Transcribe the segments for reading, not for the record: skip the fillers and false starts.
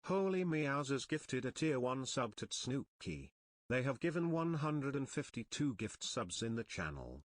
Holy Meowsers gifted a tier 1 sub to Snooki. They have given 152 gift subs in the channel.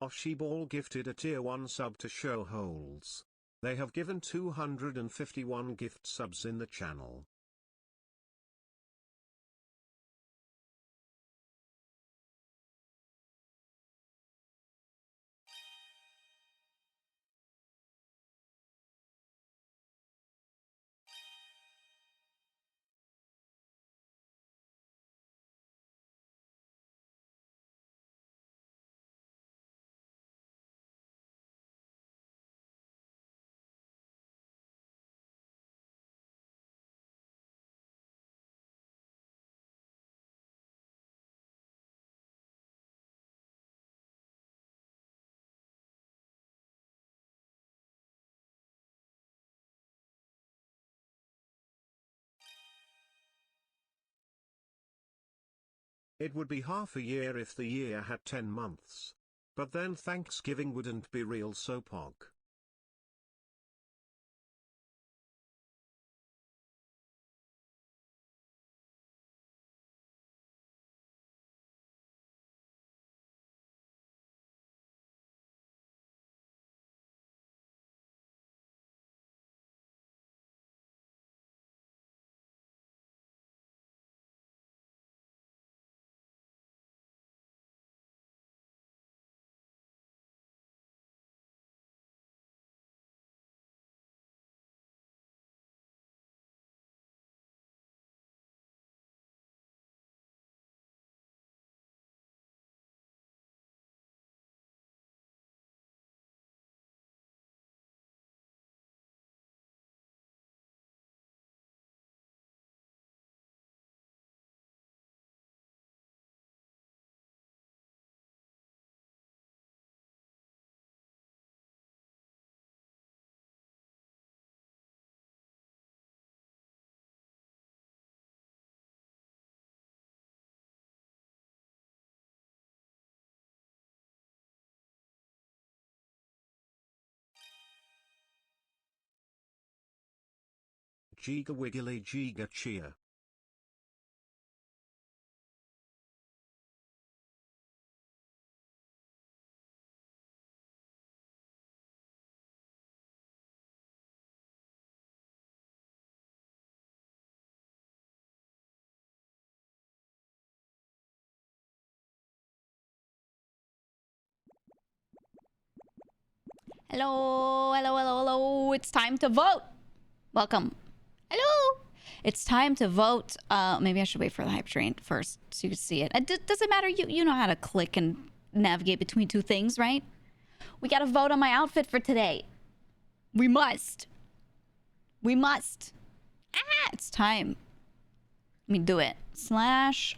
Oshiball gifted a tier 1 sub to Show Holes. They have given 251 gift subs in the channel. It would be half a year if the year had 10 months. But then Thanksgiving wouldn't be real so pog. Giga wiggly giga cheer. Hello, hello, hello, hello. It's time to vote. Welcome. Hello. It's time to vote. Maybe I should wait for the hype train first so you can see it. It doesn't matter. You know how to click and navigate between two things, right? We got to vote on my outfit for today. We must. We must. It's time. Let me do it. Slash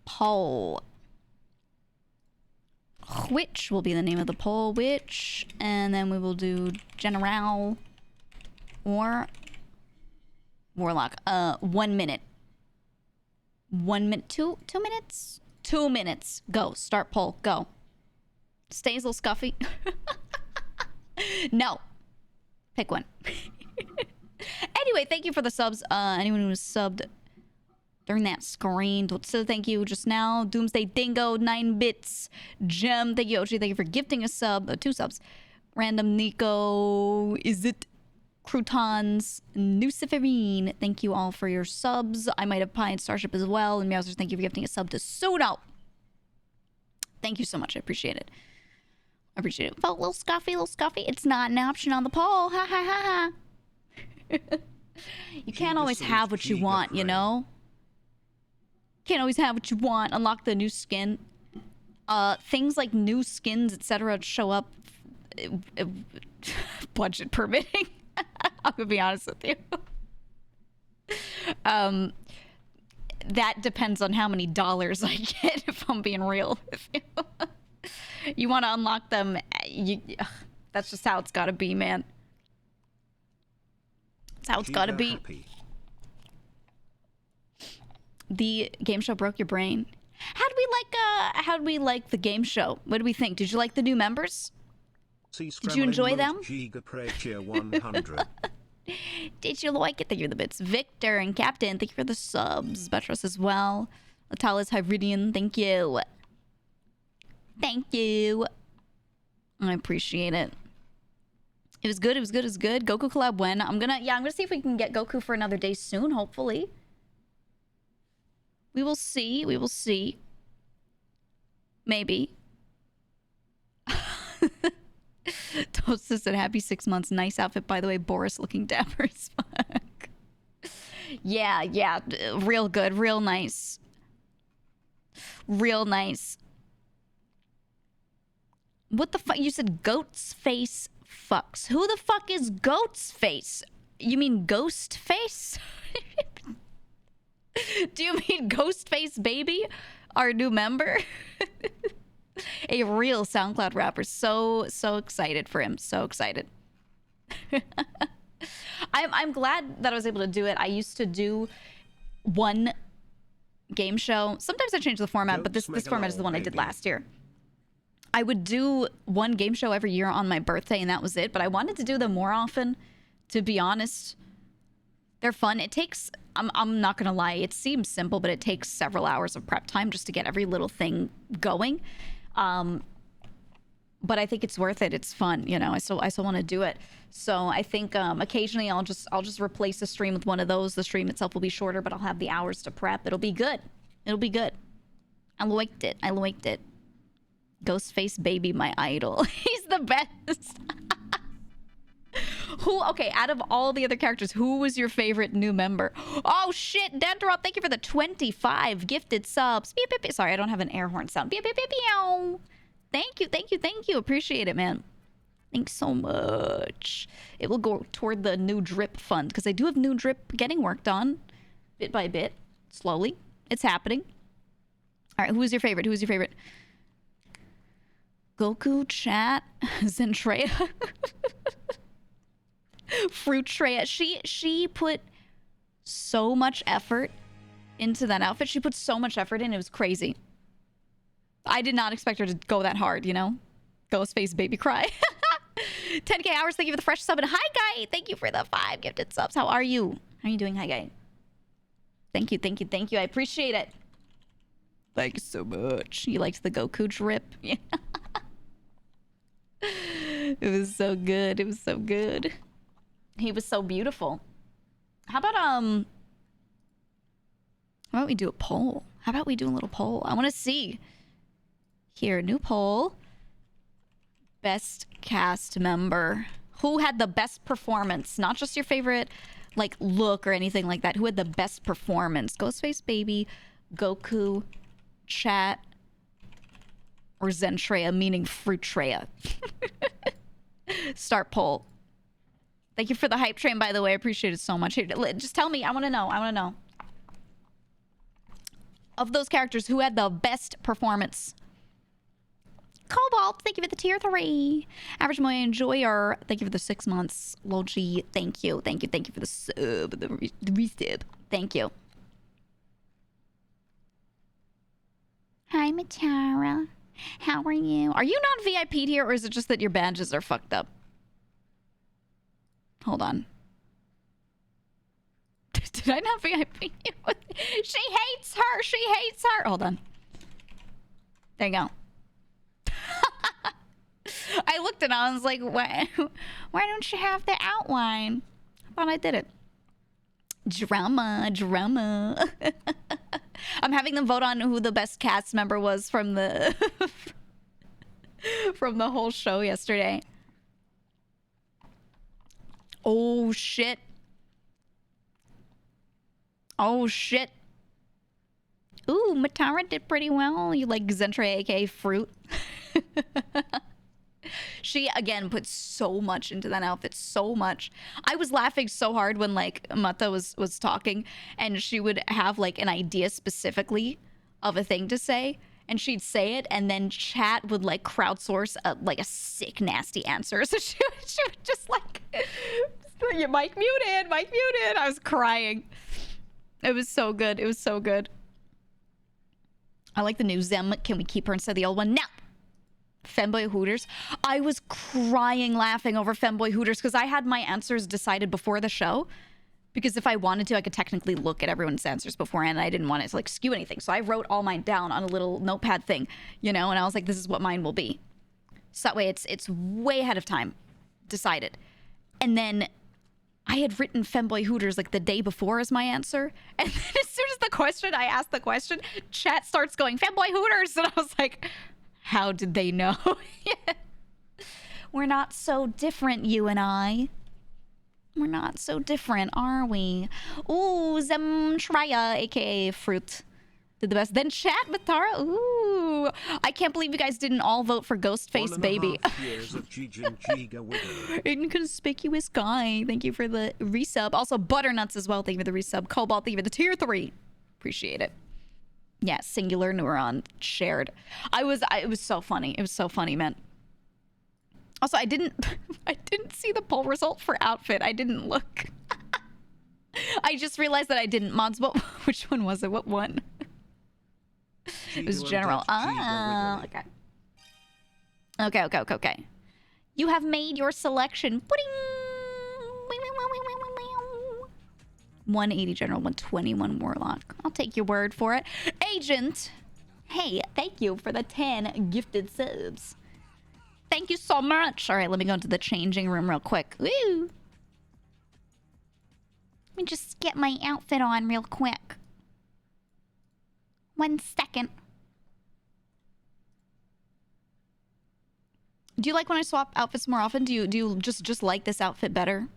poll. Which will be the name of the poll, which, and then we will do general or warlock. 1 minute. 1 minute, 2 minutes? 2 minutes. Go. Start poll. Go. Stays a little scuffy. No. Pick one. Anyway, thank you for the subs. Anyone who was subbed during that screen, so thank you just now. Doomsday Dingo, 9 bits. Gem, thank you. Ochi, thank you for gifting a sub. 2 subs. Random Nico, is it Croutons, Nuciferine, thank you all for your subs. I might have Pie and Starship as well. And Meowsers, thank you for gifting a sub to Sodo. Thank you so much. I appreciate it. I appreciate it. Vote, little scuffy. It's not an option on the poll. Ha ha ha ha. You can't always have what you want, you know? Can't always have what you want. Unlock the new skin. Things like new skins, etc. show up budget permitting. I'm gonna be honest with you. That depends on how many dollars I get, if I'm being real with you. You want to unlock them, that's just how it's gotta be, man. That's how it's gotta be. The game show broke your brain. How'd we like the game show? What do we think? Did you like the new members? Did you enjoy them? Did you like it? Thank you for the bits. Victor and Captain, thank you for the subs. Betros as well. Talos Hybridian, thank you. Thank you. I appreciate it. It was good. It was good. It was good. Goku collab when? I'm gonna see if we can get Goku for another day soon, hopefully. We will see. We will see. Maybe. Toast said happy 6 months. Nice outfit, by the way. Boris looking dapper as fuck. Yeah. Real good. Real nice. Real nice. What the fuck? You said goat's face fucks. Who the fuck is goat's face? You mean ghost face? Do you mean ghost face baby? Our new member? A real SoundCloud rapper. So excited for him. So excited. I'm glad that I was able to do it. I used to do one game show. Sometimes I change the format, but this format is the one I did last year. I would do one game show every year on my birthday, and that was it. But I wanted to do them more often, to be honest. They're fun. It takes, I'm not going to lie, it seems simple, but it takes several hours of prep time just to get every little thing going. But I think it's worth it. It's fun, you know. I still want to do it. So I think occasionally I'll just replace a stream with one of those. The stream itself will be shorter, but I'll have the hours to prep. It'll be good. It'll be good. I liked it. I liked it. Ghostface baby, my idol. He's the best. Okay, out of all the other characters, who was your favorite new member? Oh shit, Dendrop, thank you for the 25 gifted subs. Beep, beep, beep. Sorry, I don't have an air horn sound. Beep, beep, beep, beep. Thank you. Appreciate it, man. Thanks so much. It will go toward the new drip fund, because I do have new drip getting worked on, bit by bit, slowly. It's happening. All right, who's your favorite? Goku, chat, Zentreya, Fruit Treya. She put so much effort into that outfit. She put so much effort in. It was crazy. I did not expect her to go that hard, you know? Ghostface baby cry. 10k hours. Thank you for the fresh sub. And hi, Guy. Thank you for the 5 gifted subs. How are you? How are you doing? Hi, Guy. Thank you. I appreciate it. Thank you so much. You liked the Goku drip? Yeah. It was so good. He was so beautiful. How about we do a poll? How about we do a little poll? I want to see. Here, new poll. Best cast member. Who had the best performance? Not just your favorite, like, look or anything like that. Who had the best performance? Ghostface baby, Goku, chat, or Zentreya, meaning Fruit Treya. Start poll. Thank you for the hype train, by the way. I appreciate it so much. Here, just tell me. I want to know. Of those characters, who had the best performance? Cobalt, thank you for the tier 3. Average Moya Enjoyer, thank you for the 6 months. Logi, thank you for the sub, the resub. Thank you. Hi, Matara. How are you? Are you not VIP'd here, or is it just that your badges are fucked up? Hold on. Did I not VIP you? She hates her. Hold on. There you go. I looked and I was like, why don't you have the outline? I thought I did it. Drama. I'm having them vote on who the best cast member was from the from the whole show yesterday. Oh shit. Ooh, Matara did pretty well. You like Zentreya, aka Fruit. She, again, put so much into that outfit. So much. I was laughing so hard when, like, Mata was talking, and she would have, like, an idea specifically of a thing to say, and she'd say it, and then chat would, like, crowdsource a sick, nasty answer. So she would just, like, mic muted. I was crying. It was so good. I like the new Zem. Can we keep her instead of the old one? No! Femboy Hooters. I was crying laughing over Femboy Hooters because I had my answers decided before the show. Because if I wanted to, I could technically look at everyone's answers beforehand, and I didn't want it to like skew anything. So I wrote all mine down on a little notepad thing, you know, and I was like, this is what mine will be. So that way it's way ahead of time decided. And then I had written Femboy Hooters like the day before as my answer. And then as soon as I asked the question, chat starts going, Femboy Hooters. And I was like, how did they know? We're not so different, you and I. We're not so different, are we? Ooh, Zemtraya, aka Fruit, did the best. Then chat with Tara. Ooh, I can't believe you guys didn't all vote for Ghostface Baby. Years of GEEGA Inconspicuous guy. Thank you for the resub. Also, Butternuts as well. Thank you for the resub. Cobalt, thank you for the tier 3. Appreciate it. Yeah, singular neuron shared. It was so funny. It was so funny, man. Also, I didn't see the poll result for outfit. I didn't look. I just realized that I didn't. Mods, which one was it? What one? It was general. Ah, okay. Okay. You have made your selection. 180 general, 121 warlock. I'll take your word for it. Agent, hey, thank you for the 10 gifted subs. Thank you so much. All right, let me go into the changing room real quick. Woo! Let me just get my outfit on real quick. 1 second. Do you like when I swap outfits more often? Do you just like this outfit better?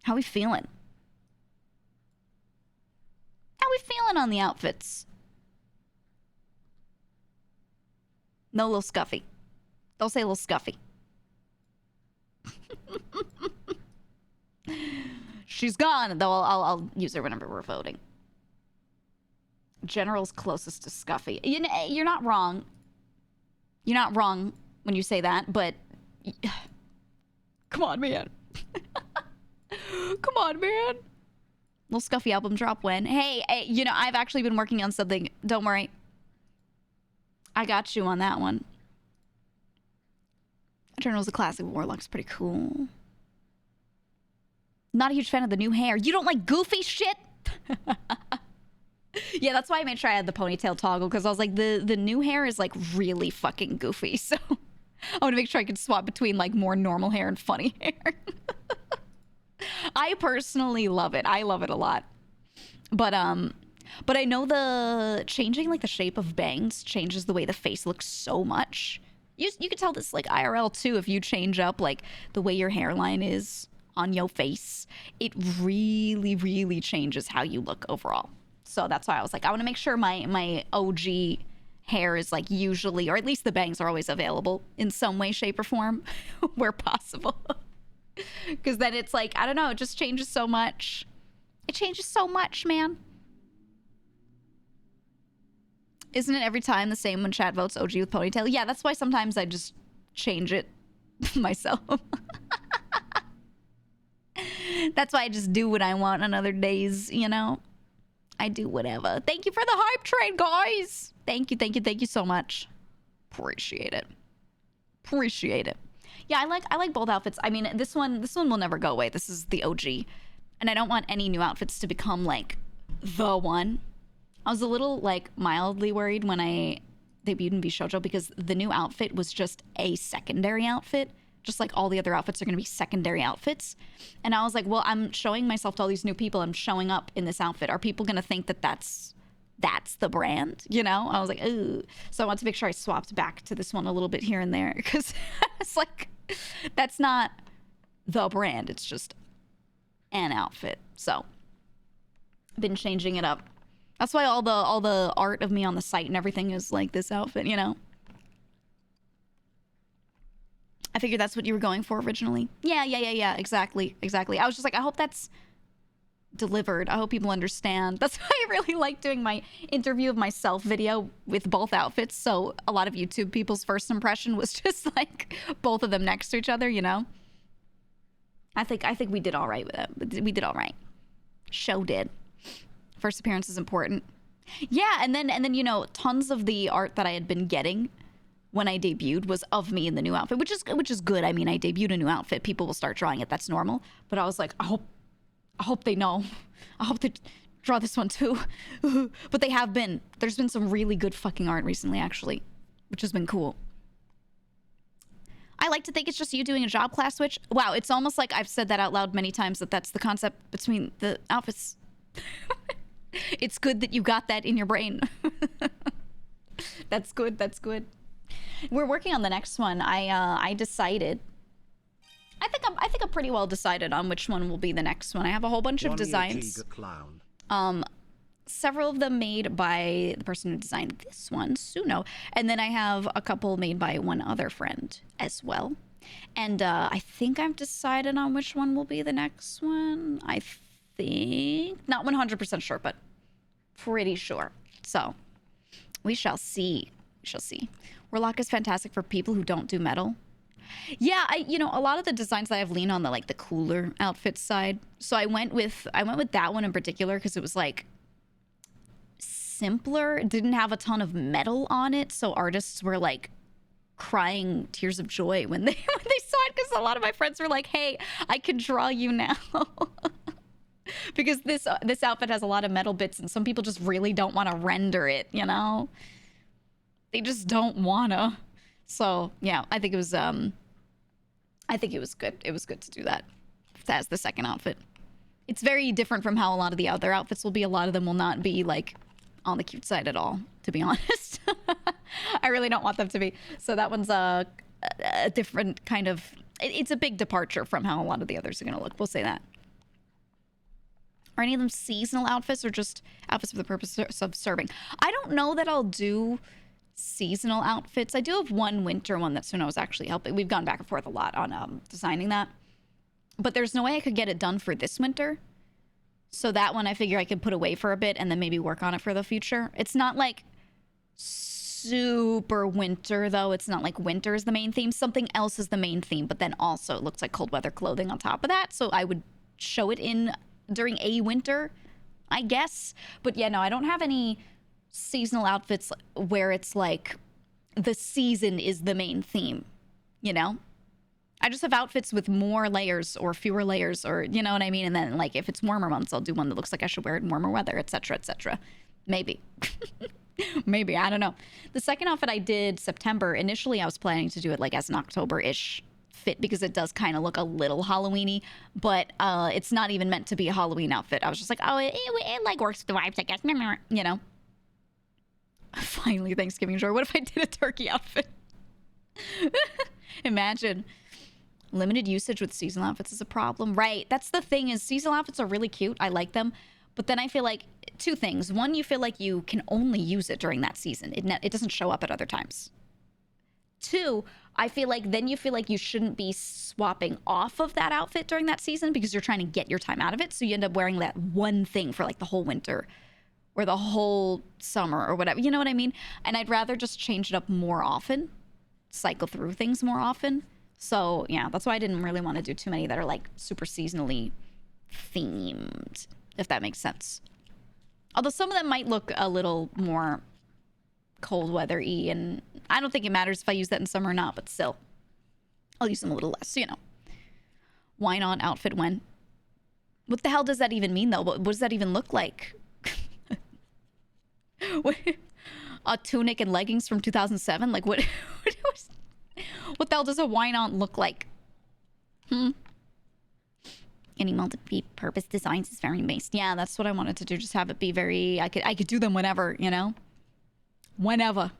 How we feeling? How we feeling on the outfits? No, little scuffy. Don't say a little scuffy. She's gone, though I'll use her whenever we're voting. General's closest to scuffy. You know, you're not wrong. You're not wrong when you say that, but... Come on, man. Come on, man. Little scuffy album drop when? Hey, you know, I've actually been working on something. Don't worry. I got you on that one. Eternal's a classic. Warlock's pretty cool. Not a huge fan of the new hair. You don't like goofy shit? Yeah, that's why I made sure I had the ponytail toggle, because I was like, the new hair is like really fucking goofy. So I want to make sure I could swap between like more normal hair and funny hair. I personally love it. I love it a lot. But I know the changing like the shape of bangs changes the way the face looks so much. You can tell this like IRL too if you change up like the way your hairline is on your face. It really, really changes how you look overall. So that's why I was like, I want to make sure my OG hair is like usually, or at least the bangs are always available in some way, shape, or form where possible. Because then it's like, I don't know, it just changes so much. It changes so much, man. Isn't it every time the same when chat votes OG with ponytail? Yeah, that's why sometimes I just change it myself. That's why I just do what I want on other days, you know? I do whatever. Thank you for the hype train, guys. Thank you so much. Appreciate it. Appreciate it. Yeah, I like both outfits. I mean, this one will never go away. This is the OG. And I don't want any new outfits to become like the one. I was a little like mildly worried when I debuted in Shoujo because the new outfit was just a secondary outfit. Just like all the other outfits are going to be secondary outfits. And I was like, well, I'm showing myself to all these new people. I'm showing up in this outfit. Are people going to think that that's the brand? You know? I was like, ooh. So I wanted to make sure I swapped back to this one a little bit here and there because it's like, that's not the brand. It's just an outfit. So I've been changing it up. That's why all the art of me on the site and everything is like this outfit, you know? I figured that's what you were going for originally. Yeah, exactly. I was just like, I hope that's delivered. I hope people understand. That's why I really like doing my interview of myself video with both outfits. So a lot of YouTube people's first impression was just like both of them next to each other, you know? I think we did all right with it. We did all right. Show did. First appearance is important. Yeah, and then you know, tons of the art that I had been getting when I debuted was of me in the new outfit, which is good. I mean, I debuted a new outfit. People will start drawing it. That's normal. But I was like, I I hope they know. I hope they draw this one too. But they have been. There's been some really good fucking art recently, actually, which has been cool. I like to think it's just you doing a job class switch. Wow, it's almost like I've said that out loud many times, that that's the concept between the outfits. It's good that you got that in your brain. That's good, that's good. We're working on the next one. I decided. I think I'm pretty well decided on which one will be the next one. I have a whole bunch of designs. Several of them made by the person who designed this one, Suno. And then I have a couple made by one other friend as well. And I think I've decided on which one will be the next one. I think, not 100% sure, but pretty sure. So we shall see. We shall see. Warlock is fantastic for people who don't do metal. Yeah, you know, a lot of the designs that I've leaned on the cooler outfit side. So I went with that one in particular because it was like simpler. It didn't have a ton of metal on it, so artists were like crying tears of joy when they saw it, because a lot of my friends were like, "Hey, I can draw you now." Because this outfit has a lot of metal bits, and some people just really don't want to render it, you know? They just don't wanna. So, yeah, I think it was good. It was good to do that as the second outfit. It's very different from how a lot of the other outfits will be. A lot of them will not be like on the cute side at all, to be honest. I really don't want them to be. So that one's a different kind of, it's a big departure from how a lot of the others are going to look. We'll say that. Are any of them seasonal outfits or just outfits for the purpose of serving? I don't know that I'll do seasonal outfits. I do have one winter one that Suno was actually helping. We've gone back and forth a lot on designing that. But there's no way I could get it done for this winter. So that one I figure I could put away for a bit and then maybe work on it for the future. It's not like super winter, though. It's not like winter is the main theme. Something else is the main theme, but then also it looks like cold weather clothing on top of that. So I would show it in during a winter, I guess. But yeah, no, I don't have any seasonal outfits where it's like the season is the main theme, you know? I just have outfits with more layers or fewer layers, or you know what I mean? And then like if it's warmer months, I'll do one that looks like I should wear it in warmer weather, etc., etc. Maybe. Maybe, I don't know. The second outfit I did September, initially I was planning to do it like as an October-ish fit because it does kind of look a little Halloween-y, but it's not even meant to be a Halloween outfit. I was just like, oh, it like works with the vibes, I guess, you know? Finally, Thanksgiving joy. What if I did a turkey outfit? Imagine. Limited usage with seasonal outfits is a problem. Right. That's the thing, is seasonal outfits are really cute. I like them. But then I feel like two things. One, you feel like you can only use it during that season. It doesn't show up at other times. Two, I feel like then you feel like you shouldn't be swapping off of that outfit during that season because you're trying to get your time out of it. So you end up wearing that one thing for like the whole winter or the whole summer or whatever. You know what I mean? And I'd rather just change it up more often, cycle through things more often. So yeah, that's why I didn't really want to do too many that are like super seasonally themed, if that makes sense. Although some of them might look a little more cold weather-y, and I don't think it matters if I use that in summer or not, but still, I'll use them a little less, you know. Why not outfit when? What the hell does that even mean, though? What does that even look like? A tunic and leggings from 2007? Like, what the hell does a why not look like? Any multi-purpose designs is very based. Yeah, that's what I wanted to do. Just have it be very, I could do them whenever, you know? Whenever.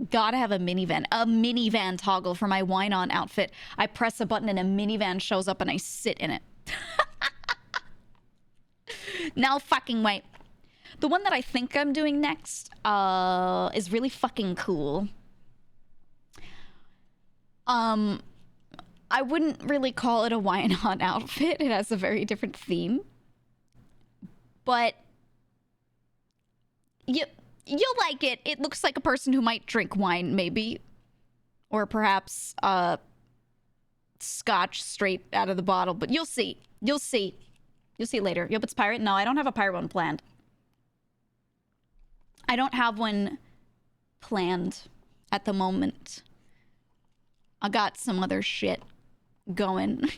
Gotta have a minivan toggle for my wine on outfit. I press a button and a minivan shows up and I sit in it. No fucking way. The one that I think I'm doing next is really fucking cool. I wouldn't really call it a wine on outfit. It has a very different theme. But you'll like it. It looks like a person who might drink wine, maybe. Or perhaps scotch straight out of the bottle. But you'll see. You'll see. You'll see later. Yep, it's pirate. No, I don't have a pirate one planned. I don't have one planned at the moment. I got some other shit going.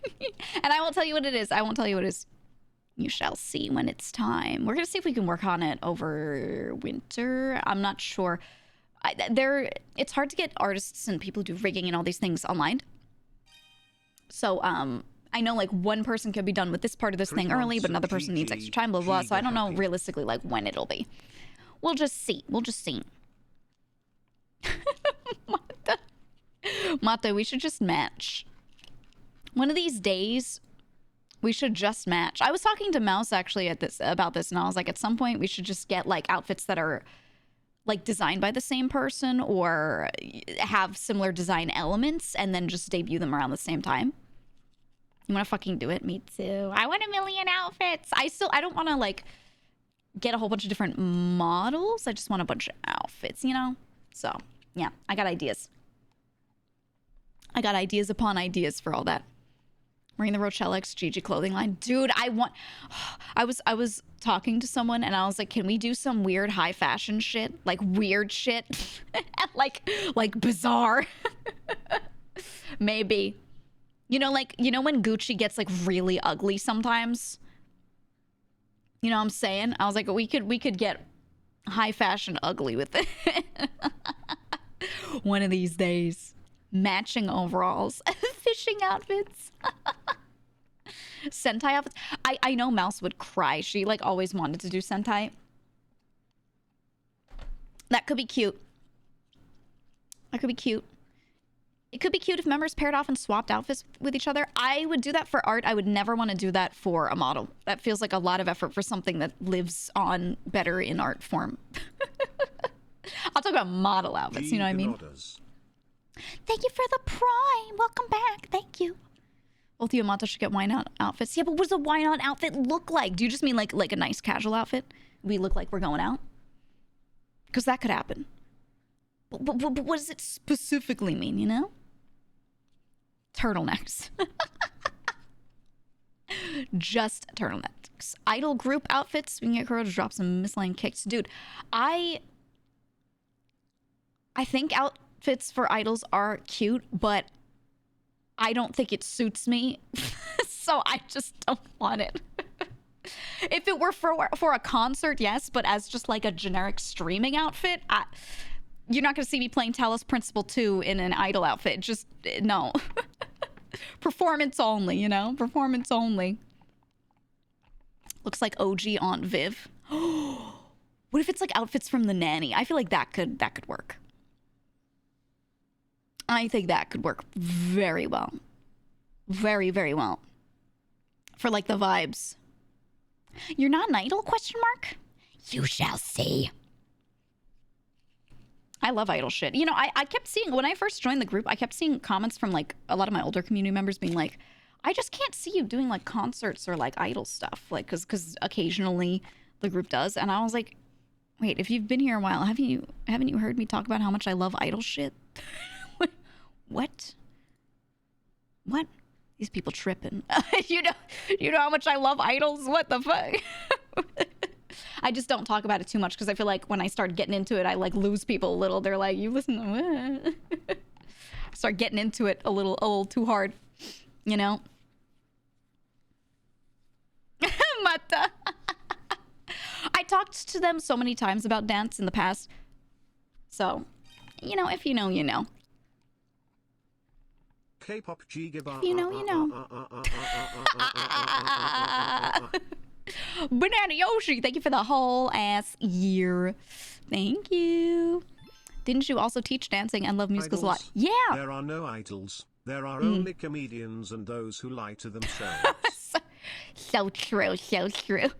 And I won't tell you what it is. I won't tell you what it is. You shall see when it's time. We're gonna see if we can work on it over winter. I'm not sure. It's hard to get artists and people who do rigging and all these things online. So I know like one person could be done with this part of this thing early, but another person needs extra time, blah, blah, blah. So I don't know realistically like when it'll be. We'll just see. We'll just see. Mata, we should just match. One of these days, we should just match. I was talking to Mouse actually about this, and I was like, at some point, we should just get like outfits that are like designed by the same person or have similar design elements, and then just debut them around the same time. You want to fucking do it? Me too. I want 1,000,000 outfits. I don't want to like get a whole bunch of different models. I just want a bunch of outfits, you know? So yeah, I got ideas. I got ideas upon ideas for all that. Wearing the Rochelle X GG clothing line. Dude, I was talking to someone and I was like, can we do some weird high fashion shit? Like weird shit? like bizarre. Maybe. You know, like, you know when Gucci gets like really ugly sometimes? You know what I'm saying? I was like, we could get high fashion ugly with it. One of these days. Matching overalls. Fishing outfits. Sentai outfits. I know Mouse would cry. She like always wanted to do Sentai. That could be cute. That could be cute. It could be cute if members paired off and swapped outfits with each other. I would do that for art. I would never want to do that for a model. That feels like a lot of effort for something that lives on better in art form. I'll talk about model outfits, you know what I mean? Thank you for the prime. Welcome back. Thank you. Both you and Mata should get wine out outfits. Yeah, but what does a wine out outfit look like? Do you just mean like a nice casual outfit? We look like we're going out? Because that could happen. But what does it specifically mean, you know? Turtlenecks. Just turtlenecks. Idol group outfits. We can get Kuro to drop some miscellaneous kicks. Dude, I think outfits for idols are cute, but I don't think it suits me. So I just don't want it. If it were for a concert, yes, but as just like a generic streaming outfit, you're not going to see me playing Talos Principle 2 in an idol outfit. Just, no. Performance only, you know? Performance only. Looks like OG Aunt Viv. What if it's like outfits from The Nanny? I feel like that could work. I think that could work very well. Very, very well. For like the vibes. You're not an idol? Question mark? You shall see. I love idol shit. You know, I kept seeing, when I first joined the group, I kept seeing comments from like a lot of my older community members being like, I just can't see you doing like concerts or like idol stuff. Like, cause occasionally the group does. And I was like, wait, if you've been here a while, haven't you heard me talk about how much I love idol shit? What? What? These people tripping. You know how much I love idols? What the fuck? I just don't talk about it too much because I feel like when I start getting into it, I like lose people a little. They're like, you listen to what? Start getting into it a little too hard, you know? Mata. I talked to them so many times about dance in the past. So, you know, if you know, you know. K-pop GEEGA. You know, you know. Banana Yoshi, thank you for the whole ass year. Thank you. Didn't you also teach dancing and love musicals a lot? Yeah. There are no idols. There are only comedians and those who lie to themselves. So true, so true.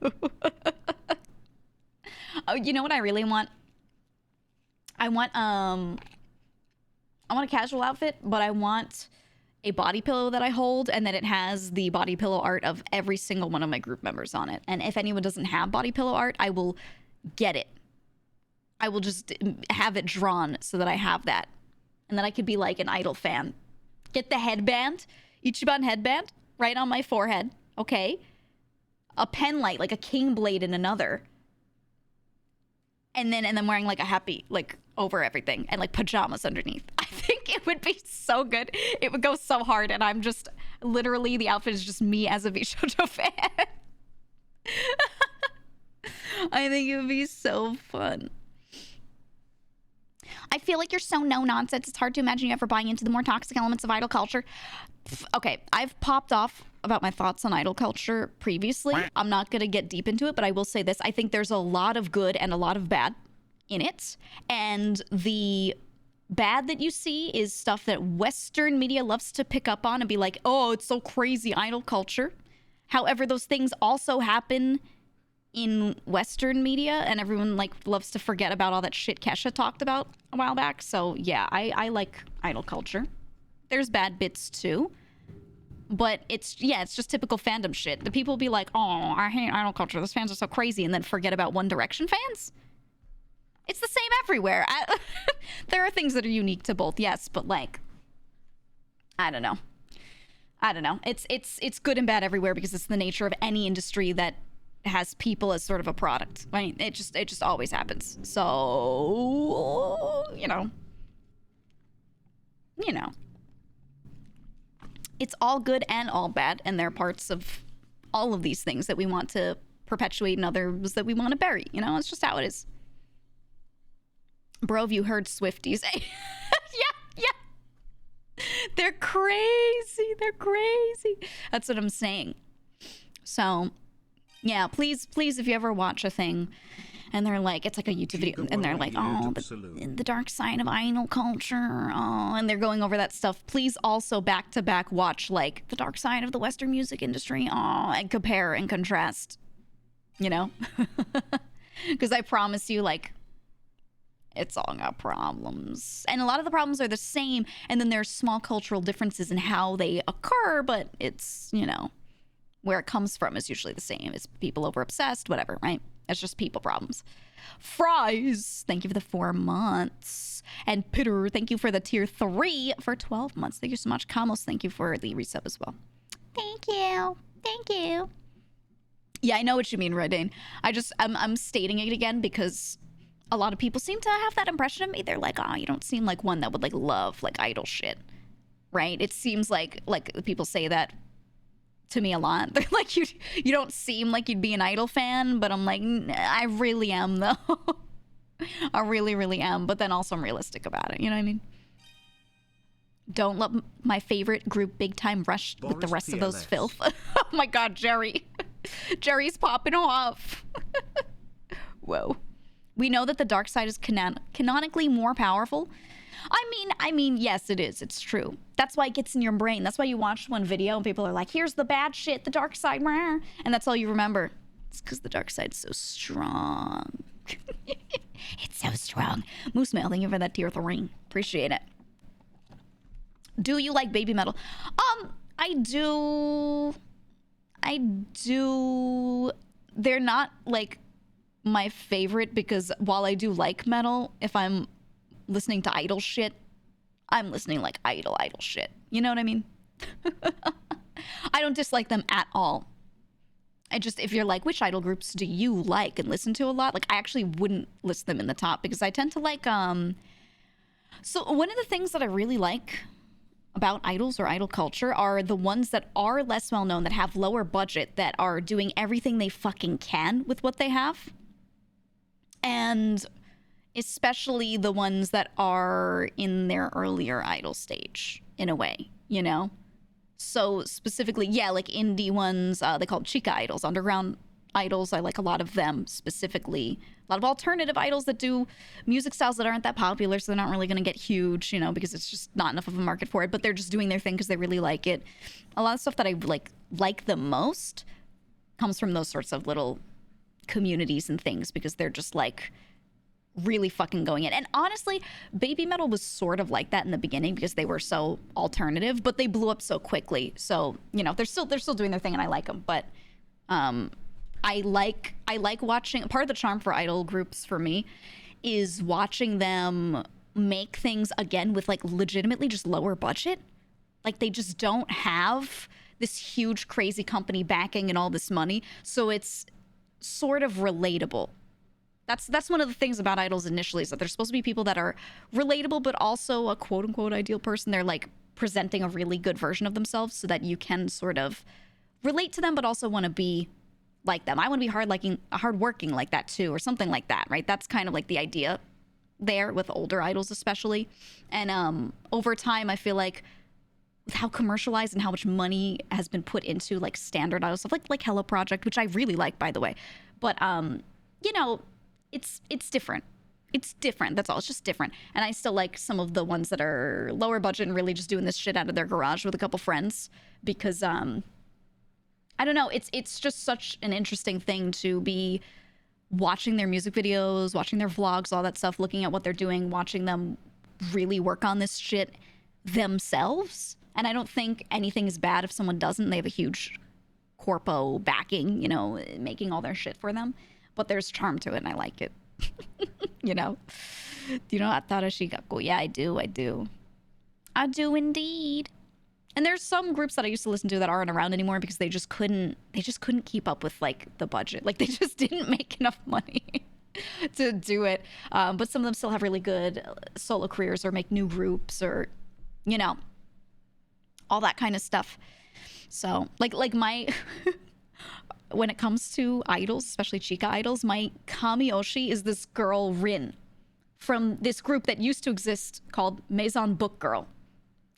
Oh, you know what I really want? I want a casual outfit, but I want a body pillow that I hold, and then it has the body pillow art of every single one of my group members on it. And if anyone doesn't have body pillow art, I will get it. I will just have it drawn so that I have that. And then I could be like an idol fan. Get the headband, Ichiban headband, right on my forehead. Okay. A pen light, like a king blade in another. And then wearing like a happy, like over everything, and like pajamas underneath. I think it would be so good. It would go so hard, and I'm just literally, the outfit is just me as a Vishojo fan. I think it would be so fun. I feel like you're so no nonsense. It's hard to imagine you ever buying into the more toxic elements of idol culture. Okay, I've popped off about my thoughts on idol culture previously. I'm not going to get deep into it, but I will say this. I think there's a lot of good and a lot of bad in it. And the bad that you see is stuff that Western media loves to pick up on and be like, oh, it's so crazy, idol culture. However, those things also happen in Western media, and everyone like loves to forget about all that shit Kesha talked about a while back. So yeah, I like idol culture. There's bad bits too, but it's just typical fandom shit. The people be like, oh, I hate idol culture, those fans are so crazy, and then forget about One Direction fans. It's the same everywhere. There are things that are unique to both, yes, but like, I don't know. It's good and bad everywhere because it's the nature of any industry that has people as sort of a product, right? It just always happens. So, you know, it's all good and all bad, and there are parts of all of these things that we want to perpetuate and others that we want to bury. You know, it's just how it is. Bro, have you heard Swifties? Yeah. They're crazy. That's what I'm saying. So, yeah, please, if you ever watch a thing and they're like, it's like a YouTube video, and they're like, oh, the dark side of idol culture, oh, and they're going over that stuff, please also back to back watch like the dark side of the Western music industry, oh, and compare and contrast, you know? Because I promise you, like, it's all got problems. And a lot of the problems are the same, and then there's small cultural differences in how they occur, but it's, you know, where it comes from is usually the same. It's people over obsessed, whatever, right? It's just people problems. Fries, thank you for the 4 months. And Pitter, thank you for the tier 3 for 12 months. Thank you so much. Kamos, thank you for the resub as well. Thank you. Yeah, I know what you mean, Redane. I'm stating it again because a lot of people seem to have that impression of me. They're like, oh, you don't seem like one that would like love like idol shit, right? It seems like people say that to me a lot. They're like, you don't seem like you'd be an idol fan, but I'm like, I really am though. I really am. But then also I'm realistic about it. You know what I mean? Don't let my favorite group Big Time Rush Boris with the rest PLS. of those filth. Oh my God, Jerry. Jerry's popping off. Whoa. We know that the dark side is canonically more powerful. I mean, yes, it is. It's true. That's why it gets in your brain. That's why you watch one video and people are like, here's the bad shit, the dark side, rah, and that's all you remember. It's because the dark side's so strong. It's so strong. Moose Mail, thank you for that tier 3. Appreciate it. Do you like baby metal? I do. They're not like my favorite because while I do like metal, if I'm listening to idol shit, I'm listening like idol shit. You know what I mean? I don't dislike them at all. If you're like, which idol groups do you like and listen to a lot? Like, I actually wouldn't list them in the top because I tend to like, so one of the things that I really like about idols or idol culture are the ones that are less well known, that have lower budget, that are doing everything they fucking can with what they have. And especially the ones that are in their earlier idol stage, in a way, you know? So specifically, yeah, like indie ones, they call chica idols, underground idols. I like a lot of them specifically. A lot of alternative idols that do music styles that aren't that popular, so they're not really going to get huge, you know, because it's just not enough of a market for it, but they're just doing their thing because they really like it. A lot of stuff that I like the most comes from those sorts of little communities and things because they're just like really fucking going in. And honestly, baby metal was sort of like that in the beginning because they were so alternative, but they blew up so quickly. So, you know, they're still doing their thing and I like them, but I like watching. Part of the charm for idol groups for me is watching them make things again with like legitimately just lower budget. Like they just don't have this huge crazy company backing and all this money, so it's sort of relatable. That's one of the things about idols initially, is that they're supposed to be people that are relatable, but also a quote unquote ideal person. They're like presenting a really good version of themselves so that you can sort of relate to them, but also want to be like them. I want to be hardworking like that too, or something like that, right? That's kind of like the idea there with older idols especially. And over time, I feel like with how commercialized and how much money has been put into like standard idol stuff, like Hello Project, which I really like, by the way. But you know, it's different. It's different. That's all. It's just different. And I still like some of the ones that are lower budget and really just doing this shit out of their garage with a couple friends, because I don't know. It's just such an interesting thing to be watching their music videos, watching their vlogs, all that stuff, looking at what they're doing, watching them really work on this shit themselves. And I don't think anything is bad if someone doesn't. They have a huge corpo backing, you know, making all their shit for them. But there's charm to it, and I like it. You know? Do you know Atarashi Gakko? Yeah, I do. I do indeed. And there's some groups that I used to listen to that aren't around anymore because they just couldn't keep up with like the budget. Like they just didn't make enough money to do it. But some of them still have really good solo careers or make new groups or, you know, all that kind of stuff. So like my, when it comes to idols, especially chica idols, my Kamioshi is this girl Rin from this group that used to exist called Maison Book Girl.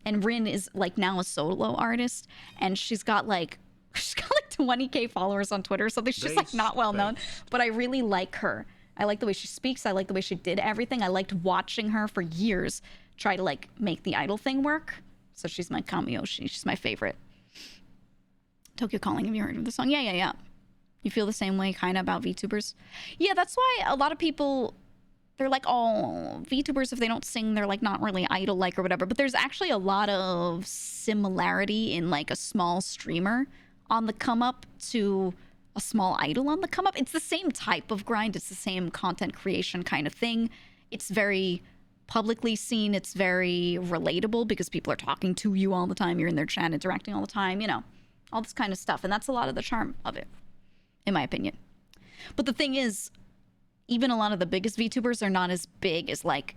And Rin is like now a solo artist, and she's got like 20K followers on Twitter or something. She's just like not well known, but I really like her. I like the way she speaks. I like the way she did everything. I liked watching her for years try to like make the idol thing work. So she's my Kamioshi. She's my favorite. Tokyo Calling, have you heard of the song? Yeah. You feel the same way kind of about VTubers? Yeah, that's why a lot of people, they're like, oh, VTubers, if they don't sing, they're like not really idol-like or whatever. But there's actually a lot of similarity in like a small streamer on the come up to a small idol on the come up. It's the same type of grind. It's the same content creation kind of thing. It's very publicly seen. It's very relatable because people are talking to you all the time. You're in their chat interacting all the time, you know, all this kind of stuff. And that's a lot of the charm of it, in my opinion. But the thing is, even a lot of the biggest VTubers are not as big as like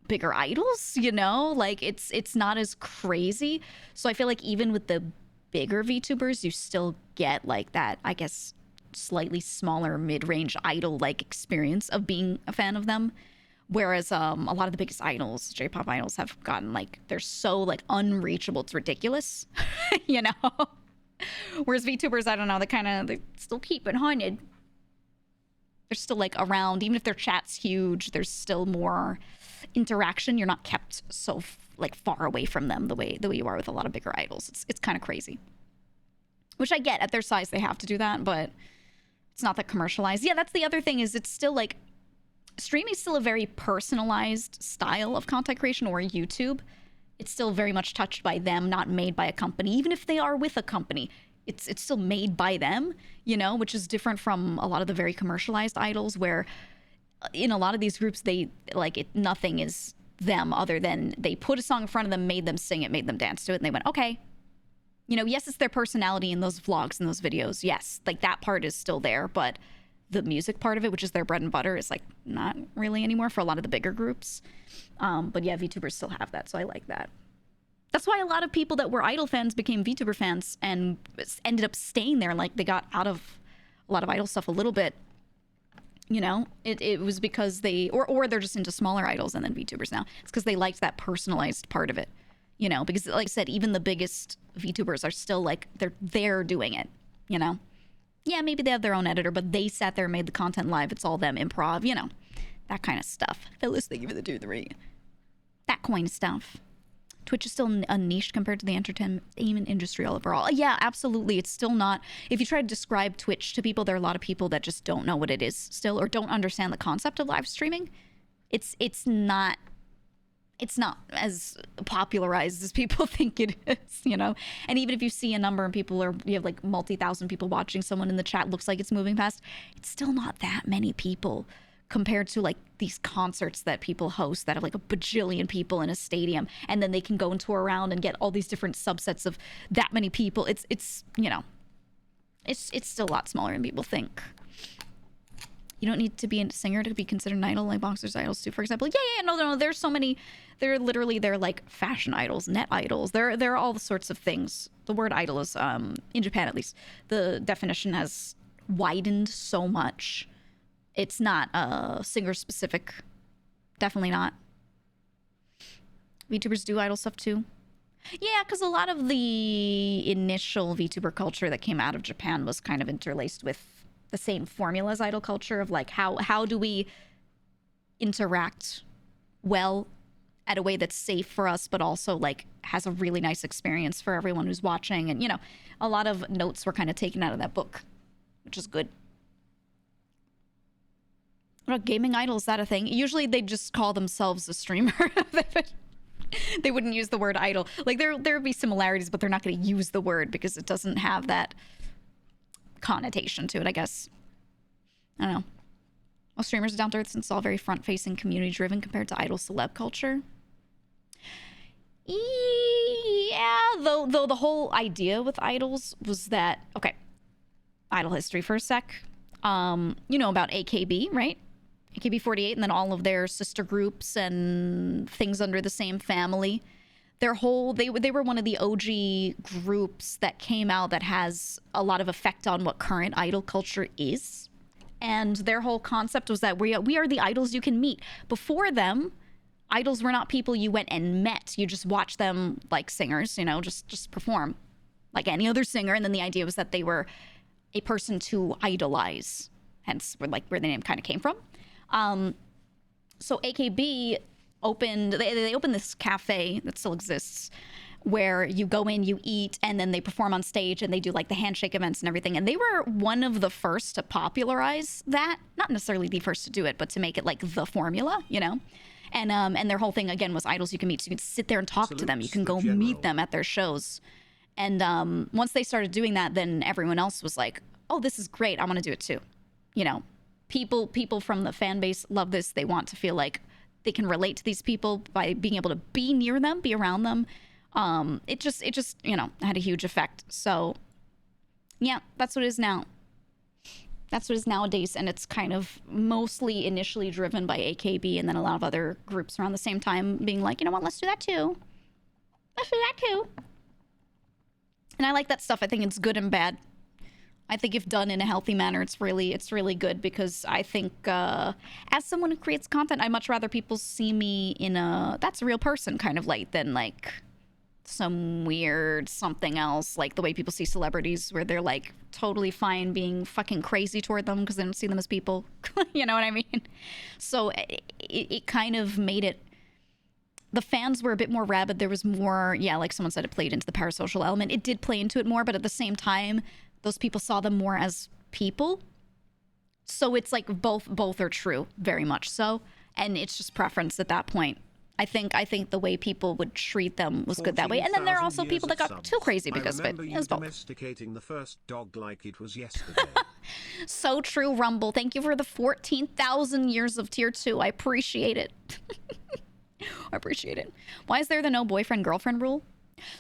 bigger idols, you know, like it's not as crazy. So I feel like even with the bigger VTubers, you still get like that, I guess, slightly smaller mid-range idol like experience of being a fan of them. Whereas a lot of the biggest idols, J-pop idols, have gotten like, they're so like unreachable, it's ridiculous, you know. Whereas VTubers, I don't know, they still keep it haunted. They're still like around, even if their chat's huge, there's still more interaction. You're not kept so like far away from them the way you are with a lot of bigger idols. It's kind of crazy. Which I get, at their size they have to do that, but it's not that commercialized. Yeah, that's the other thing, is it's still like, streaming is still a very personalized style of content creation, or YouTube. It's still very much touched by them, not made by a company. Even if they are with a company, it's still made by them, you know, which is different from a lot of the very commercialized idols, where in a lot of these groups, they like it, nothing is them other than they put a song in front of them, made them sing it, made them dance to it, and they went, okay. You know, yes, it's their personality in those vlogs and those videos. Yes, like that part is still there, but the music part of it, which is their bread and butter, is like not really anymore for a lot of the bigger groups. But yeah, VTubers still have that, so I like that. That's why a lot of people that were idol fans became VTuber fans and ended up staying there. Like they got out of a lot of idol stuff a little bit. You know, it was because they, or they're just into smaller idols and then VTubers now. It's because they liked that personalized part of it. You know, because like I said, even the biggest VTubers are still like, they're doing it, you know? Yeah, maybe they have their own editor, but they sat there and made the content live. It's all them, improv, you know, that kind of stuff. Phyllis, thank you for the 2-3. That kind of stuff. Twitch is still a niche compared to the entertainment industry overall. Yeah, absolutely. It's still not. If you try to describe Twitch to people, there are a lot of people that just don't know what it is still, or don't understand the concept of live streaming. It's not as popularized as people think it is, you know? And even if you see a number and you have like multi-thousand people watching, someone in the chat looks like it's moving fast, it's still not that many people compared to like these concerts that people host that have like a bajillion people in a stadium, and then they can go and tour around and get all these different subsets of that many people. It's you know, it's still a lot smaller than people think. You don't need to be a singer to be considered an idol, like boxers idols too, for example. Yeah, no, there's so many. They're like fashion idols, net idols. They're all the sorts of things. The word idol is, in Japan at least, the definition has widened so much. It's not singer specific. Definitely not. VTubers do idol stuff too. Yeah, because a lot of the initial VTuber culture that came out of Japan was kind of interlaced with the same formula as idol culture of like how do we interact well at a way that's safe for us, but also like has a really nice experience for everyone who's watching. And, you know, a lot of notes were kind of taken out of that book, which is good. Gaming idol, is that a thing? Usually they just call themselves a streamer. They wouldn't use the word idol. Like there would be similarities, but they're not going to use the word because it doesn't have that connotation to it, I guess. I don't know. Well, streamers are down to earth since it's all very front-facing, community-driven compared to idol celeb culture. Yeah, though the whole idea with idols was that, okay, idol history for a sec. You know about AKB, right? AKB48, and then all of their sister groups and things under the same family. Their whole, they were one of the OG groups that came out that has a lot of effect on what current idol culture is. And their whole concept was that we are the idols you can meet. Before them, idols were not people you went and met. You just watched them like singers, you know, just perform like any other singer. And then the idea was that they were a person to idolize, hence where the name kind of came from. So AKB opened, they opened this cafe that still exists where you go in, you eat, and then they perform on stage and they do like the handshake events and everything. And they were one of the first to popularize that. Not necessarily the first to do it, but to make it like the formula, you know? And their whole thing again was idols you can meet. So you can sit there and talk to them. You can go meet them at their shows. And once they started doing that, then everyone else was like, oh, this is great. I want to do it too. You know, people from the fan base love this. They want to feel like they can relate to these people by being able to be near them, be around them. It just, you know, had a huge effect. So yeah, that's what it is now. That's what it is nowadays. And it's kind of mostly initially driven by AKB and then a lot of other groups around the same time being like, you know what, let's do that too. Let's do that too. And I like that stuff. I think it's good and bad. I think if done in a healthy manner, it's really good, because I think as someone who creates content, I'd much rather people see me in a that's a real person kind of light than like some weird something else, like the way people see celebrities where they're like totally fine being fucking crazy toward them because they don't see them as people. You know what I mean? So it kind of made it, the fans were a bit more rabid. There was more, yeah, like someone said, it played into the parasocial element. It did play into it more, but at the same time, those people saw them more as people. So it's like both are true, very much so. And it's just preference at that point. I think the way people would treat them was good that way. And then there are also people that got too crazy because of it. It was both. Domesticating the first dog like it was yesterday. So true, Rumble. Thank you for the 14,000 years of tier 2. I appreciate it. I appreciate it. Why is there the no boyfriend girlfriend rule?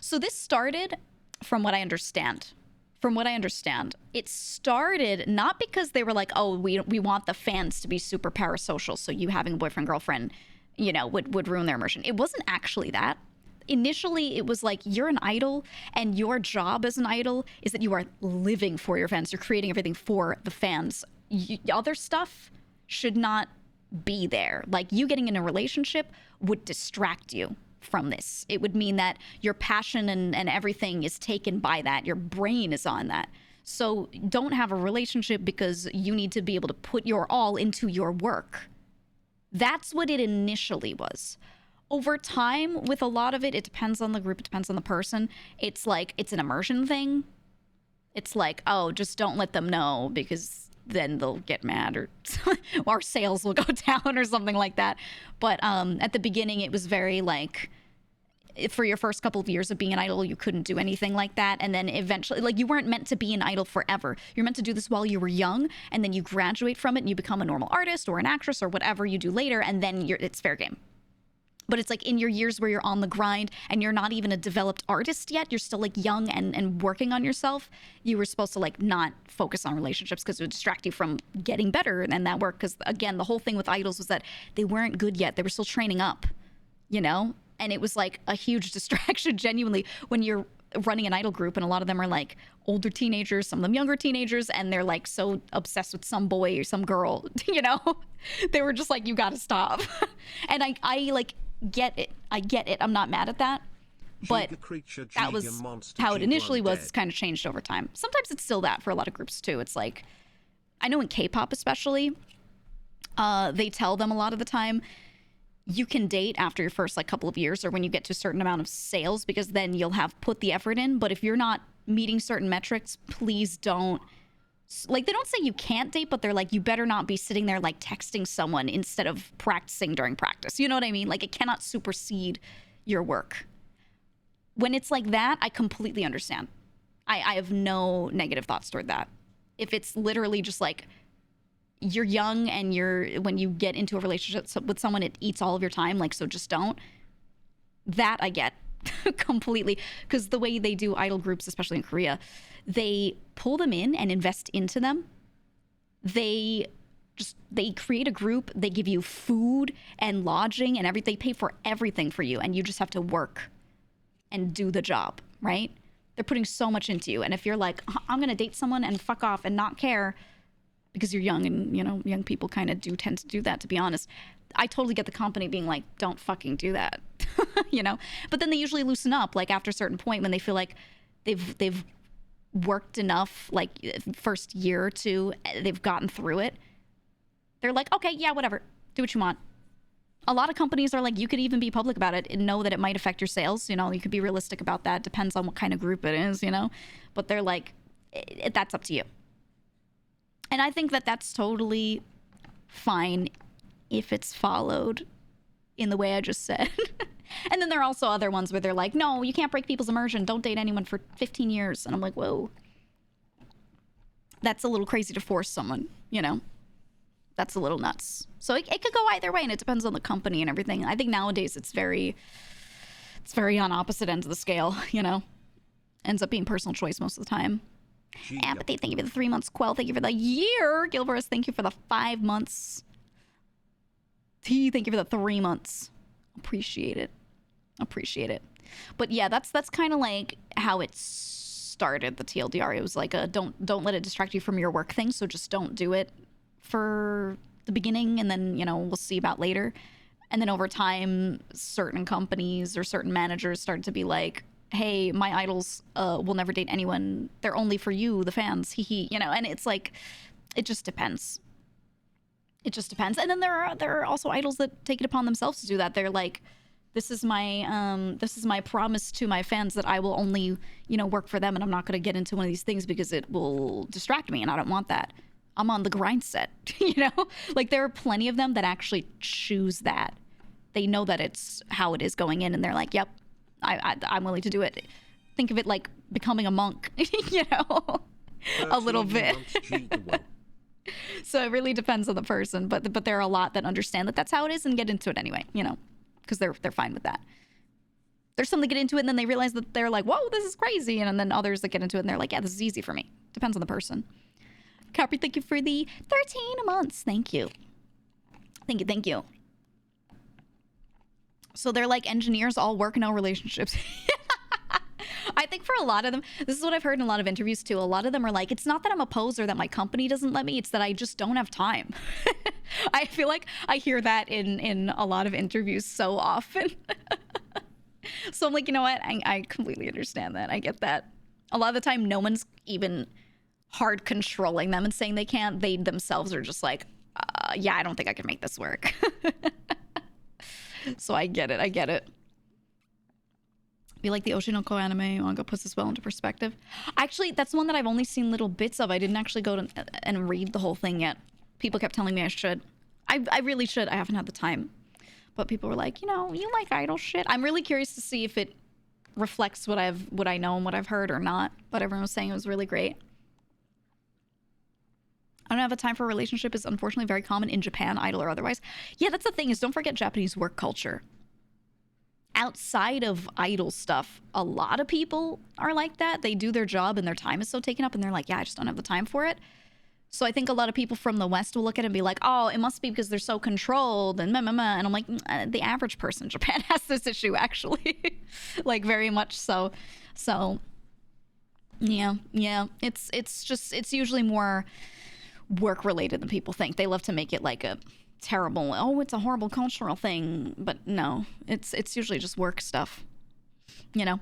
So this started, from what I understand, it started not because they were like, oh, we want the fans to be super parasocial, so you having a boyfriend girlfriend, you know, would ruin their immersion. It wasn't actually that. Initially, it was like, you're an idol, and your job as an idol is that you are living for your fans. You're creating everything for the fans. Other stuff should not be there. Like, you getting in a relationship would distract you from this. It would mean that your passion and everything is taken by that. Your brain is on that. So don't have a relationship because you need to be able to put your all into your work. That's what it initially was. Over time, with a lot of it, it depends on the group, it depends on the person. It's like, it's an immersion thing. It's like, oh, just don't let them know because then they'll get mad, or our sales will go down or something like that. But at the beginning, it was very like, for your first couple of years of being an idol, you couldn't do anything like that. And then eventually, like, you weren't meant to be an idol forever. You're meant to do this while you were young, and then you graduate from it and you become a normal artist or an actress or whatever you do later, and then it's fair game. But it's like in your years where you're on the grind and you're not even a developed artist yet, you're still like young and working on yourself, you were supposed to like not focus on relationships because it would distract you from getting better and that work. Because again, the whole thing with idols was that they weren't good yet. They were still training up, you know? And it was like a huge distraction, genuinely, when you're running an idol group, and a lot of them are like older teenagers, some of them younger teenagers, and they're like so obsessed with some boy or some girl, you know? They were just like, you gotta stop. And I like get it. I get it. I'm not mad at that. But that was how it initially was. It's kind of changed over time. Sometimes it's still that for a lot of groups too. It's like, I know in K-pop especially, they tell them a lot of the time, you can date after your first like couple of years or when you get to a certain amount of sales, because then you'll have put the effort in. But if you're not meeting certain metrics, please don't. Like, they don't say you can't date, but they're like, you better not be sitting there like texting someone instead of practicing during practice. You know what I mean? Like, it cannot supersede your work. When it's like that, I completely understand. I have no negative thoughts toward that. If it's literally just like, you're young and when you get into a relationship with someone, it eats all of your time, like, so just don't. That I get completely, because the way they do idol groups, especially in Korea, they pull them in and invest into them. They create a group, they give you food and lodging and everything, they pay for everything for you, and you just have to work and do the job, right? They're putting so much into you. And if you're like, I'm gonna date someone and fuck off and not care, because you're young, and, you know, young people kind of do tend to do that, to be honest. I totally get the company being like, don't fucking do that, you know? But then they usually loosen up, like, after a certain point when they feel like they've worked enough, like, first year or two, they've gotten through it. They're like, okay, yeah, whatever, do what you want. A lot of companies are like, you could even be public about it and know that it might affect your sales. You know, you could be realistic about that. Depends on what kind of group it is, you know? But they're like, that's up to you. And I think that that's totally fine if it's followed in the way I just said. And then there are also other ones where they're like, no, you can't break people's immersion. Don't date anyone for 15 years. And I'm like, whoa. That's a little crazy to force someone, you know? That's a little nuts. So it could go either way, and it depends on the company and everything. I think nowadays it's very on opposite ends of the scale, you know? Ends up being personal choice most of the time. Apathy, thank you for the 3 months. Quell, thank you for the year. Gilveris, thank you for the 5 months. T, thank you for the 3 months. Appreciate it. But yeah, that's kind of like how it started, the TLDR. It was like a don't let it distract you from your work thing, so just don't do it for the beginning, and then, you know, we'll see about later. And then over time, certain companies or certain managers started to be like, hey, my idols will never date anyone. They're only for you, the fans. Hee, you know. And it's like, it just depends. And then there are also idols that take it upon themselves to do that. They're like, this is my promise to my fans that I will only, you know, work for them, and I'm not going to get into one of these things because it will distract me, and I don't want that. I'm on the grind set, you know? Like, there are plenty of them that actually choose that. They know that it's how it is going in, and they're like, yep, I'm willing to do it. Think of it like becoming a monk, you know, a little bit. So it really depends on the person, but there are a lot that understand that that's how it is and get into it anyway, you know, because they're fine with that. There's some that get into it and then they realize that they're like, whoa, this is crazy. And then others that get into it and they're like, yeah, this is easy for me. Depends on the person. Capri, thank you for the 13 months. Thank you. Thank you. So they're like, engineers all work, no relationships. I think for a lot of them, this is what I've heard in a lot of interviews too. A lot of them are like, it's not that I'm a poser that my company doesn't let me, it's that I just don't have time. I feel like I hear that in a lot of interviews so often. So I'm like, you know what? I completely understand that. I get that. A lot of the time, no one's even hard controlling them and saying they can't. They themselves are just like, yeah, I don't think I can make this work. So I get it. Be like the Oshinoko anime manga puts this well into perspective. Actually, that's one that I've only seen little bits of. I didn't actually go and read the whole thing yet. People kept telling me I should. I really should. I haven't had the time. But people were like, you know, you like idol shit. I'm really curious to see if it reflects what I know and what I've heard or not. But everyone was saying it was really great. I don't have a time for a relationship is unfortunately very common in Japan, idol or otherwise. Yeah, that's the thing is, don't forget Japanese work culture. Outside of idol stuff, a lot of people are like that. They do their job and their time is so taken up and they're like, yeah, I just don't have the time for it. So I think a lot of people from the West will look at it and be like, oh, it must be because they're so controlled and and I'm like, the average person in Japan has this issue, actually. Like, very much so. So yeah, it's usually more work related than people think. They love to make it like a terrible, oh, it's a horrible cultural thing, but no, it's usually just work stuff, you know,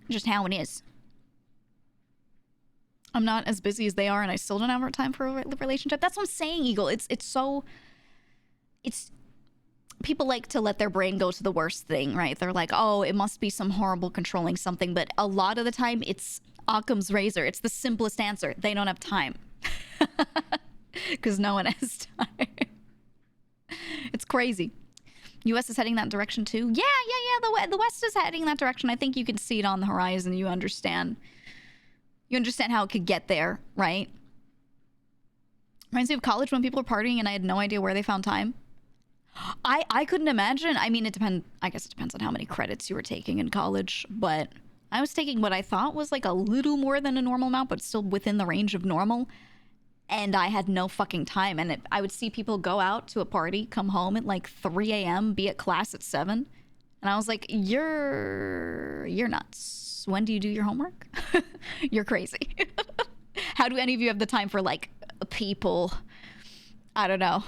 just how it is. I'm not as busy as they are, and I still don't have time for a relationship. That's what I'm saying, Eagle. It's people like to let their brain go to the worst thing, right? They're like, oh, it must be some horrible controlling something, but a lot of the time it's Occam's razor. It's the simplest answer. They don't have time. Because no one has time. It's crazy. US is heading that direction too. Yeah. The West is heading that direction. I think you can see it on the horizon. You understand how it could get there, right? Reminds me of college when people were partying and I had no idea where they found time. I couldn't imagine. I mean, I guess it depends on how many credits you were taking in college, but I was taking what I thought was like a little more than a normal amount, but still within the range of normal. And I had no fucking time. And I would see people go out to a party, come home at like 3 a.m., be at class at 7. And I was like, you're nuts. When do you do your homework? You're crazy. How do any of you have the time for like people? I don't know.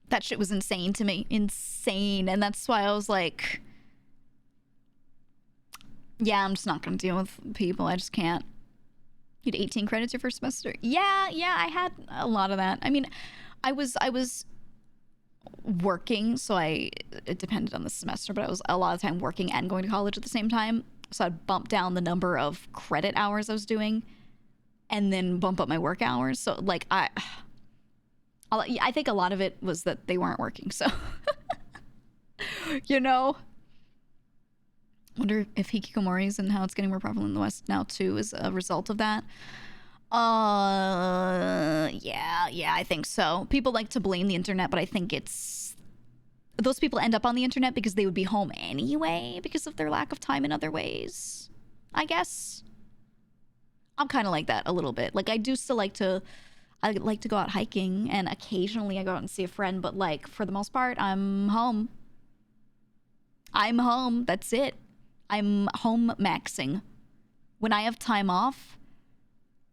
That shit was insane to me. Insane. And that's why I was like, yeah, I'm just not going to deal with people. I just can't. You had 18 credits your first semester? Yeah, I had a lot of that. I mean, I was working, so it depended on the semester, but I was a lot of the time working and going to college at the same time. So I'd bump down the number of credit hours I was doing and then bump up my work hours. So like I think a lot of it was that they weren't working. So, you know, wonder if hikikomori's and how it's getting more prevalent in the West now too is a result of that. Yeah, I think so. People like to blame the internet, but I think those people end up on the internet because they would be home anyway because of their lack of time in other ways, I guess. I'm kind of like that a little bit. Like, I like to go out hiking, and occasionally I go out and see a friend, but like for the most part, I'm home. That's it. I'm home maxing. When I have time off,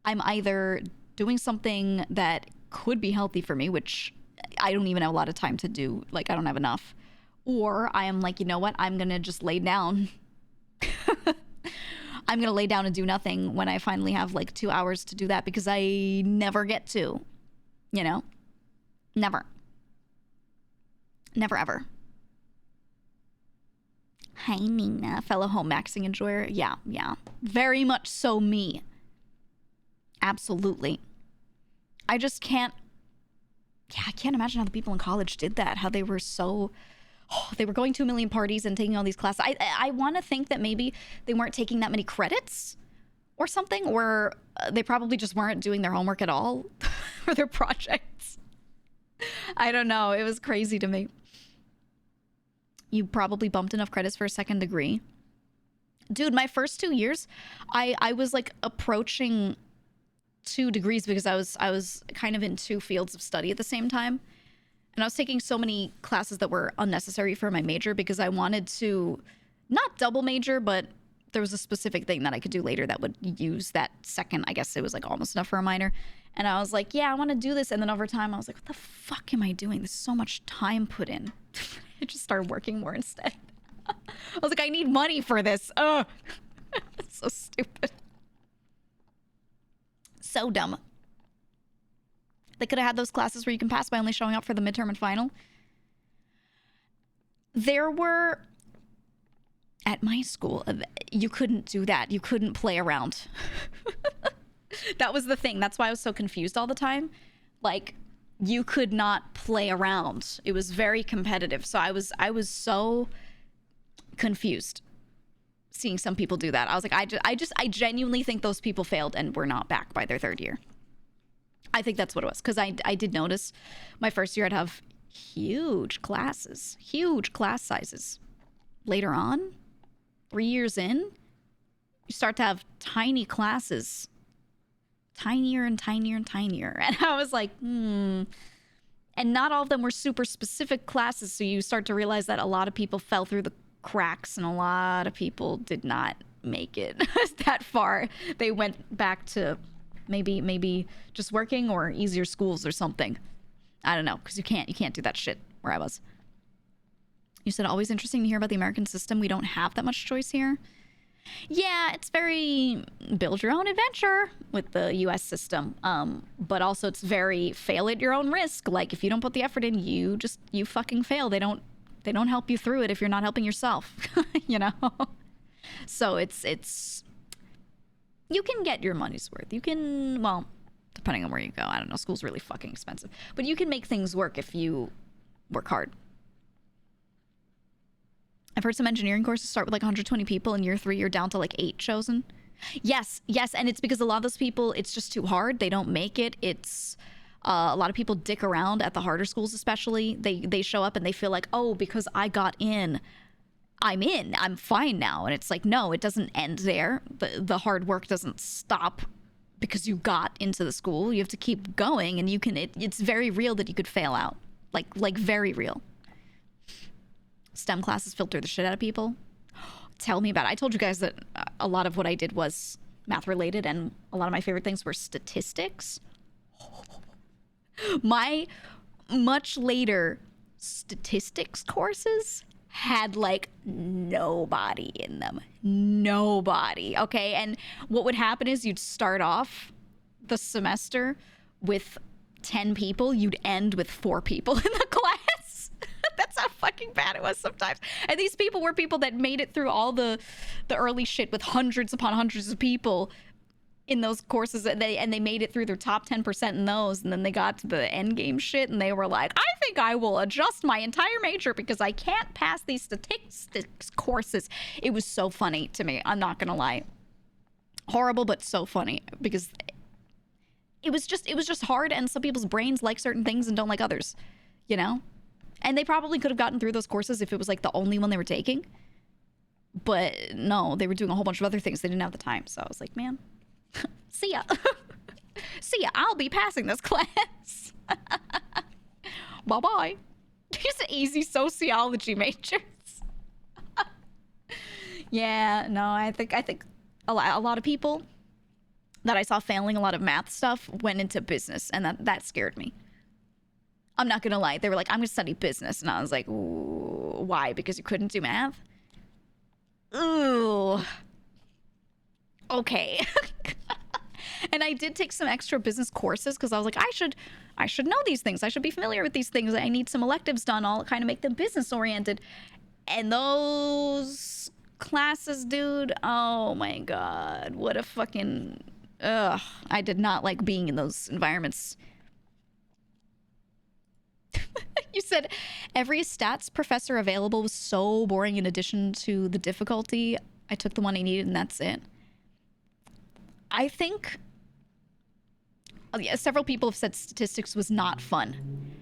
I'm either doing something that could be healthy for me, which I don't even have a lot of time to do. Like, I don't have enough. Or I am like, you know what? I'm going to just lay down. I'm going to lay down and do nothing when I finally have like 2 hours to do that, because I never get to, you know? Never. Never ever. Hi, Nina, fellow home maxing enjoyer. Yeah. Very much so me. Absolutely. I just can't. Yeah, I can't imagine how the people in college did that. How they were so. They were going to a million parties and taking all these classes. I want to think that maybe they weren't taking that many credits or something, or they probably just weren't doing their homework at all for their projects. I don't know. It was crazy to me. You probably bumped enough credits for a second degree. Dude, my first 2 years, I was like approaching 2 degrees because I was kind of in 2 fields of study at the same time. And I was taking so many classes that were unnecessary for my major because I wanted to not double major, but there was a specific thing that I could do later that would use that second. I guess it was like almost enough for a minor. And I was like, yeah, I want to do this. And then over time, I was like, what the fuck am I doing? There's so much time put in. I just started working more instead. I was like, I need money for this. Ugh. It's so stupid. So dumb. They could have had those classes where you can pass by only showing up for the midterm and final. There were, at my school, you couldn't do that. You couldn't play around. That was the thing. That's why I was so confused all the time. Like, you could not play around. It was very competitive. So I was so confused seeing some people do that. I was like, I genuinely think those people failed and were not back by their 3rd year. I think that's what it was. Because I did notice my first year I'd have huge classes, huge class sizes. Later on, 3 years in, you start to have tiny classes. tinier and tinier and tinier. And I was like, And not all of them were super specific classes. So you start to realize that a lot of people fell through the cracks and a lot of people did not make it that far. They went back to maybe just working or easier schools or something. I don't know, because you can't do that shit where I was. You said always interesting to hear about the American system. We don't have that much choice here. Yeah, it's very build your own adventure with the US system. But also it's very fail at your own risk. Like if you don't put the effort in, you fucking fail. They don't help you through it if you're not helping yourself. You know? So it's you can get your money's worth. You can, well, depending on where you go. I don't know, school's really fucking expensive. But you can make things work if you work hard. I've heard some engineering courses start with like 120 people. In year 3, you're down to like 8 chosen. Yes. And it's because a lot of those people, it's just too hard. They don't make it. It's a lot of people dick around at the harder schools, especially. They show up and they feel like, oh, because I got in, I'm fine now. And it's like, no, it doesn't end there. The hard work doesn't stop because you got into the school. You have to keep going, and it's very real that you could fail out. Like very real. STEM classes filter the shit out of people. Tell me about it. I told you guys that a lot of what I did was math related, and a lot of my favorite things were statistics. My much later statistics courses had like nobody in them. Nobody. Okay. And what would happen is you'd start off the semester with 10 people. You'd end with 4 people in the class. That's how fucking bad it was sometimes. And these people were people that made it through all the early shit with hundreds upon hundreds of people in those courses, and they made it through their top 10% in those, and then they got to the end game shit and they were like, I think I will adjust my entire major because I can't pass these statistics courses. It was so funny to me. I'm not gonna lie. Horrible, but so funny because it was just hard, and some people's brains like certain things and don't like others, you know? And they probably could have gotten through those courses if it was like the only one they were taking. But no, they were doing a whole bunch of other things. They didn't have the time. So I was like, man, see ya. See ya. I'll be passing this class. Bye-bye. These are easy sociology majors. Yeah, no, I think a lot of people that I saw failing a lot of math stuff went into business, and that scared me. I'm not gonna lie. They were like, I'm gonna study business. And I was like, ooh, why? Because you couldn't do math? Ooh. Okay. And I did take some extra business courses because I was like, I should know these things. I should be familiar with these things. I need some electives done. I'll kind of make them business oriented. And those classes, dude, oh my God. What a fucking, ugh. I did not like being in those environments. You said every stats professor available was so boring in addition to the difficulty. I took the one I needed and that's it. I think several people have said statistics was not fun.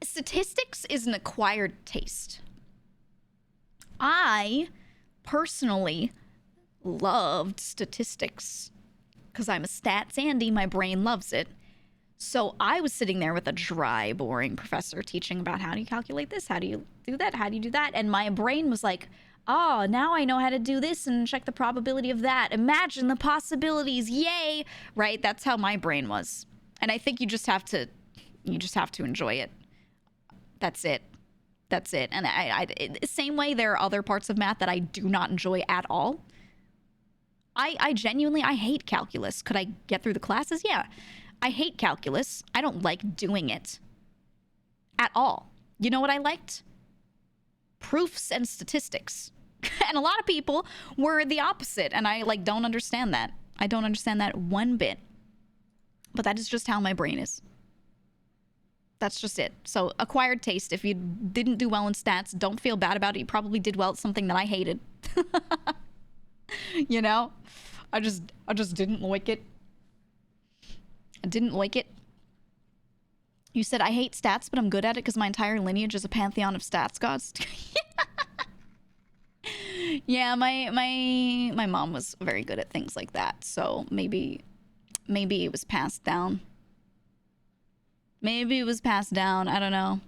Statistics is an acquired taste. I personally loved statistics because I'm a stats Andy. My brain loves it. So I was sitting there with a dry, boring professor teaching about how do you calculate this? How do you do that? How do you do that? And my brain was like, oh, now I know how to do this and check the probability of that. Imagine the possibilities. Yay. Right? That's how my brain was. And I think you just have to enjoy it. That's it. That's it. And the same way there are other parts of math that I do not enjoy at all. I genuinely hate calculus. Could I get through the classes? Yeah. I hate calculus. I don't like doing it at all. You know what I liked? Proofs and statistics. And a lot of people were the opposite, and I don't understand that. I don't understand that one bit. But that is just how my brain is. That's just it. So acquired taste. If you didn't do well in stats, don't feel bad about it. You probably did well at something that I hated. You know? I just didn't like it. I didn't like it. You said, I hate stats, but I'm good at it because my entire lineage is a pantheon of stats gods. Yeah, my mom was very good at things like that. So maybe maybe it was passed down. Maybe it was passed down. I don't know.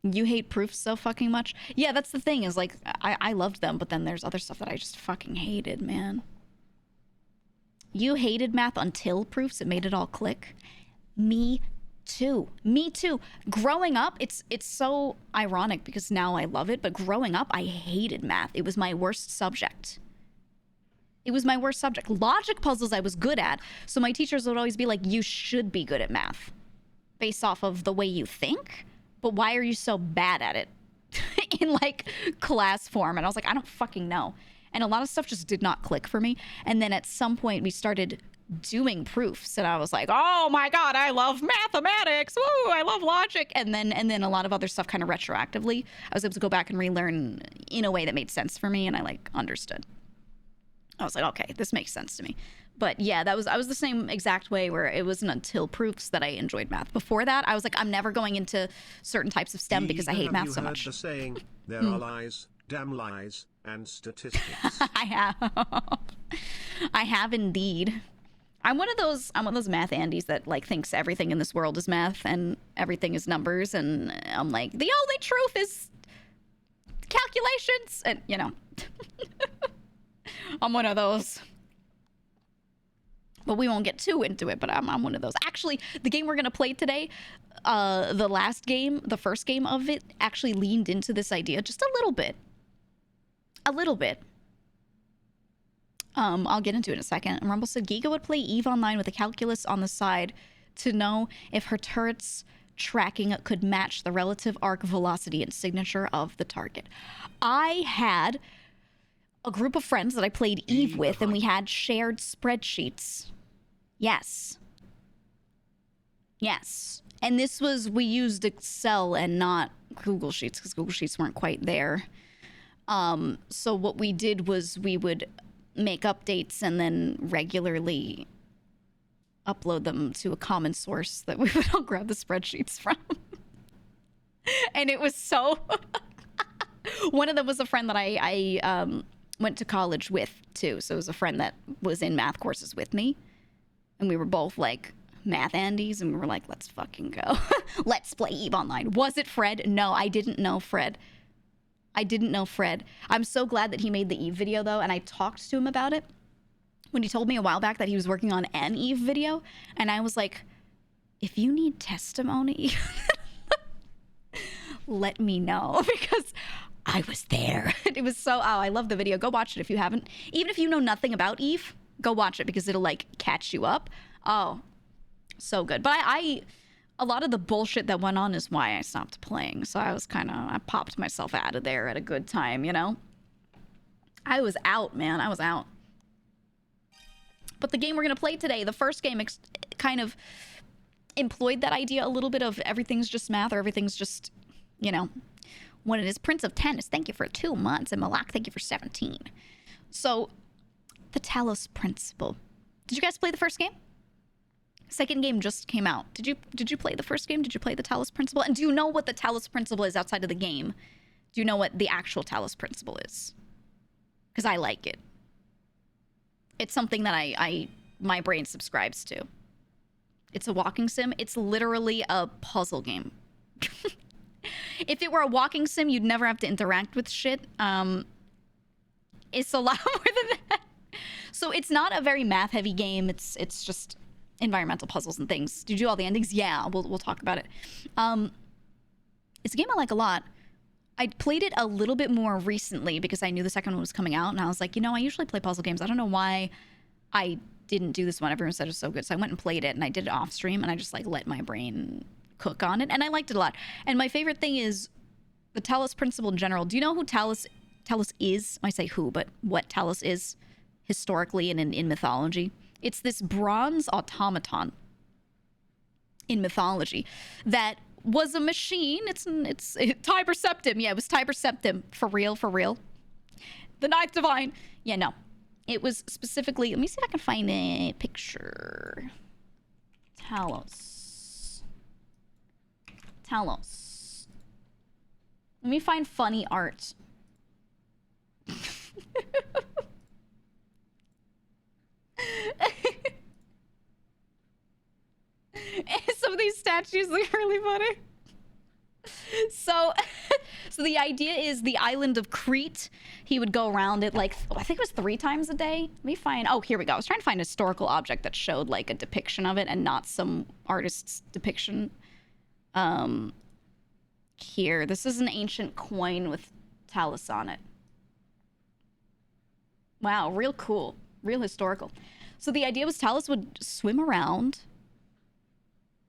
You hate proofs so fucking much? Yeah, that's the thing is like, I loved them, but then there's other stuff that I just fucking hated, man. You hated math until proofs. It made it all click. Me too. Me too. Growing up, it's so ironic because now I love it, but growing up, I hated math. It was my worst subject. It was my worst subject. Logic puzzles I was good at, so my teachers would always be like, you should be good at math based off of the way you think, but why are you so bad at it in like class form? And I was like, I don't fucking know. And a lot of stuff just did not click for me. And then at some point we started doing proofs and I was like, oh my God, I love mathematics. Woo, I love logic. And then a lot of other stuff kind of retroactively, I was able to go back and relearn in a way that made sense for me. And I like understood. I was like, okay, this makes sense to me. But yeah, I was the same exact way where it wasn't until proofs that I enjoyed math. Before that, I was like, I'm never going into certain types of STEM because I hate math so much. The saying, there are lies, damn lies, and statistics. I have indeed. I'm one of those math Andes that like thinks everything in this world is math and everything is numbers, and I'm like, the only truth is calculations, and you know. I'm one of those. But we won't get too into it, but I'm one of those. Actually, the game we're going to play today, the last game, the first game of it, actually leaned into this idea just a little bit. A little bit. I'll get into it in a second. And Rumble said, GEEGA would play EVE Online with a calculus on the side to know if her turret's tracking could match the relative arc velocity and signature of the target. I had a group of friends that I played EVE with, and we had shared spreadsheets. Yes. Yes. And this was, we used Excel and not Google Sheets, because Google Sheets weren't quite there. So what we did was we would make updates and then regularly upload them to a common source that we would all grab the spreadsheets from. And it was so... One of them was a friend that I went to college with, too. So it was a friend that was in math courses with me. And we were both, like, math Andes. And we were like, let's fucking go. Let's play EVE Online. Was it Fred? No, I didn't know Fred. I didn't know Fred. I'm so glad that he made the EVE video, though. And I talked to him about it when he told me a while back that he was working on an EVE video. And I was like, if you need testimony, let me know. Because I was there. It was so, I love the video. Go watch it if you haven't. Even if you know nothing about EVE, go watch it because it'll like catch you up. Oh, so good. But I a lot of the bullshit that went on is why I stopped playing. So I was I popped myself out of there at a good time, you know? I was out, man. I was out. But the game we're going to play today, the first game kind of employed that idea a little bit of everything's just math or everything's just, you know, when it is. Prince of Tennis, thank you for 2 months. And Malak, thank you for 17. So, the Talos principle. Did you guys play the first game? Second game just came out. Did you play the first game? Did you play the Talos principle? And do you know what the Talos principle is outside of the game? Do you know what the actual Talos principle is? Because I like it. It's something that my brain subscribes to. It's a walking sim. It's literally a puzzle game. If it were a walking sim, you'd never have to interact with shit. It's a lot more than that. So it's not a very math-heavy game. It's just environmental puzzles and things. Did you do all the endings? Yeah, we'll talk about it. It's a game I like a lot. I played it a little bit more recently because I knew the second one was coming out, and I was like, you know, I usually play puzzle games. I don't know why I didn't do this one. Everyone said it was so good. So I went and played it, and I did it off stream, and I just like let my brain cook on it, and I liked it a lot. And my favorite thing is the Talos principle in general. Do you know who Talos is? I say who, but what Talos is historically and in mythology? It's this bronze automaton in mythology that was a machine. It's Tiber Septim. Yeah, it was Tiber Septim. For real. The Ninth Divine. Yeah, no. It was specifically... Let me see if I can find a picture. Talos. Let me find funny art. She's like really funny. So, so the idea is the island of Crete. He would go around it like, I think it was 3 times a day. Let me find, oh, here we go. I was trying to find a historical object that showed like a depiction of it and not some artist's depiction. Here, this is an ancient coin with Talos on it. Wow, real cool, real historical. So the idea was Talos would swim around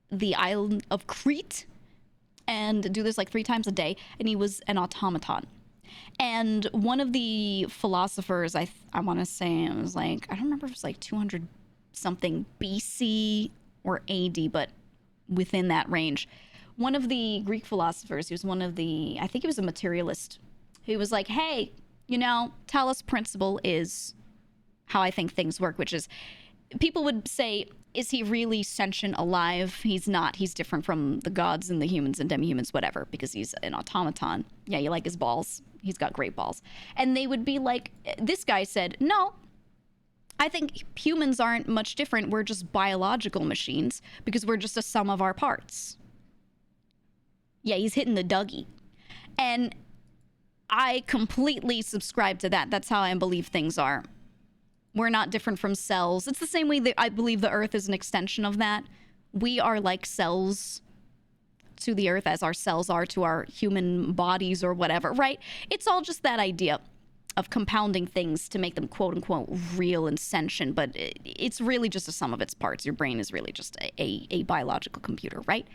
the island of Crete and do this like 3 times a day, and he was an automaton. And one of the philosophers, I want to say it was like, I don't remember if it was like 200 something BC or AD, but within that range. One of the Greek philosophers, he was one of the, I think he was a materialist, he was like, hey, you know, Talos principle is how I think things work, which is, people would say, is he really sentient alive? He's not. He's different from the gods and the humans and demi-humans, whatever, because he's an automaton. Yeah, you like his balls. He's got great balls. And they would be like, this guy said, no, I think humans aren't much different. We're just biological machines because we're just a sum of our parts. Yeah, he's hitting the Dougie. And I completely subscribe to that. That's how I believe things are. We're not different from cells. It's the same way that I believe the Earth is an extension of that. We are like cells to the Earth as our cells are to our human bodies or whatever, right? It's all just that idea of compounding things to make them quote unquote real and sentient, but it's really just a sum of its parts. Your brain is really just a biological computer, right?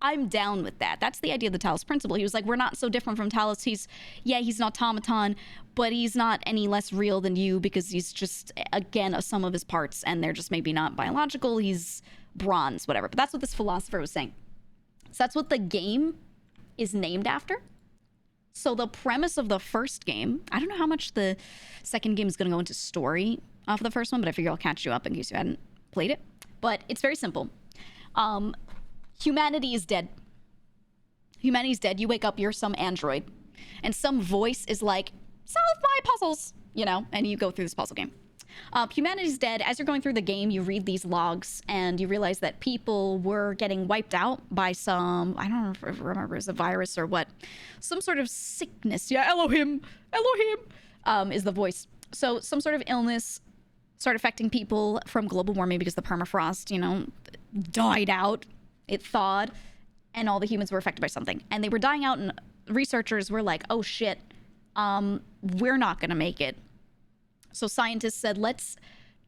I'm down with that. That's the idea of the Talos principle. He was like, we're not so different from Talos. He's an automaton, but he's not any less real than you because he's just, again, a sum of his parts, and they're just maybe not biological. He's bronze, whatever. But that's what this philosopher was saying. So that's what the game is named after. So the premise of the first game, I don't know how much the second game is going to go into story off of the first one, but I figure I'll catch you up in case you hadn't played it. But it's very simple. Humanity is dead. Humanity's dead. You wake up, you're some android. And some voice is like, solve my puzzles, you know, and you go through this puzzle game. Humanity's dead. As you're going through the game, you read these logs and you realize that people were getting wiped out by some, I don't remember if it was a virus or what, some sort of sickness. Yeah, Elohim is the voice. So some sort of illness started affecting people from global warming because the permafrost, you know, died out. It thawed, and all the humans were affected by something. And they were dying out, and researchers were like, oh shit, we're not gonna make it. So scientists said, let's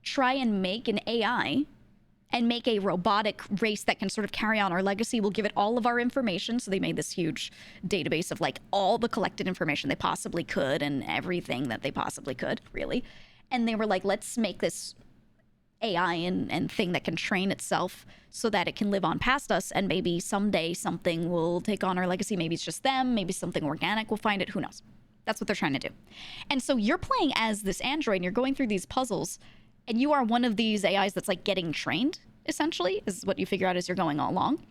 try and make an AI and make a robotic race that can sort of carry on our legacy. We'll give it all of our information. So they made this huge database of like all the collected information they possibly could and everything that they possibly could, really. And they were like, let's make this AI and thing that can train itself so that it can live on past us, and maybe someday something will take on our legacy. Maybe it's just them, maybe something organic will find it, who knows. That's what they're trying to do. And so you're playing as this android and you're going through these puzzles, and you are one of these AIs that's like getting trained, essentially, is what you figure out as you're going along.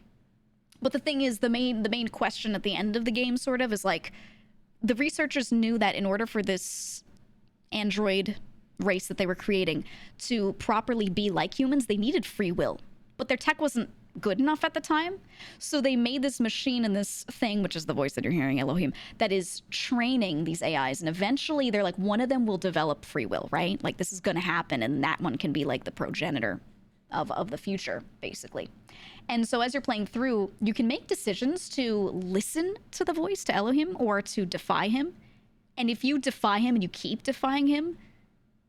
But the thing is, the main question at the end of the game sort of is like, the researchers knew that in order for this android race that they were creating to properly be like humans, they needed free will, but their tech wasn't good enough at the time. So they made this machine and this thing, which is the voice that you're hearing, Elohim, that is training these AIs. And eventually they're like, one of them will develop free will, right? Like this is going to happen, and that one can be like the progenitor of the future, basically. And so as you're playing through, you can make decisions to listen to the voice, to Elohim, or to defy him. And if you defy him and you keep defying him,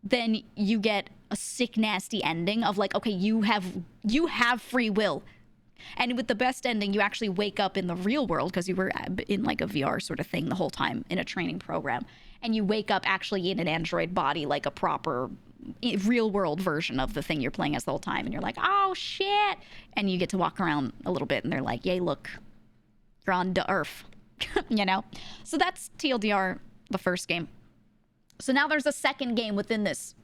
then you get a sick, nasty ending of like, okay, you have free will. And with the best ending, you actually wake up in the real world, because you were in like a VR sort of thing the whole time in a training program. And you wake up actually in an android body, like a proper real world version of the thing you're playing as the whole time. And you're like, oh shit. And you get to walk around a little bit, and they're like, yay, look, you're on the Earth, you know? So that's TLDR, the first game. So now there's a second game within this.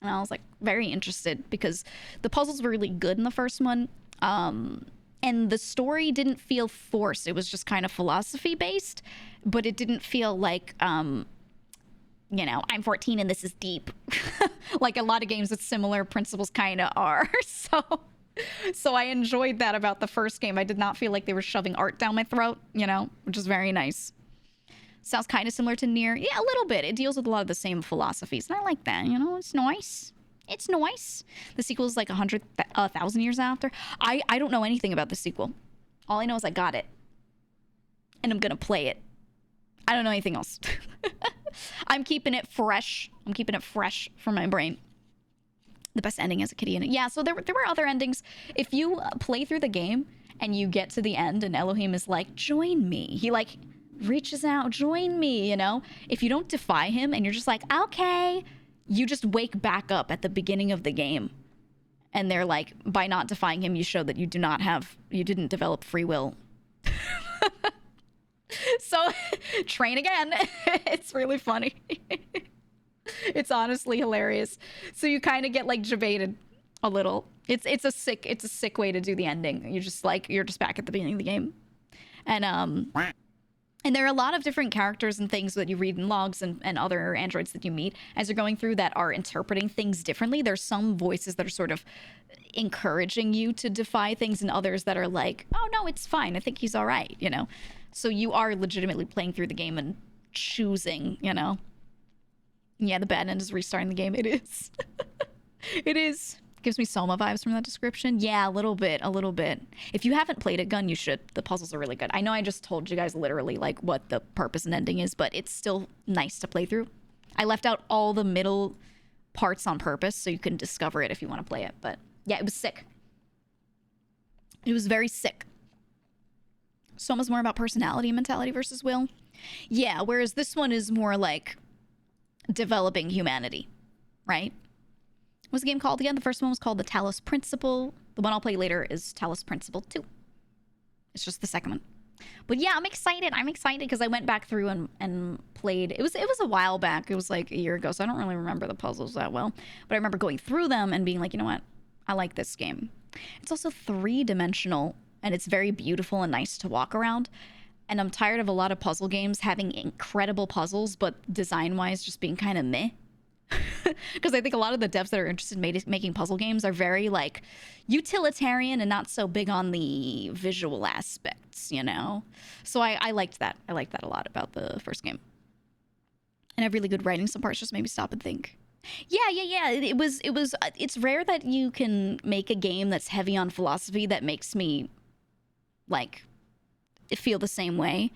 And I was like very interested because the puzzles were really good in the first one. And the story didn't feel forced. It was just kind of philosophy based, but it didn't feel like, you know, I'm 14 and this is deep. Like a lot of games with similar principles kind of are. So So I enjoyed that about the first game. I did not feel like they were shoving art down my throat, you know, which is very nice. Sounds kind of similar to Nier. Yeah, a little bit. It deals with a lot of the same philosophies, and I like that, you know. It's nice. It's nice. The sequel is like 100,000 years after. I don't know anything about the sequel. All I know is I got it. And I'm gonna play it. I don't know anything else. I'm keeping it fresh. I'm keeping it fresh for my brain. The best ending as a kitty in it. Yeah, so there were other endings. If you play through the game and you get to the end and Elohim is like, join me. He like reaches out, join me, you know? If you don't defy him and you're just like, okay, you just wake back up at the beginning of the game. And they're like, by not defying him, you show that you didn't develop free will. So train again. It's really funny. It's honestly hilarious. So you kind of get like jebaited a little. It's a sick way to do the ending. You're just back at the beginning of the game. And there are a lot of different characters and things that you read in logs and other androids that you meet as you're going through that are interpreting things differently. There's some voices that are sort of encouraging you to defy things and others that are like, oh no, it's fine. I think he's all right, you know? So you are legitimately playing through the game and choosing, you know? Yeah, the bad end is restarting the game. It is. It is. Gives me Soma vibes from that description. Yeah, a little bit. If you haven't played it, Gun, you should. The puzzles are really good. I know I just told you guys literally like what the purpose and ending is, but it's still nice to play through. I left out all the middle parts on purpose so you can discover it if you want to play it. But yeah, it was sick. It was very sick. Soma's more about personality and mentality versus will. Yeah, whereas this one is more like developing humanity, right? What was the game called again? The first one was called the Talos Principle. The one I'll play later is Talos Principle 2. It's just the second one. But yeah, I'm excited. I'm excited because I went back through and played. It was a while back. It was like a year ago, so I don't really remember the puzzles that well. But I remember going through them and being like, you know what? I like this game. It's also three-dimensional, and it's very beautiful and nice to walk around. And I'm tired of a lot of puzzle games having incredible puzzles, but design-wise just being kind of meh. Because I think a lot of the devs that are interested in making puzzle games are very like utilitarian and not so big on the visual aspects, you know? So I liked that. I liked that a lot about the first game. And I have really good writing. Some parts just made me stop and think. Yeah. It's rare that you can make a game that's heavy on philosophy that makes me like feel the same way.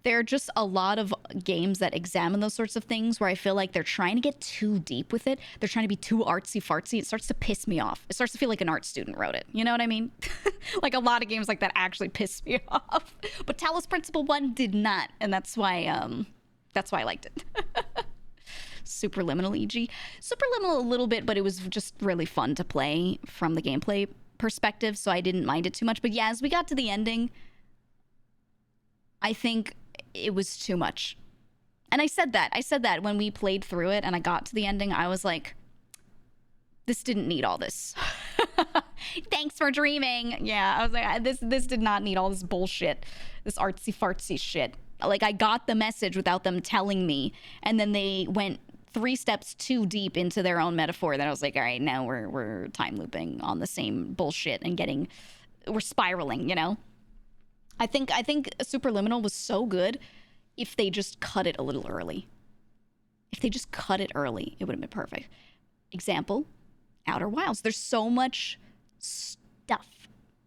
There are just a lot of games that examine those sorts of things where I feel like they're trying to get too deep with it. They're trying to be too artsy-fartsy. It starts to piss me off. It starts to feel like an art student wrote it. You know what I mean? Like a lot of games like that actually piss me off. But Talos Principle 1 did not, and that's why I liked it. Superliminal, e.g. Superliminal a little bit, but it was just really fun to play from the gameplay perspective, so I didn't mind it too much. But yeah, as we got to the ending, I think it was too much. And I said that when we played through it and I got to the ending. I was like, this didn't need all this. Thanks for dreaming. Yeah, I was like, this did not need all this bullshit, this artsy fartsy shit. Like, I got the message without them telling me, and then they went 3 steps too deep into their own metaphor that I was like, all right, now we're time looping on the same bullshit and we're spiraling, you know? I think Superliminal was so good if they just cut it a little early. If they just cut it early, it would have been perfect. Example, Outer Wilds. There's so much stuff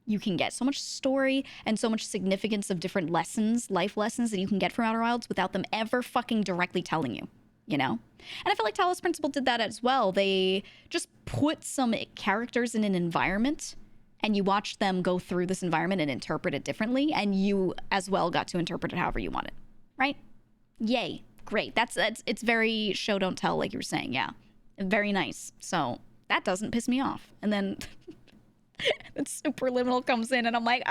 you can get, so much story and so much significance of different lessons, life lessons that you can get from Outer Wilds without them ever fucking directly telling you, you know? And I feel like Talos Principle did that as well. They just put some characters in an environment and you watched them go through this environment and interpret it differently, and you as well got to interpret it however you want it, right? Yay, great. It's very show don't tell, like you were saying, yeah. Very nice. So that doesn't piss me off. And then Superliminal comes in and I'm like,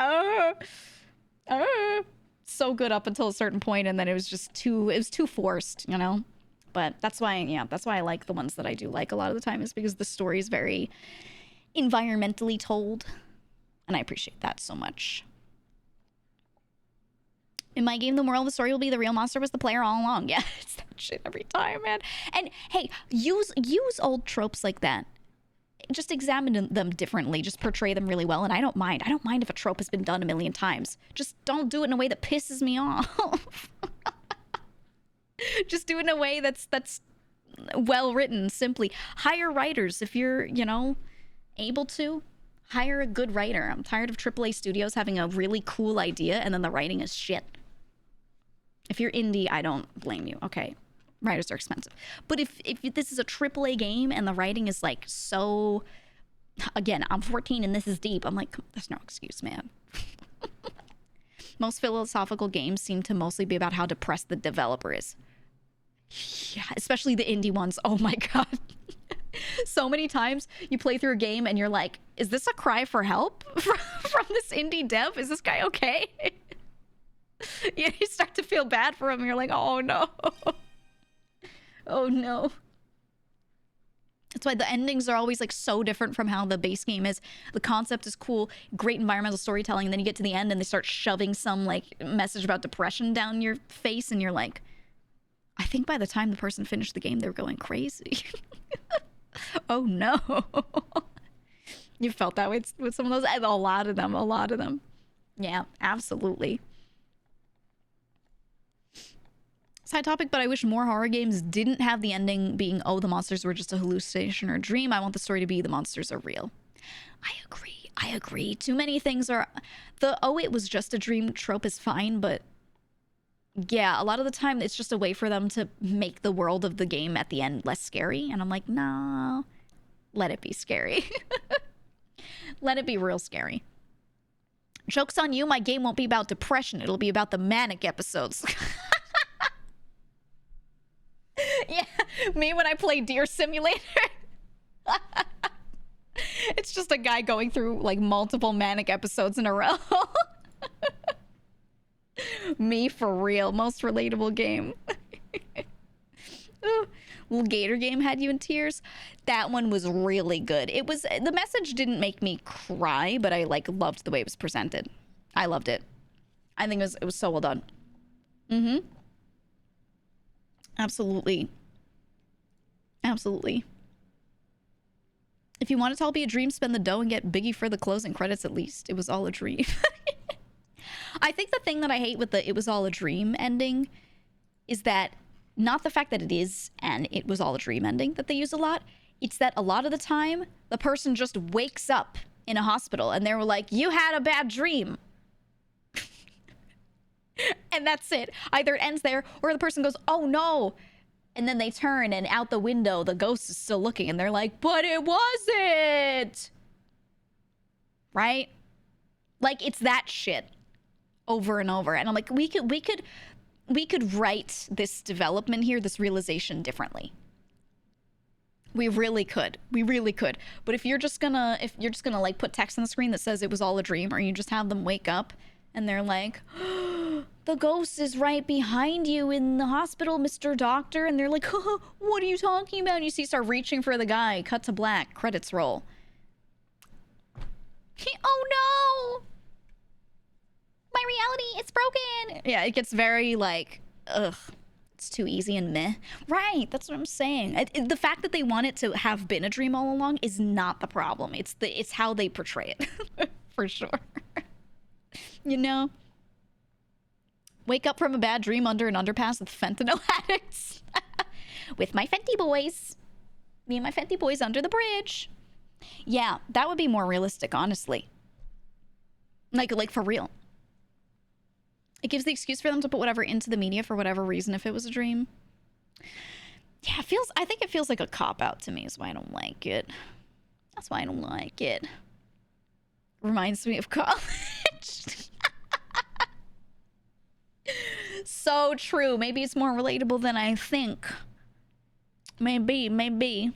so good up until a certain point, and then it was too forced, you know? But that's why I like the ones that I do like a lot of the time, is because the story is very environmentally told, and I appreciate that so much. In my game, the moral of the story will be the real monster was the player all along. Yeah, it's that shit every time, man. And hey, use old tropes like that just examine them differently, just portray them really well. And I don't mind if a trope has been done a million times. Just don't do it in a way that pisses me off. Just do it in a way that's well written. Simply hire writers if you're, you know, able to. Hire a good writer. I'm tired of AAA studios having a really cool idea and then the writing is shit. If you're indie, I don't blame you. Okay, writers are expensive. But if this is a AAA game and the writing is like so, again, I'm 14 and this is deep. I'm like, there's no excuse, man. Most philosophical games seem to mostly be about how depressed the developer is. Yeah, especially the indie ones. Oh my god. So many times you play through a game and you're like, is this a cry for help from this indie dev? Is this guy okay? You start to feel bad for him and you're like, oh no. Oh no. That's why the endings are always like so different from how the base game is. The concept is cool, great environmental storytelling, and then you get to the end and they start shoving some like message about depression down your face and you're like, I think by the time the person finished the game, they were going crazy. Oh no. You felt that with some of those? A lot of them. Yeah, absolutely. Side topic, but I wish more horror games didn't have the ending being, oh, the monsters were just a hallucination or a dream. I want the story to be the monsters are real. I agree. Too many things are... The, oh, it was just a dream trope is fine, but... Yeah, a lot of the time it's just a way for them to make the world of the game at the end less scary. And I'm like, no, let it be scary. Let it be real scary. Joke's on you, my game won't be about depression. It'll be about the manic episodes. Yeah, me when I play Deer Simulator. It's just a guy going through like multiple manic episodes in a row. Me for real. Most relatable game. Little Gator game had you in tears. That one was really good. It was, the message didn't make me cry, but I like loved the way it was presented. I loved it. I think it was so well done. Mm-hmm. Absolutely. Absolutely. If you want it to all be a dream, spend the dough and get Biggie for the closing credits at least. It was all a dream. I think the thing that I hate with the "it was all a dream" ending is that not the fact that it is and it was all a dream ending that they use a lot. It's that a lot of the time the person just wakes up in a hospital and they were like, you had a bad dream. And that's it. Either it ends there or the person goes, oh no. And then they turn and out the window, the ghost is still looking and they're like, but it wasn't. Right? Like it's that shit. Over and over. And I'm like, we could write this development here, this realization differently. We really could. But if you're just gonna like put text on the screen that says it was all a dream, or you just have them wake up and they're like, oh, the ghost is right behind you in the hospital, Mr. Doctor, and they're like, oh, what are you talking about? And you see start reaching for the guy, cut to black, credits roll. Oh no! My reality, it's broken. Yeah, it gets very like, ugh, it's too easy and meh. Right, that's what I'm saying. The fact that they want it to have been a dream all along is not the problem. It's how they portray it, for sure. You know, wake up from a bad dream under an underpass with fentanyl addicts, with my Fenty boys. Me and my Fenty boys under the bridge. Yeah, that would be more realistic, honestly. Like for real. It gives the excuse for them to put whatever into the media for whatever reason if it was a dream. Yeah, I think it feels like a cop-out to me is why I don't like it. That's why I don't like it. Reminds me of college. So true. Maybe it's more relatable than I think. Maybe.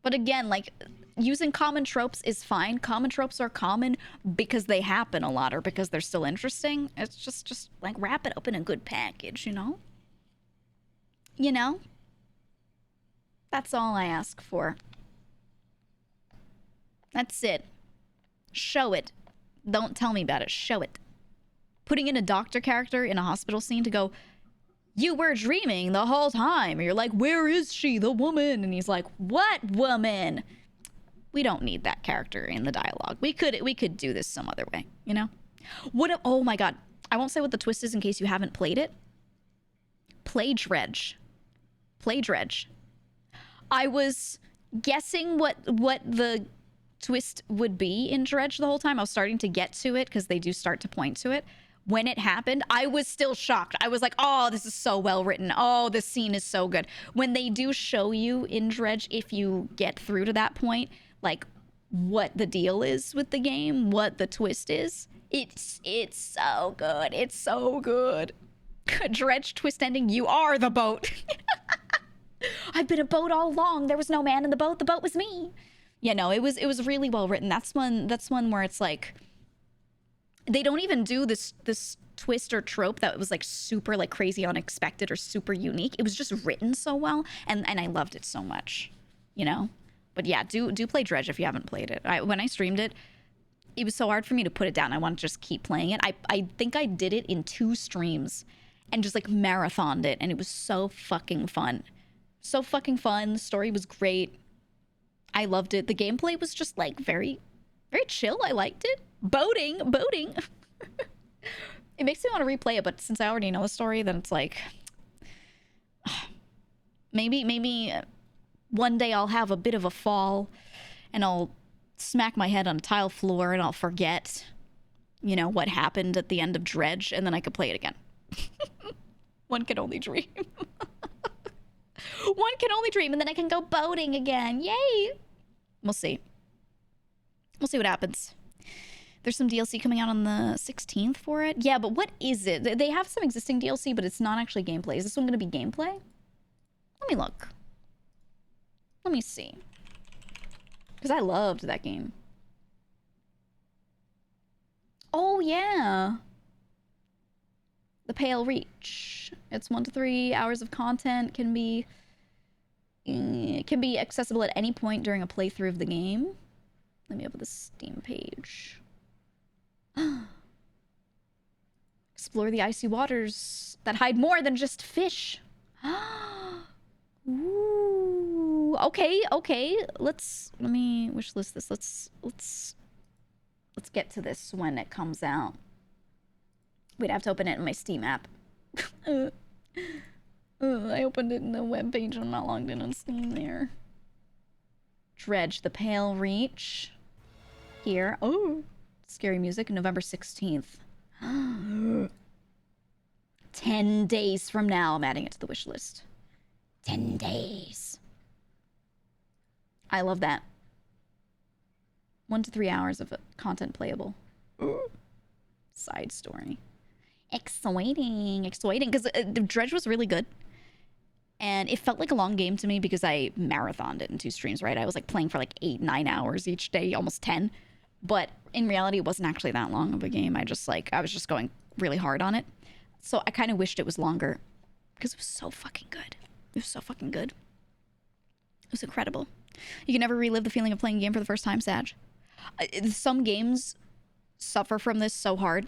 But again, like, using common tropes is fine. Common tropes are common because they happen a lot or because they're still interesting. It's just like wrap it up in a good package, you know? You know? That's all I ask for. That's it. Show it. Don't tell me about it. Show it. Putting in a doctor character in a hospital scene to go, you were dreaming the whole time. And you're like, where is she, the woman? And he's like, what woman? We don't need that character in the dialogue. We could do this some other way, you know? Oh my god. I won't say what the twist is in case you haven't played it. Play Dredge. Play Dredge. I was guessing what the twist would be in Dredge the whole time. I was starting to get to it because they do start to point to it. When it happened, I was still shocked. I was like, oh, this is so well written. Oh, this scene is so good. When they do show you in Dredge, if you get through to that point, like what the deal is with the game, what the twist is, it's so good. It's so good. Dredge twist ending, you are the boat. I've been a boat all along. There was no man in the boat. The boat was me. You know, it was really well written. That's one where it's like they don't even do this twist or trope that was like super like crazy unexpected or super unique. It was just written so well, and I loved it so much, you know. But yeah, do play Dredge if you haven't played it. When I streamed it, it was so hard for me to put it down. I want to just keep playing it. I think I did it in 2 streams and just like marathoned it, and it was so fucking fun. So fucking fun. The story was great. I loved it. The gameplay was just like very, very chill. I liked it. Boating. It makes me want to replay it, but since I already know the story, then it's like maybe one day I'll have a bit of a fall and I'll smack my head on a tile floor and I'll forget, you know, what happened at the end of Dredge, and then I could play it again. One can only dream. One can only dream, and then I can go boating again. Yay! We'll see. We'll see what happens. There's some DLC coming out on the 16th for it. Yeah, but what is it? They have some existing DLC, but it's not actually gameplay. Is this one going to be gameplay? Let me look. Let me see. Because I loved that game. Oh, yeah. The Pale Reach. It's 1 to 3 hours of content. Can be accessible at any point during a playthrough of the game. Let me open the Steam page. Explore the icy waters that hide more than just fish. Ooh. Okay. Let me wishlist this. Let's get to this when it comes out. Wait, I have to open it in my Steam app. I opened it in the web page and I'm not logged in on Steam there. Dredge, The Pale Reach. Here. Oh, scary music. November 16th. 10 days from now. I'm adding it to the wish list. 10 days. I love that. 1 to 3 hours of content playable. Side story. Exciting. Because Dredge was really good. And it felt like a long game to me because I marathoned it in 2 streams, right? I was like playing for like 8-9 hours each day, almost 10. But in reality, it wasn't actually that long of a game. I was just going really hard on it. So I kind of wished it was longer because it was so fucking good. It was so fucking good. It was incredible. You can never relive the feeling of playing a game for the first time, Sag. Some games suffer from this so hard.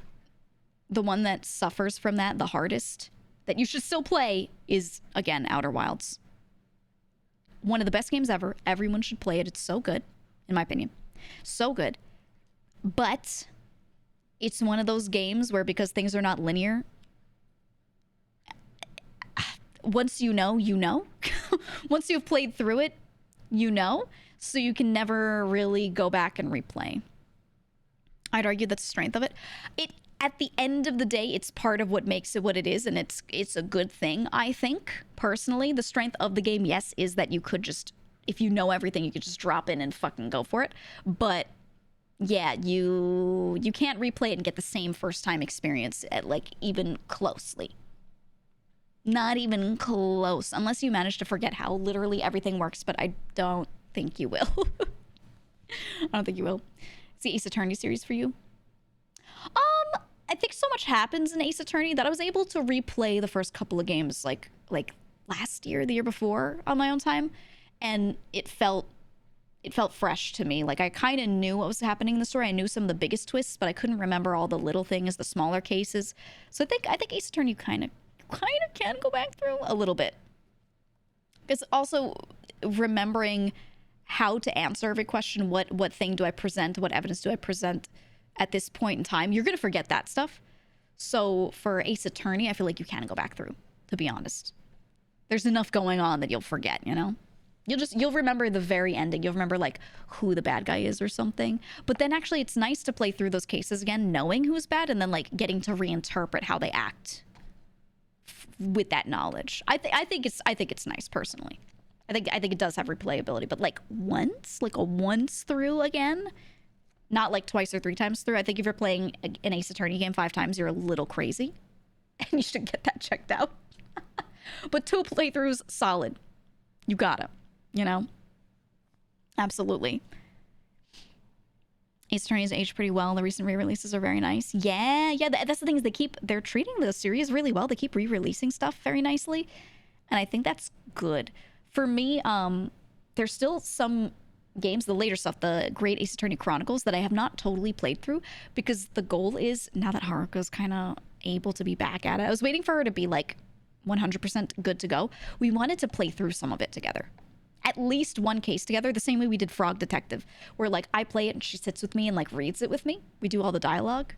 The one that suffers from that the hardest, that you should still play, is, again, Outer Wilds. One of the best games ever. Everyone should play it. It's so good, in my opinion. So good. But it's one of those games where, because things are not linear, once you know, you know. Once you've played through it, you know. So you can never really go back and replay. I'd argue that's the strength of it. At the end of the day, it's part of what makes it what it is, and it's a good thing, I think. Personally, the strength of the game, yes, is that you could just, if you know everything, you could just drop in and fucking go for it. But yeah, you can't replay it and get the same first time experience at, like, even closely. Not even close, unless you manage to forget how literally everything works, but I don't think you will. I don't think you will. It's the Ace Attorney series for you. I think so much happens in Ace Attorney that I was able to replay the first couple of games like last year, the year before, on my own time, and it felt fresh to me. Like, I kind of knew what was happening in the story. I knew some of the biggest twists, but I couldn't remember all the little things, the smaller cases. So I think Ace Attorney kind of can go back through a little bit. It's also remembering how to answer every question. What thing do I present? What evidence do I present at this point in time? You're gonna forget that stuff. So for Ace Attorney, I feel like you can go back through, to be honest. There's enough going on that you'll forget, you know? You'll remember the very ending. You'll remember like who the bad guy is or something. But then actually it's nice to play through those cases again, knowing who's bad, and then like getting to reinterpret how they act with that knowledge. I think it's nice personally. I think it does have replayability, but like a once through again, not like twice or 3 times through. I think if you're playing an Ace Attorney game 5 times, you're a little crazy and you should get that checked out. But 2 playthroughs, solid. You gotta, you know? Absolutely. Ace Attorney has aged pretty well. The recent re-releases are very nice. Yeah, that's the thing, is they're treating the series really well. They keep re-releasing stuff very nicely. And I think that's good. For me, there's still some games, the later stuff, the Great Ace Attorney Chronicles, that I have not totally played through, because the goal is, now that Haruka's kind of able to be back at it, I was waiting for her to be like 100% good to go. We wanted to play through some of it together. At least one case together, the same way we did Frog Detective, where like I play it and she sits with me and like reads it with me. We do all the dialogue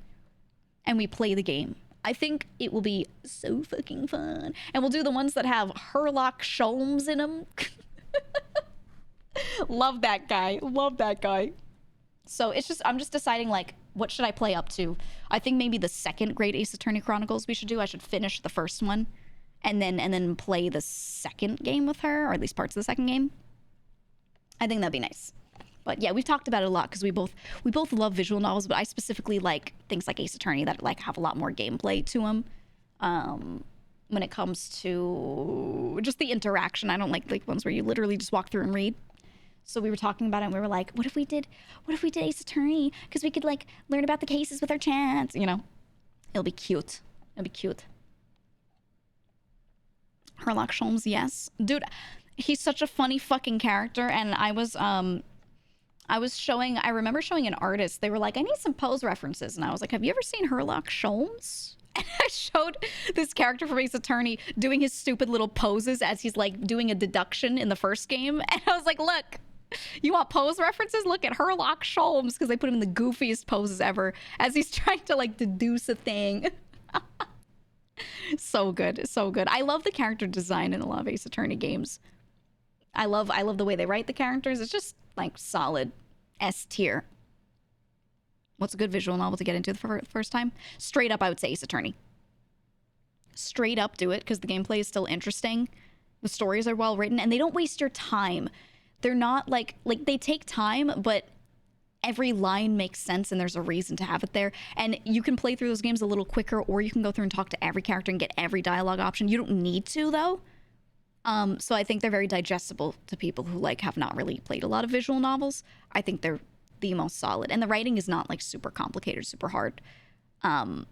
and we play the game. I think it will be so fucking fun. And we'll do the ones that have Herlock Sholmes in them. Love that guy. Love that guy. So I'm just deciding like, what should I play up to? I think maybe the second Great Ace Attorney Chronicles we should do. I should finish the first one and then play the second game with her, or at least parts of the second game. I think that'd be nice. But yeah, we've talked about it a lot because we both love visual novels, but I specifically like things like Ace Attorney that like have a lot more gameplay to them. When it comes to just the interaction, I don't like ones where you literally just walk through and read. So we were talking about it and we were like, what if we did Ace Attorney? Because we could like learn about the cases with our chats, you know? It'll be cute. It'll be cute. Herlock Sholmes, yes. Dude, he's such a funny fucking character. And I remember showing an artist, they were like, I need some pose references. And I was like, have you ever seen Herlock Sholmes? And I showed this character from Ace Attorney doing his stupid little poses as he's like doing a deduction in the first game. And I was like, look, you want pose references? Look at Herlock Sholmes, because they put him in the goofiest poses ever as he's trying to like deduce a thing. So good, so good. I love the character design in a lot of Ace Attorney games. I love the way they write the characters. It's just like solid S tier. What's a good visual novel to get into the first time? Straight up, I would say Ace Attorney. Straight up do it, because the gameplay is still interesting. The stories are well written and they don't waste your time. They're not like they take time, but every line makes sense and there's a reason to have it there. And you can play through those games a little quicker, or you can go through and talk to every character and get every dialogue option. You don't need to though. So I think they're very digestible to people who like have not really played a lot of visual novels. I think they're the most solid, and the writing is not like super complicated, super hard. I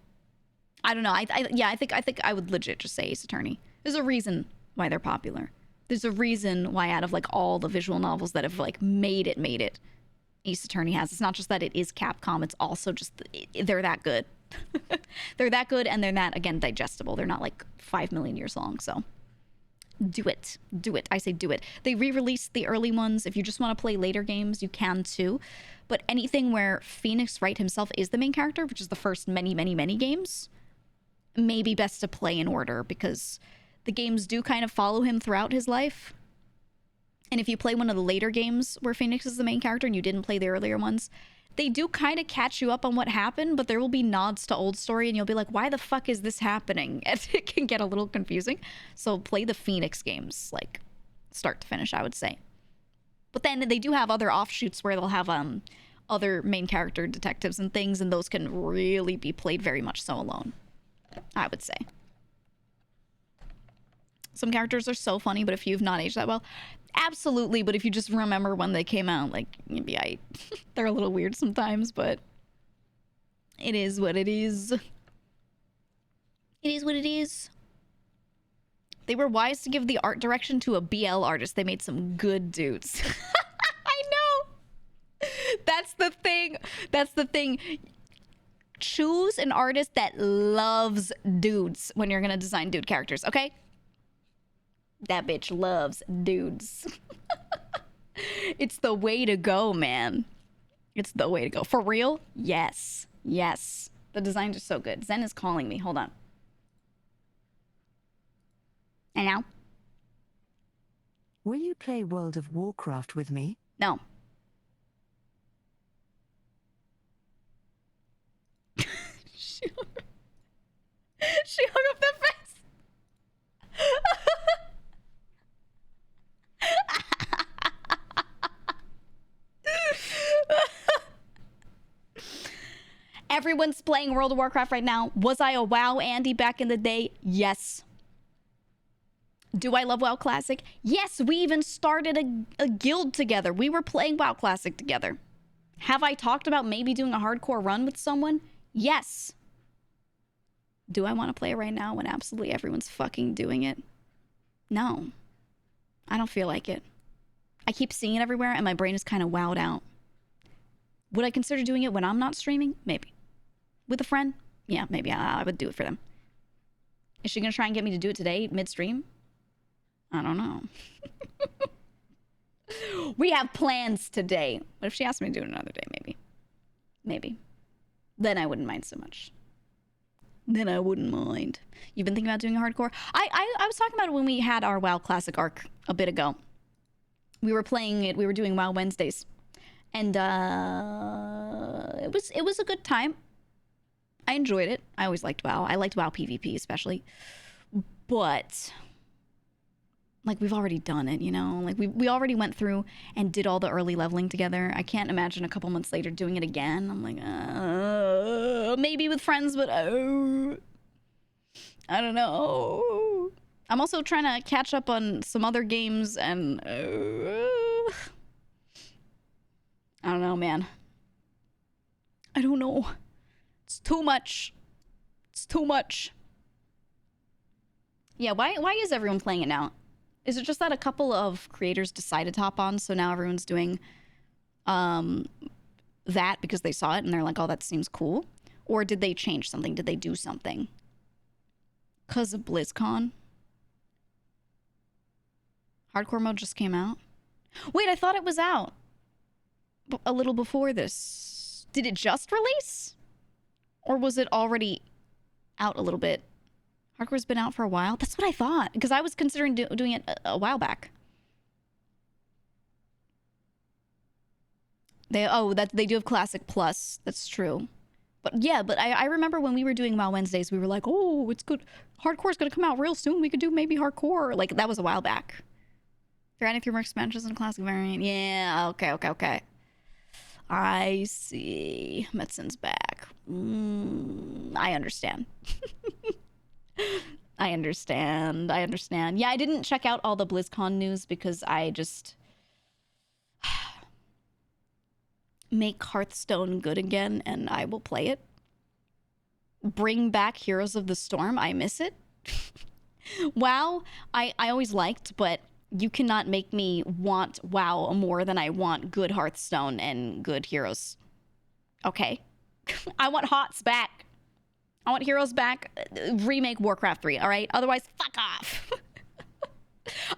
don't know. I think I would legit just say Ace Attorney. There's a reason why they're popular. There's a reason why out of like all the visual novels that have like made it, Ace Attorney has. It's not just that it is Capcom. It's also just they're that good. They're that good, and they're that, again, digestible. They're not like 5 million years long. So do it. Do it. I say do it. They re-released the early ones. If you just want to play later games, you can too. But anything where Phoenix Wright himself is the main character, which is the first many games, may be best to play in order, because the games do kind of follow him throughout his life. And if you play one of the later games where Phoenix is the main character and you didn't play the earlier ones, they do kind of catch you up on what happened, but there will be nods to old story and you'll be like, why the fuck is this happening? And it can get a little confusing. So play the Phoenix games, like start to finish, I would say. But then they do have other offshoots where they'll have other main character detectives and things, and those can really be played very much so alone, I would say. Some characters are so funny, but if you've not aged that well, absolutely. But if you just remember when they came out, like, maybe they're a little weird sometimes, but it is what it is. It is what it is. They were wise to give the art direction to a BL artist. They made some good dudes. I know. That's the thing. That's the thing. Choose an artist that loves dudes when you're going to design dude characters, okay? That bitch loves dudes. It's the way to go, man. It's the way to go. For real? Yes. Yes. The designs are so good. Zen is calling me. Hold on. Hello? Will you play World of Warcraft with me? No. she hung up that fast. Everyone's playing World of Warcraft right now. Was I a WoW Andy back in the day? Yes. Do I love WoW Classic? Yes, we even started a guild together. We were playing WoW Classic together. Have I talked about maybe doing a hardcore run with someone? Yes. Do I want to play it right now when absolutely everyone's fucking doing it? No. I don't feel like it. I keep seeing it everywhere and my brain is kind of wowed out. Would I consider doing it when I'm not streaming? Maybe. With a friend? Yeah, maybe I would do it for them. Is she going to try and get me to do it today, mid-stream? I don't know. We have plans today. What if she asked me to do it another day, maybe? Maybe. Then I wouldn't mind so much. Then I wouldn't mind. You've been thinking about doing a hardcore? I was talking about it when we had our WoW Classic arc a bit ago. We were playing it. We were doing WoW Wednesdays. And it was a good time. I enjoyed it. I always liked WoW. I liked WoW PvP especially. But like we've already done it, you know? Like we already went through and did all the early leveling together. I can't imagine a couple months later doing it again. I'm like, maybe with friends, but I don't know. I'm also trying to catch up on some other games and I don't know, man. I don't know. It's too much. It's too much. Yeah, why is everyone playing it now? Is it just that a couple of creators decided to hop on, so now everyone's doing that because they saw it and they're like, oh, that seems cool? Or did they change something? Did they do something? Because of BlizzCon? Hardcore mode just came out? Wait, I thought it was out a little before this. Did it just release? Or was it already out a little bit? Hardcore's been out for a while? That's what I thought, because I was considering doing it a while back. They do have Classic Plus. That's true. But yeah, but I remember when we were doing WoW Wednesdays, we were like, oh, it's good. Hardcore's going to come out real soon. We could do maybe hardcore. Like, that was a while back. They're adding 3 more expansions in the Classic variant. Yeah, okay. I see. Medicine's back. I understand. I understand. Yeah, I didn't check out all the BlizzCon news because I just make Hearthstone good again and I will play it. Bring back Heroes of the Storm. I miss it. WoW, I always liked, but you cannot make me want WoW more than I want good Hearthstone and good Heroes. Okay. I want HOTS back. I want Heroes back. Remake Warcraft 3, all right? Otherwise, fuck off.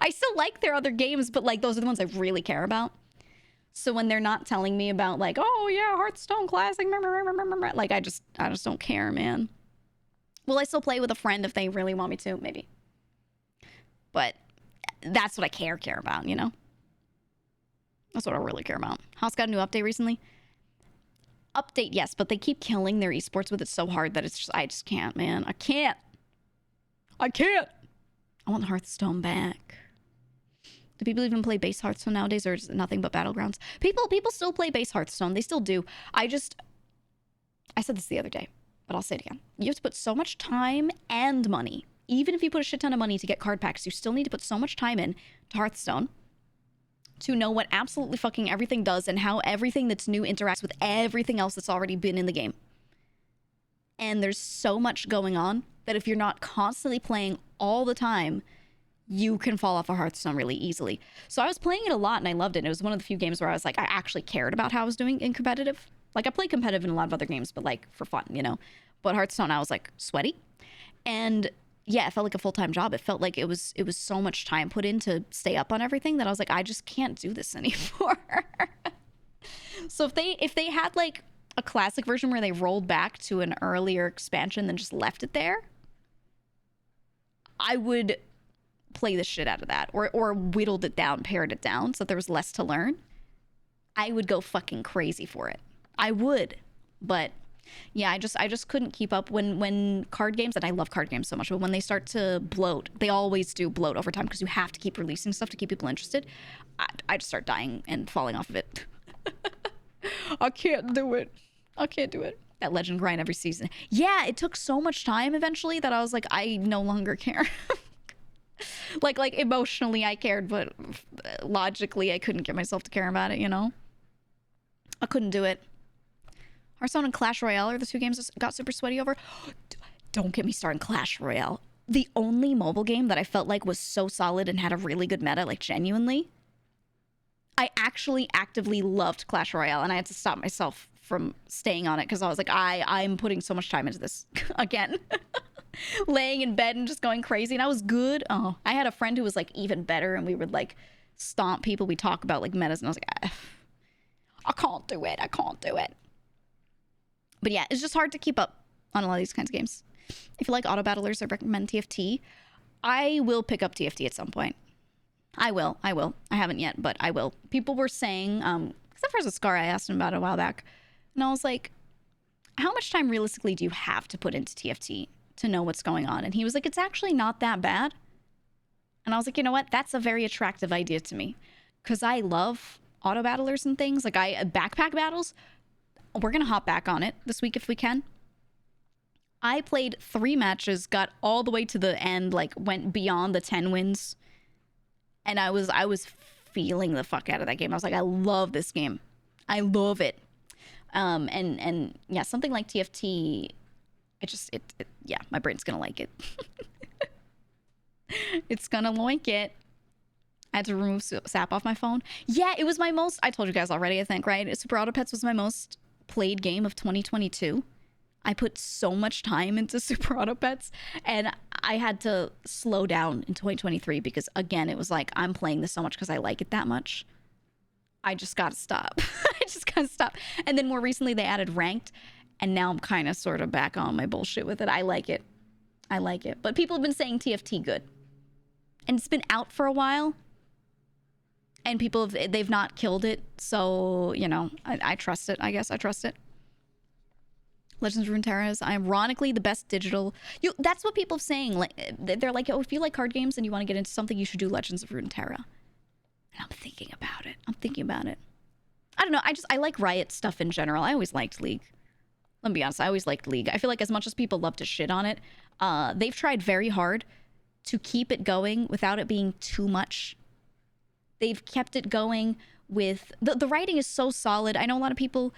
I still like their other games, but like those are the ones I really care about. So when they're not telling me about like, oh yeah, Hearthstone Classic, like I just don't care, man. Will I still play with a friend if they really want me to? Maybe. But that's what I care about, you know? That's what I really care about. House got a new update recently. Update, yes, but they keep killing their esports with it so hard that it's just, I just can't, man. I can't. I want Hearthstone back. Do people even play base Hearthstone nowadays, or is it nothing but Battlegrounds? People still play base Hearthstone. They still do. I said this the other day, but I'll say it again. You have to put so much time and money. Even if you put a shit ton of money to get card packs, you still need to put so much time in to Hearthstone to know what absolutely fucking everything does and how everything that's new interacts with everything else that's already been in the game. And there's so much going on that if you're not constantly playing all the time, you can fall off a Hearthstone really easily. So I was playing it a lot and I loved it. It was one of the few games where I was like, I actually cared about how I was doing in competitive. Like I play competitive in a lot of other games, but like for fun, you know. But Hearthstone, I was like sweaty. And yeah, it felt like a full-time job. It felt like it was so much time put in to stay up on everything that I was like, I just can't do this anymore. So if they had like a classic version where they rolled back to an earlier expansion than just left it there, I would play the shit out of that, or whittled it down, pared it down so that there was less to learn. I would go fucking crazy for it. I would. But yeah, I just couldn't keep up when card games, and I love card games so much, but when they start to bloat, they always do bloat over time because you have to keep releasing stuff to keep people interested. I just start dying and falling off of it. I can't do it. I can't do it. That legend grind every season. Yeah, it took so much time eventually that I was like, I no longer care. like emotionally I cared, but logically I couldn't get myself to care about it, you know? I couldn't do it. Hearthstone and Clash Royale are the two games I got super sweaty over. Don't get me started on Clash Royale. The only mobile game that I felt like was so solid and had a really good meta, like genuinely. I actually actively loved Clash Royale, and I had to stop myself from staying on it because I was like, I'm putting so much time into this again. Laying in bed and just going crazy, and I was good. Oh, I had a friend who was like even better, and we would like stomp people. We talk about like metas, and I was like, I can't do it. I can't do it. But yeah, it's just hard to keep up on a lot of these kinds of games. If you like auto battlers, I recommend TFT. I will pick up TFT at some point. I will. I haven't yet, but I will. People were saying, except for Scar, I asked him about it a while back, and I was like, how much time realistically do you have to put into TFT to know what's going on? And he was like, it's actually not that bad. And I was like, you know what? That's a very attractive idea to me, because I love auto battlers and things. Like backpack battles, we're going to hop back on it this week if we can. I played 3 matches, got all the way to the end, like went beyond the 10 wins. And I was feeling the fuck out of that game. I was like, I love this game. I love it. And yeah, something like TFT, yeah, my brain's gonna like it. It's gonna like it. I had to remove SAP off my phone. Yeah, it was my most, I told you guys already, I think, right? Super Auto Pets was my most played game of 2022. I put so much time into Super Auto Pets, and I had to slow down in 2023 because, again, it was like, I'm playing this so much because I like it that much. I just gotta stop. I just gotta stop. And then more recently, they added ranked, and now I'm kind of sort of back on my bullshit with it. I like it. I like it. But people have been saying TFT good. And it's been out for a while, and they've not killed it. So, you know, I trust it, I guess. I trust it. Legends of Runeterra is ironically the best digital. That's what people are saying. Like, they're like, oh, if you like card games and you want to get into something, you should do Legends of Runeterra. And I'm thinking about it. I don't know. I like Riot stuff in general. I always liked League. Let me be honest. I always liked League. I feel like as much as people love to shit on it, they've tried very hard to keep it going without it being too much. They've kept it going with... The writing is so solid. I know a lot of people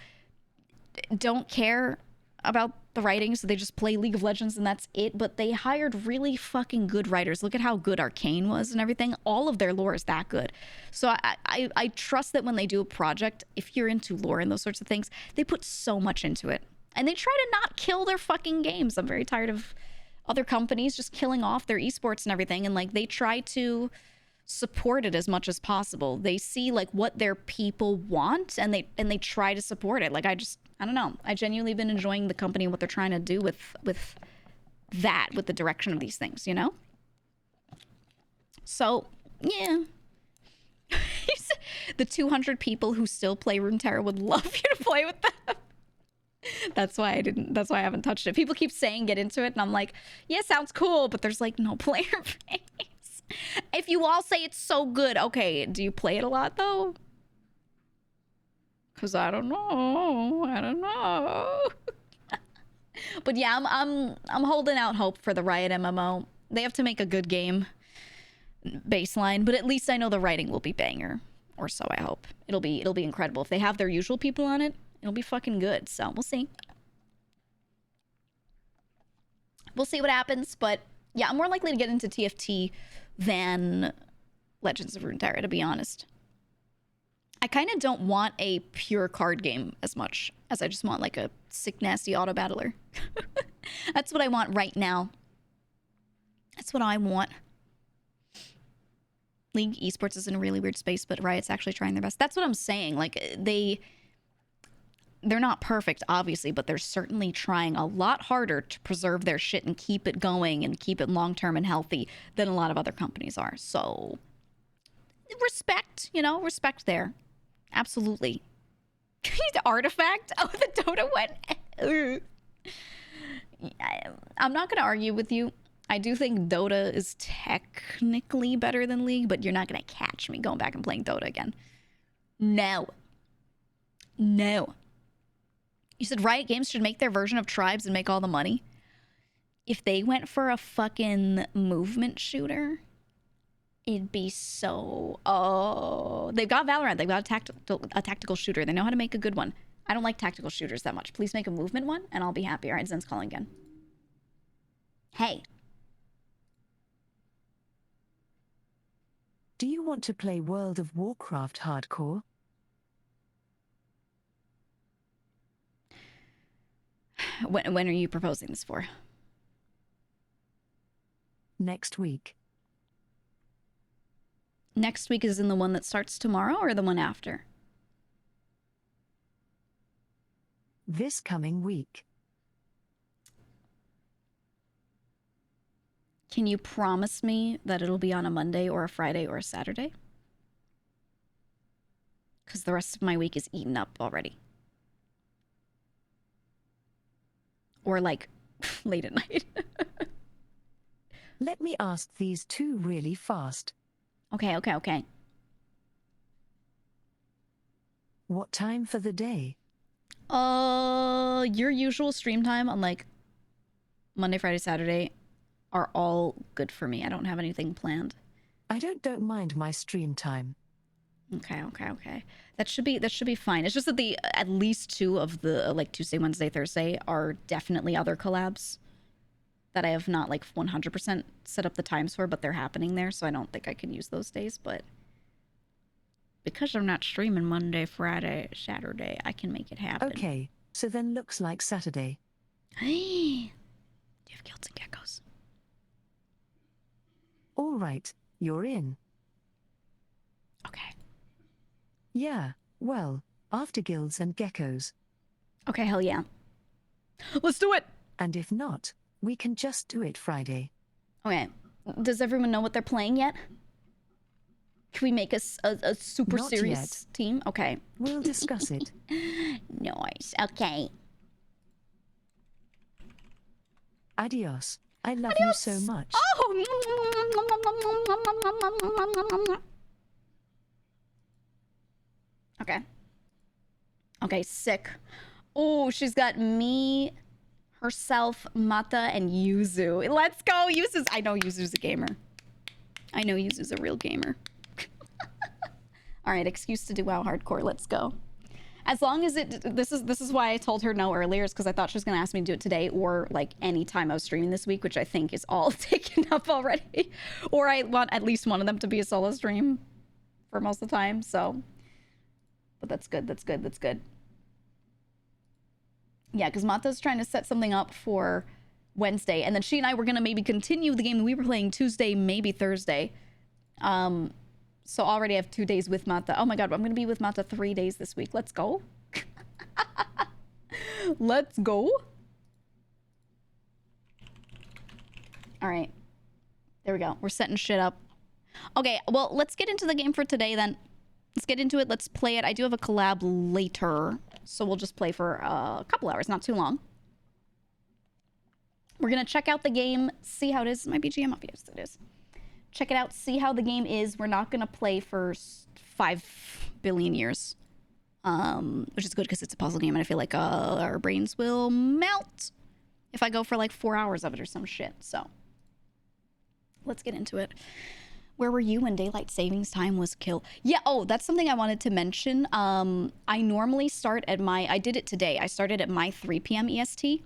don't care about the writing, so they just play League of Legends and that's it, but they hired really fucking good writers. Look at how good Arcane was and everything. All of their lore is that good. So I trust that when they do a project, if you're into lore and those sorts of things, they put so much into it. And they try to not kill their fucking games. I'm very tired of other companies just killing off their esports and everything, and like they try to support it as much as possible. They see like what their people want and they try to support it. Like I don't know. I genuinely been enjoying the company and what they're trying to do with the direction of these things, you know? So, yeah. The 200 people who still play Runeterra would love you to play with them. That's why I haven't touched it. People keep saying get into it, and I'm like, yeah, sounds cool, but there's like no player base. If you all say it's so good, okay, do you play it a lot though? Cause I don't know. But yeah, I'm holding out hope for the Riot MMO. They have to make a good game baseline, but at least I know the writing will be banger, or so I hope. It'll be incredible. If they have their usual people on it, it'll be fucking good. So we'll see. We'll see what happens, but yeah, I'm more likely to get into TFT than Legends of Runeterra, to be honest. I kind of don't want a pure card game as much as I just want like a sick, nasty auto battler. That's what I want right now. That's what I want. League esports is in a really weird space, but Riot's actually trying their best. That's what I'm saying. Like, they're not perfect, obviously, but they're certainly trying a lot harder to preserve their shit and keep it going and keep it long-term and healthy than a lot of other companies are. So, respect, you know, respect there. Absolutely. The artifact? Oh, the Dota one? I'm not going to argue with you. I do think Dota is technically better than League, but you're not going to catch me going back and playing Dota again. No. No. You said Riot Games should make their version of Tribes and make all the money? If they went for a fucking movement shooter, it'd be so... Oh. They've got Valorant. They've got a tactical shooter. They know how to make a good one. I don't like tactical shooters that much. Please make a movement one, and I'll be happy. All right, Zen's calling again. Hey. Do you want to play World of Warcraft hardcore? When are you proposing this for? Next week. Next week is in the one that starts tomorrow or the one after? This coming week. Can you promise me that it'll be on a Monday or a Friday or a Saturday? Because the rest of my week is eaten up already. Or like late at night. Let me ask these two really fast. Okay. What time for the day? Your usual stream time on like Monday, Friday, Saturday are all good for me. I don't have anything planned. I don't mind my stream time. Okay. That should be fine. It's just that the at least two of the like Tuesday, Wednesday, Thursday are definitely other collabs that I have not like 100% set up the times for, but they're happening there, so I don't think I can use those days, but because I'm not streaming Monday, Friday, Saturday, I can make it happen. Okay, so then looks like Saturday. Do you have Guilds and Geckos? All right, you're in. Okay. Yeah, well, after Guilds and Geckos. Okay, hell yeah. Let's do it! And if not, we can just do it Friday. Okay. Does everyone know what they're playing yet? Can we make a super Not serious yet. team? Okay. We'll discuss it. Nice. Okay. Adios. I love you so much. Oh! Okay. Okay, sick. Oh, she's got me, herself, Mata, and Yuzu. Let's go! Yuzu's... I know Yuzu's a gamer. I know Yuzu's a real gamer. All right, excuse to do WoW hardcore. Let's go. As long as it... This is why I told her no earlier, is because I thought she was going to ask me to do it today or, like, any time I was streaming this week, which I think is all taken up already. Or I want at least one of them to be a solo stream for most of the time, so... But that's good, that's good, that's good. Yeah, because Mata's trying to set something up for Wednesday, and then she and I were going to maybe continue the game that we were playing Tuesday, maybe Thursday. So already I have 2 days with Mata. Oh my god, I'm going to be with Mata 3 days this week. Let's go. Let's go. All right. There we go. We're setting shit up. Okay, well, let's get into the game for today then. Let's get into it. Let's play it. I do have a collab later, so we'll just play for a couple hours, not too long. We're going to check out the game, see how it is. My BGM up? Yes, it is. Check it out, see how the game is. We're not going to play for 5 billion years, which is good because it's a puzzle game, and I feel like our brains will melt if I go for like 4 hours of it or some shit. So let's get into it. Where were you when daylight savings time was killed? Yeah, oh, that's something I wanted to mention. I normally start at I did it today. I started at my 3 p.m. EST.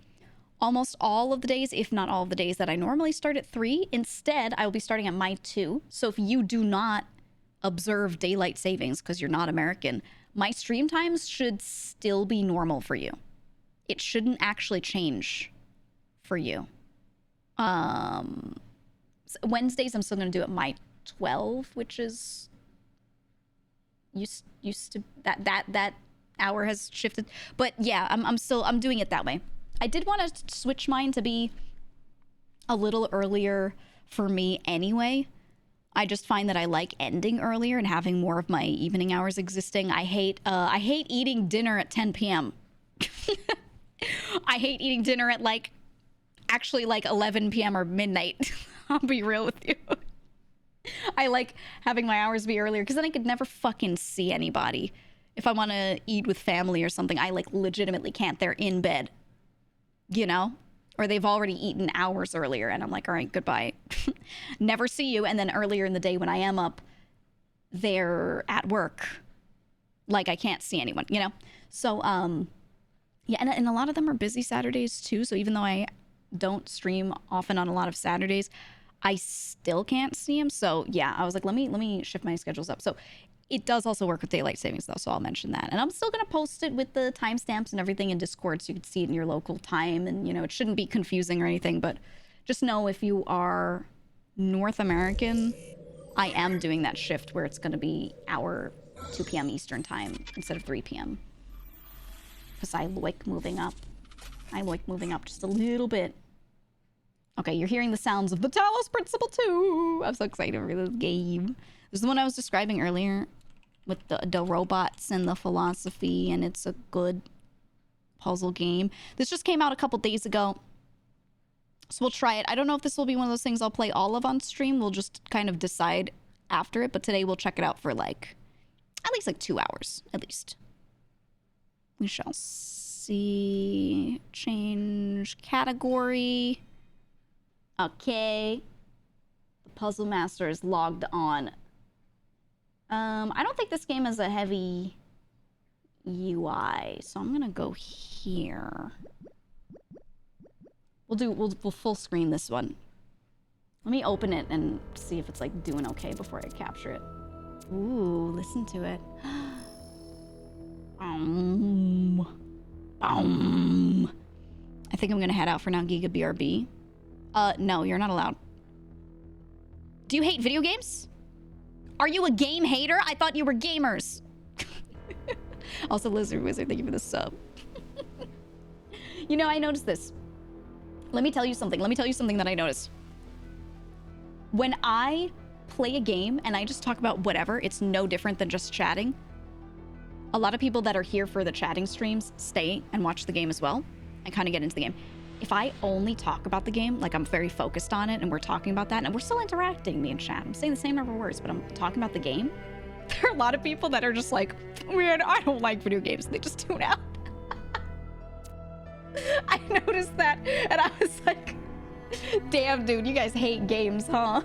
Almost all of the days, if not all of the days that I normally start at 3, instead, I will be starting at my 2. So if you do not observe daylight savings because you're not American, my stream times should still be normal for you. It shouldn't actually change for you. Wednesdays, I'm still gonna do it my 12, which is used to that hour has shifted. But yeah, I'm doing it that way. I did want to switch mine to be a little earlier for me anyway. I just find that I like ending earlier and having more of my evening hours existing. I hate eating dinner at 10 p.m. I hate eating dinner at actually 11 p.m. or midnight. I'll be real with you. I like having my hours be earlier because then I could never fucking see anybody. If I want to eat with family or something, I legitimately can't. They're in bed, you know? Or they've already eaten hours earlier and I'm like, all right, goodbye. Never see you. And then earlier in the day when I am up, they're at work. Like I can't see anyone, you know? So, yeah, and a lot of them are busy Saturdays too. So even though I don't stream often on a lot of Saturdays, I still can't see them. So yeah, I was like, let me shift my schedules up. So it does also work with daylight savings though, so I'll mention that. And I'm still gonna post it with the timestamps and everything in Discord so you can see it in your local time. And you know, it shouldn't be confusing or anything, but just know if you are North American, I am doing that shift where it's gonna be 2 p.m. Eastern time instead of 3 p.m. Because I like moving up. I like moving up just a little bit. Okay, you're hearing the sounds of the Talos Principle 2. I'm so excited for this game. This is the one I was describing earlier with the robots and the philosophy, and it's a good puzzle game. This just came out a couple days ago, so we'll try it. I don't know if this will be one of those things I'll play all of on stream. We'll just kind of decide after it, but today we'll check it out for at least 2 hours, at least. We shall see. Change category. Okay. The Puzzle Master is logged on. I don't think this game has a heavy UI, so I'm gonna go here. We'll full screen this one. Let me open it and see if it's doing okay before I capture it. Ooh, listen to it. I think I'm gonna head out for now. GEEGA BRB. No, you're not allowed. Do you hate video games? Are you a game hater? I thought you were gamers. Also, Lizard Wizard, thank you for the sub. You know, I noticed this. Let me tell you something. Let me tell you something that I noticed. When I play a game and I just talk about whatever, it's no different than just chatting. A lot of people that are here for the chatting streams stay and watch the game as well and kind of get into the game. If I only talk about the game, like I'm very focused on it and we're talking about that and we're still interacting, me and chat. I'm saying the same number of words, but I'm talking about the game. There are a lot of people that are just like, man, I don't like video games. They just tune out. I noticed that and I was like, damn, dude, you guys hate games, huh?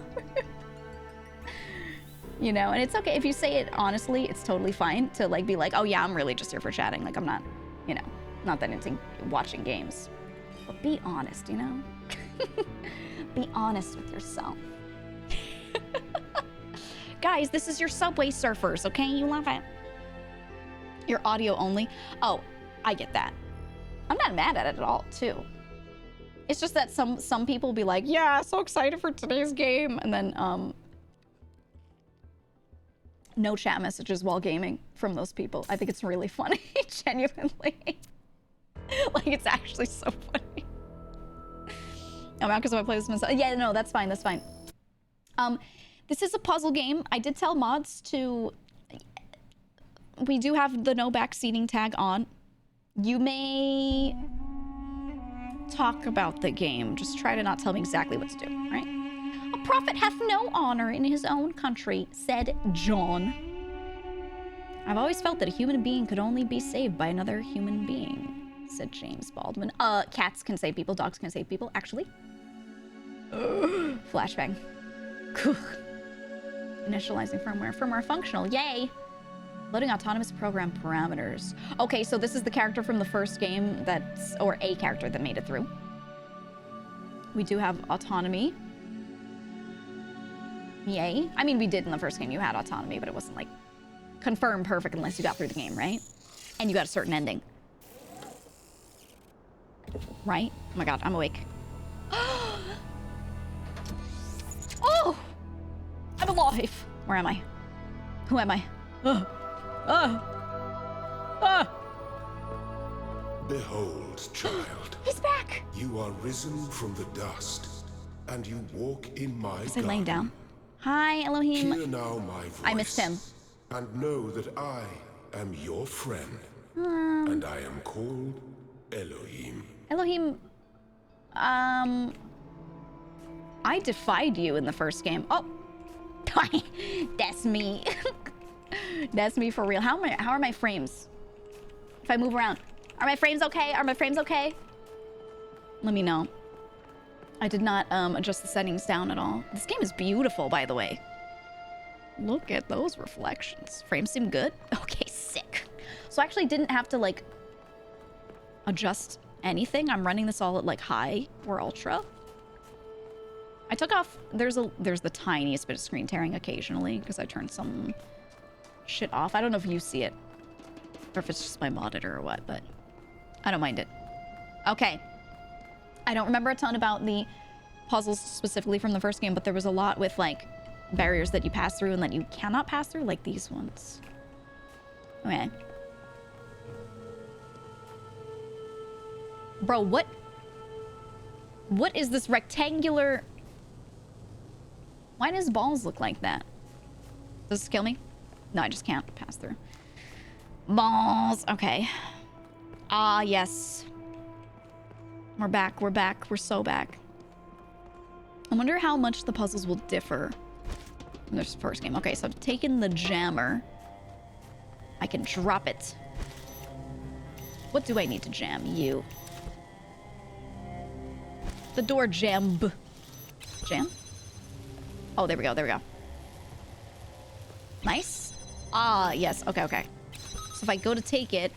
You know, and it's okay if you say it honestly, it's totally fine to be like, oh yeah, I'm really just here for chatting. Like I'm not, you know, not that into watching games. But be honest, you know? Be honest with yourself. Guys, this is your Subway Surfers, okay? You love it. Your audio only. Oh, I get that. I'm not mad at it at all, too. It's just that some people be like, yeah, so excited for today's game. And then, no chat messages while gaming from those people. I think it's really funny, genuinely. It's actually so funny. I'm out because I play this myself. Yeah, no, that's fine, that's fine. This is a puzzle game. I did tell mods to... We do have the no backseating tag on. You may talk about the game. Just try to not tell me exactly what to do, right? A prophet hath no honor in his own country, said John. I've always felt that a human being could only be saved by another human being, said James Baldwin. Cats can save people, dogs can save people, actually. Flashbang. Initializing firmware. Firmware functional, yay! Loading autonomous program parameters. Okay, so this is the character from the first game or a character that made it through. We do have autonomy. Yay. I mean, we did in the first game, you had autonomy, but it wasn't confirmed perfect unless you got through the game, right? And you got a certain ending. Right? Oh my god, I'm awake. alive. Where am I? Who am I? Behold, child. He's back. You are risen from the dust, and you walk in my Is he garden. laying down? Hi, Elohim. Hear now my voice. I missed him. And know that I am your friend. And I am called Elohim. Elohim, I defied you in the first game. Oh, that's me. That's me for real. How are my frames? If I move around, are my frames okay? Are my frames okay? Let me know. I did not adjust the settings down at all. This game is beautiful, by the way. Look at those reflections. Frames seem good. Okay, sick. So I actually didn't have to like adjust anything. I'm running this all at like high or ultra. I took off, there's the tiniest bit of screen tearing occasionally because I turned some shit off. I don't know if you see it or if it's just my monitor or what, but I don't mind it. Okay. I don't remember a ton about the puzzles specifically from the first game, but there was a lot with like barriers that you pass through and that you cannot pass through, like these ones. Okay. Bro, what is this rectangular? Why does balls look like that? Does this kill me? No, I just can't pass through. Balls. Okay. Ah, yes. We're back. We're back. We're so back. I wonder how much the puzzles will differ from this first game. Okay, so I've taken the jammer. I can drop it. What do I need to jam? You. The door jam. Jam? Oh, there we go. There we go. Nice. Ah, yes. Okay, okay. So if I go to take it,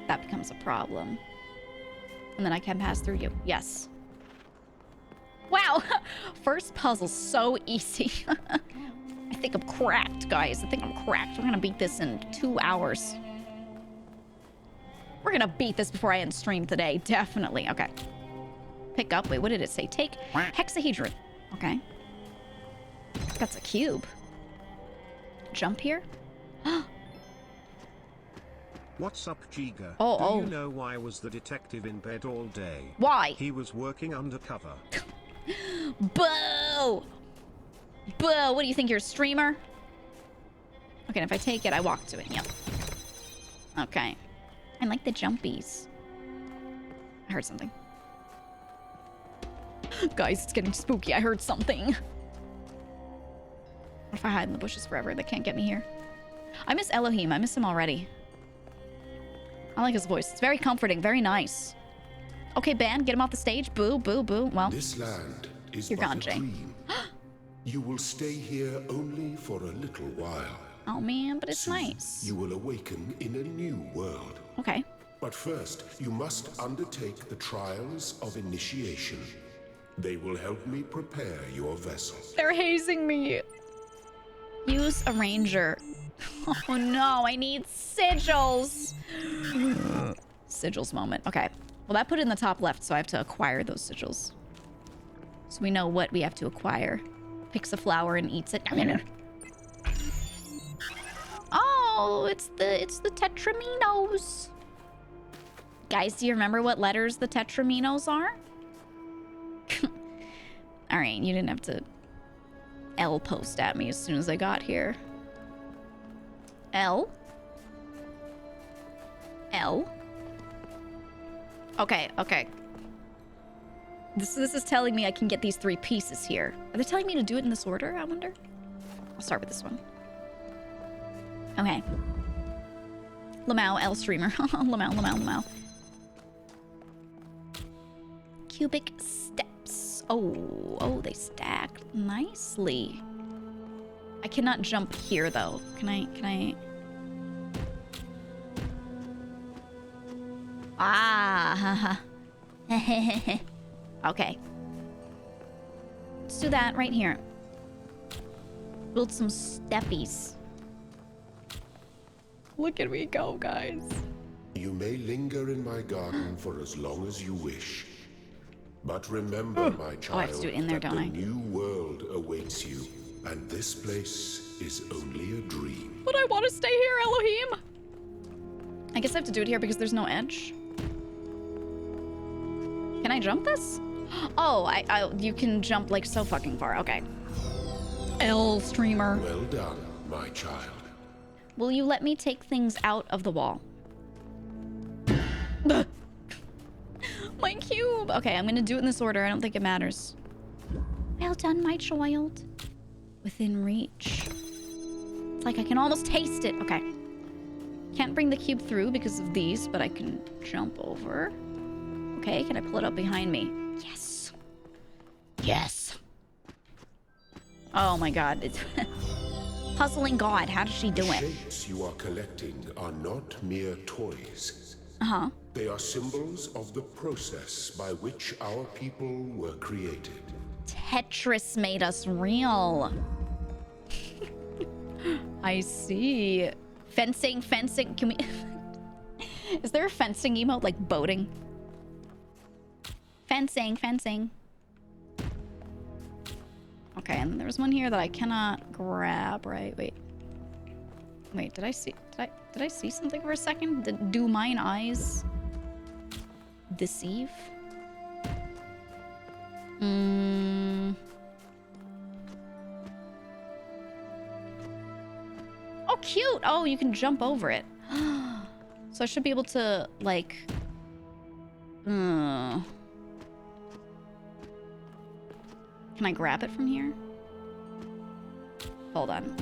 that becomes a problem. And then I can pass through you. Yes. Wow. First puzzle, so easy. I think I'm cracked, guys. I think I'm cracked. We're gonna beat this in 2 hours. We're gonna beat this before I end stream today. Definitely. Okay. Pick up. Wait, what did it say? Take hexahedron. Okay. That's a cube. Jump here? What's up, GEEGA? Oh, Do you know why was the detective in bed all day? Why? He was working undercover. Boo! Boo! What do you think, you're a streamer? Okay, if I take it, I walk to it. Yep. Okay. I like the jumpies. I heard something. Guys, it's getting spooky. I heard something. What if I hide in the bushes forever? They can't get me here. I miss Elohim. I miss him already. I like his voice. It's very comforting. Very nice. Okay, Ban, get him off the stage. Boo, boo, boo. Well, This land is you're but gone, a Jay. dream. You will stay here only for a little while. Oh, man, but it's Soon, nice. You will awaken in a new world. Okay. But first, you must undertake the trials of initiation. They will help me prepare your vessel. They're hazing me. Use a ranger. Oh no, I need sigils. Sigils moment. Okay. Well, that put it in the top left, so I have to acquire those sigils. So we know what we have to acquire. Picks a flower and eats it. Oh, it's the tetraminos. Guys, do you remember what letters the tetraminos are? All right, you didn't have to L post at me as soon as I got here. L. L. Okay, okay. This is telling me I can get these 3 pieces here. Are they telling me to do it in this order, I wonder? I'll start with this one. Okay. Lamau, L streamer. Lamau, Lamau, Lamau. Cubic steps. Oh, they stack nicely. I cannot jump here though. Can I? Ah, okay. Let's do that right here. Build some steppies. Look at me go, guys. You may linger in my garden for as long as you wish. But remember, my child, I have to do it in there, that don't I? the new world awaits you, and this place is only a dream. But I want to stay here, Elohim. I guess I have to do it here because there's no edge. Can I jump this? Oh, you can jump like so fucking far. Okay. L streamer. Well done, my child. Will you let me take things out of the wall? My cube. Okay, I'm gonna do it in this order. I don't think it matters. Well done, my child. Within reach. It's like I can almost taste it. Okay. Can't bring the cube through because of these, but I can jump over. Okay, can I pull it up behind me? Yes. Yes. Oh my god. It's puzzling god. How does she do it? Shapes you are collecting are not mere toys. Uh-huh. They are symbols of the process by which our people were created. Tetris made us real. I see. Fencing. Can we... Is there a fencing emote like boating? Fencing. Okay, and there's one here that I cannot grab, right? Wait, did I see something for a second? Do mine eyes deceive? Oh, cute! Oh, you can jump over it. So I should be able to, like... Can I grab it from here? Hold on.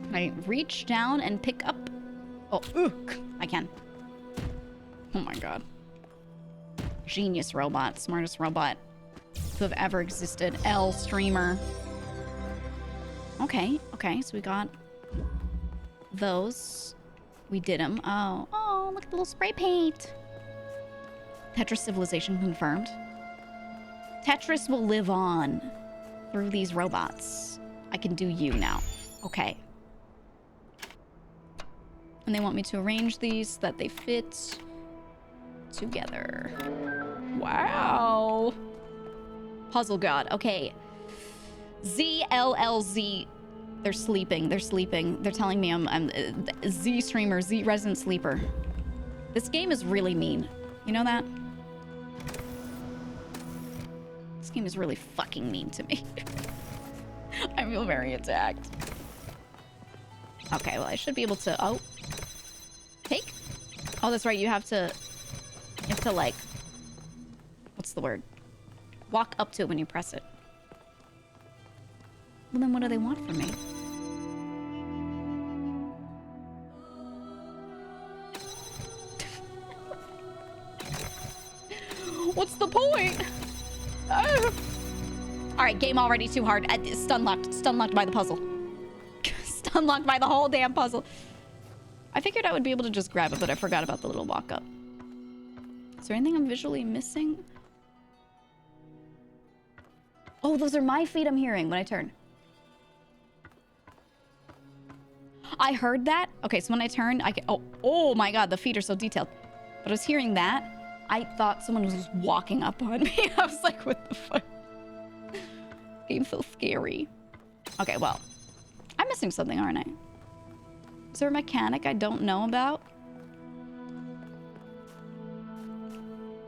Can I reach down and pick up? Oh, I can. Oh my god. Genius robot. Smartest robot to have ever existed. L streamer. Okay, so we got those. We did them. Oh, look at the little spray paint. Tetris civilization confirmed. Tetris will live on through these robots. I can do you now. Okay. And they want me to arrange these so that they fit together. Wow. Puzzle god. Okay. ZLLZ. They're sleeping. They're telling me I'm Z streamer, Z resident sleeper. This game is really mean. You know that? This game is really fucking mean to me. I feel very attacked. Okay, well, I should be able to... Oh. Take? Oh, that's right. You have to, like... What's the word? Walk up to it when you press it. Well, then what do they want from me? What's the point? Oh. All right, game already too hard. Stun locked by the puzzle. Stun locked by the whole damn puzzle. I figured I would be able to just grab it, but I forgot about the little walk up. Is there anything I'm visually missing? Oh, those are my feet I'm hearing when I turn. I heard that. Okay, so when I turn, I can... Oh my god, the feet are so detailed. But I was hearing that. I thought someone was just walking up on me. I was like, what the fuck? Game's so scary. Okay, well. I'm missing something, aren't I? Is there a mechanic I don't know about?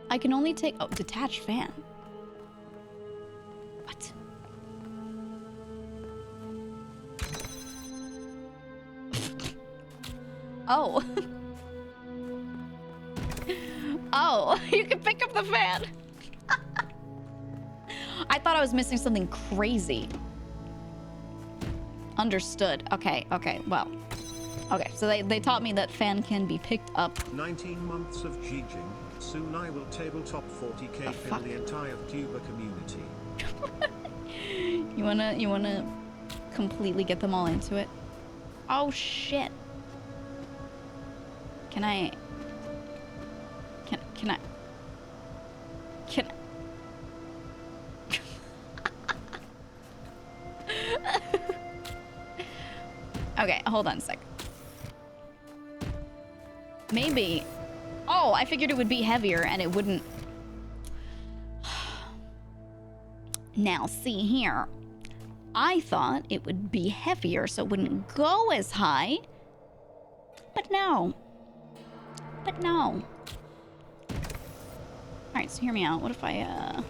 I can only take... Oh, detached fan. What? Oh. Oh, you can pick up the fan. I thought I was missing something crazy. Understood. Okay, well. Okay, so they taught me that fan can be picked up. 19 months of GEEGing. Soon I will tabletop 40k fill the entire tuber community. You wanna completely get them all into it? Oh shit. Can I Okay, hold on a sec. Maybe. Oh, I figured it would be heavier and it wouldn't. Now, see here. I thought it would be heavier so it wouldn't go as high. But no. But no. Alright, so hear me out. What if I,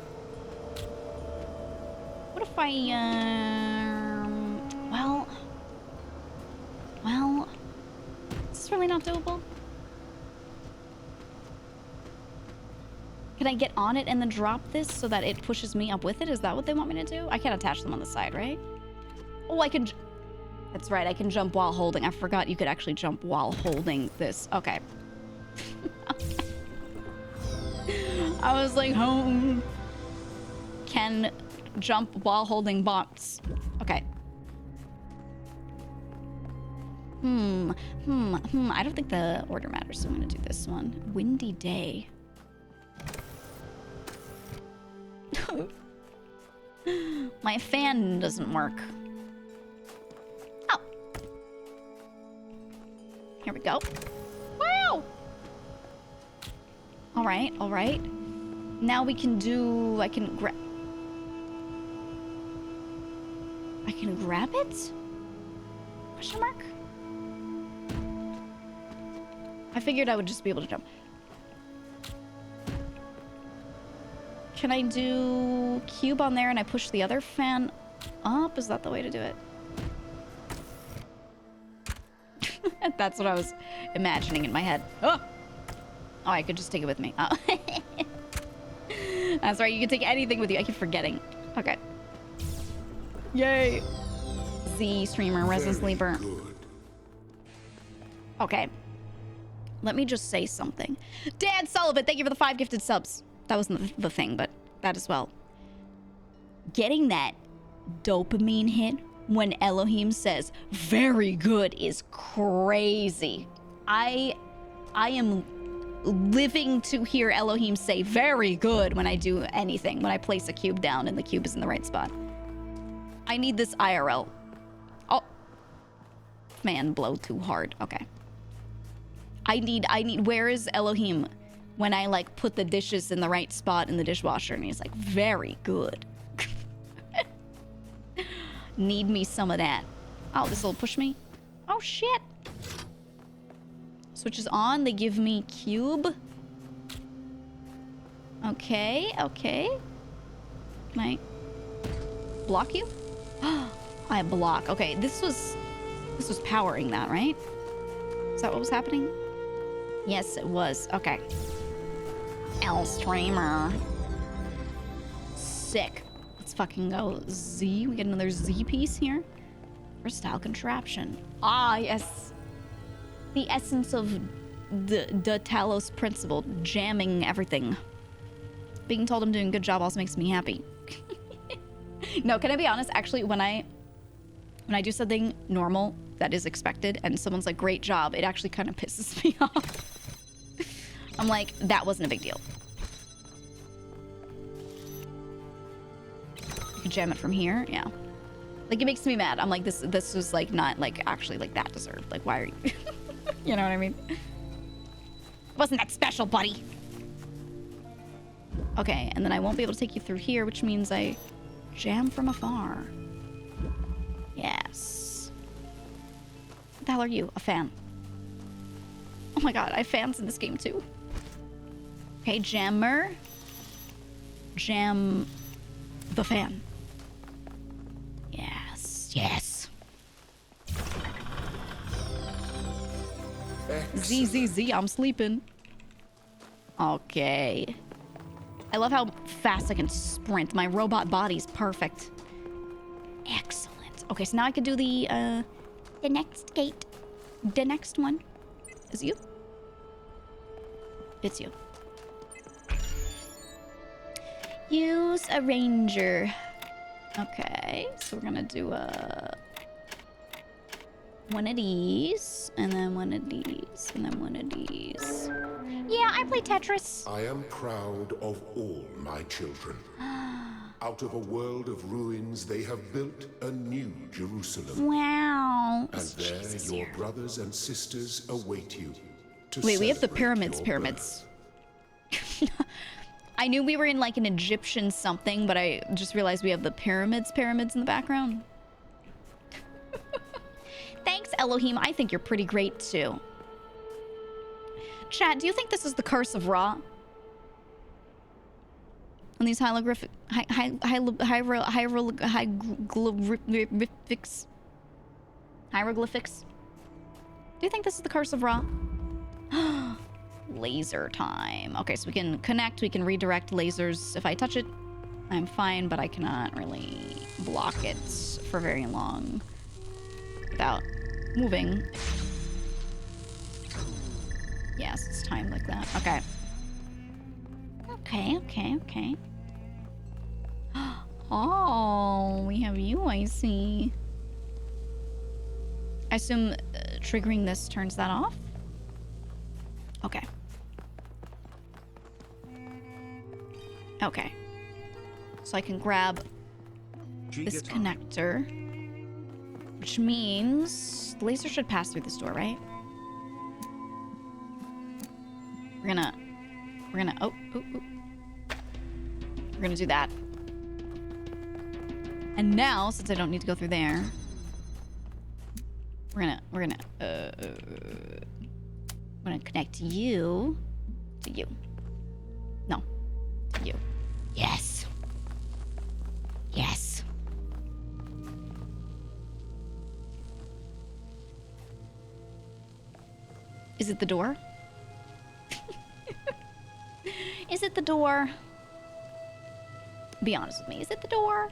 well, is this really not doable? Can I get on it and then drop this so that it pushes me up with it? Is that what they want me to do? I can't attach them on the side, right? Oh, I can... That's right, I can jump while holding. I forgot you could actually jump while holding this. Okay. I was like, home. Can jump while holding box. Okay. I don't think the order matters, so I'm gonna do this one. Windy day. My fan doesn't work. Oh. Here we go. Wow. All right, all right. Now we can do, I can grab it? Question mark? I figured I would just be able to jump. Can I do cube on there and I push the other fan up? Is that the way to do it? That's what I was imagining in my head. Oh, I could just take it with me. Oh. That's right, you can take anything with you. I keep forgetting. Okay. Yay. Z streamer, resin sleeper. Okay. Let me just say something. Dan Sullivan, thank you for the 5 gifted subs. That wasn't the thing, but that as well. Getting that dopamine hit when Elohim says very good is crazy. I am living to hear Elohim say very good when I do anything, when I place a cube down and the cube is in the right spot. I need this IRL. Oh. Man, blow too hard. Okay. I need, where is Elohim when I like put the dishes in the right spot in the dishwasher? And he's like, very good. Need me some of that. Oh, this will push me. Oh, shit. Switches on. They give me cube. Okay, okay. Can I block you? I block. Okay, this was powering that, right? Is that what was happening? Yes, it was. Okay. L streamer. Sick. Let's fucking go. Z. We get another Z piece here. Versatile contraption. Ah, yes. The essence of the Talos principle. Jamming everything. Being told I'm doing a good job also makes me happy. No, can I be honest? Actually, when I do something normal that is expected and someone's like, great job, it actually kind of pisses me off. I'm like, that wasn't a big deal. You can jam it from here, yeah. Like, it makes me mad. I'm like, this was like not like actually like that deserved. Like, why are you? You know what I mean? Wasn't that special, buddy? Okay, and then I won't be able to take you through here, which means I jam from afar. Yes. What the hell are you? A fan. Oh my god, I have fans in this game too. Okay, jammer. Jam the fan. Yes, yes. Z, I'm sleeping. Okay. I love how fast I can sprint. My robot body's perfect. Excellent. Okay, so now I can do the next gate. The next one. Is it you? It's you. Use a ranger. Okay, so we're gonna do one of these, and then one of these, and then one of these. Yeah, I play Tetris. I am proud of all my children. Out of a world of ruins, they have built a new Jerusalem. Wow. And there your brothers and sisters await you. Wait, we have the pyramids. I knew we were in like an Egyptian something, but I just realized we have the pyramids in the background. Thanks, Elohim. I think you're pretty great too. Chat, do you think this is the curse of Ra? And these hieroglyphics. Hieroglyphics. Do you think this is the curse of Ra? Laser time. Okay, so we can connect, we can redirect lasers. If I touch it, I'm fine, but I cannot really block it for very long without moving. Yes, it's timed like that. Okay. Okay. Oh, we have you, I see. I assume triggering this turns that off? Okay. Okay. So I can grab this connector, which means the laser should pass through this door, right? We're gonna, oh. We're gonna do that. And now, since I don't need to go through there, we're gonna connect you to you. No, to you. Yes. Yes. Is it the door? Is it the door? Be honest with me. Is it the door?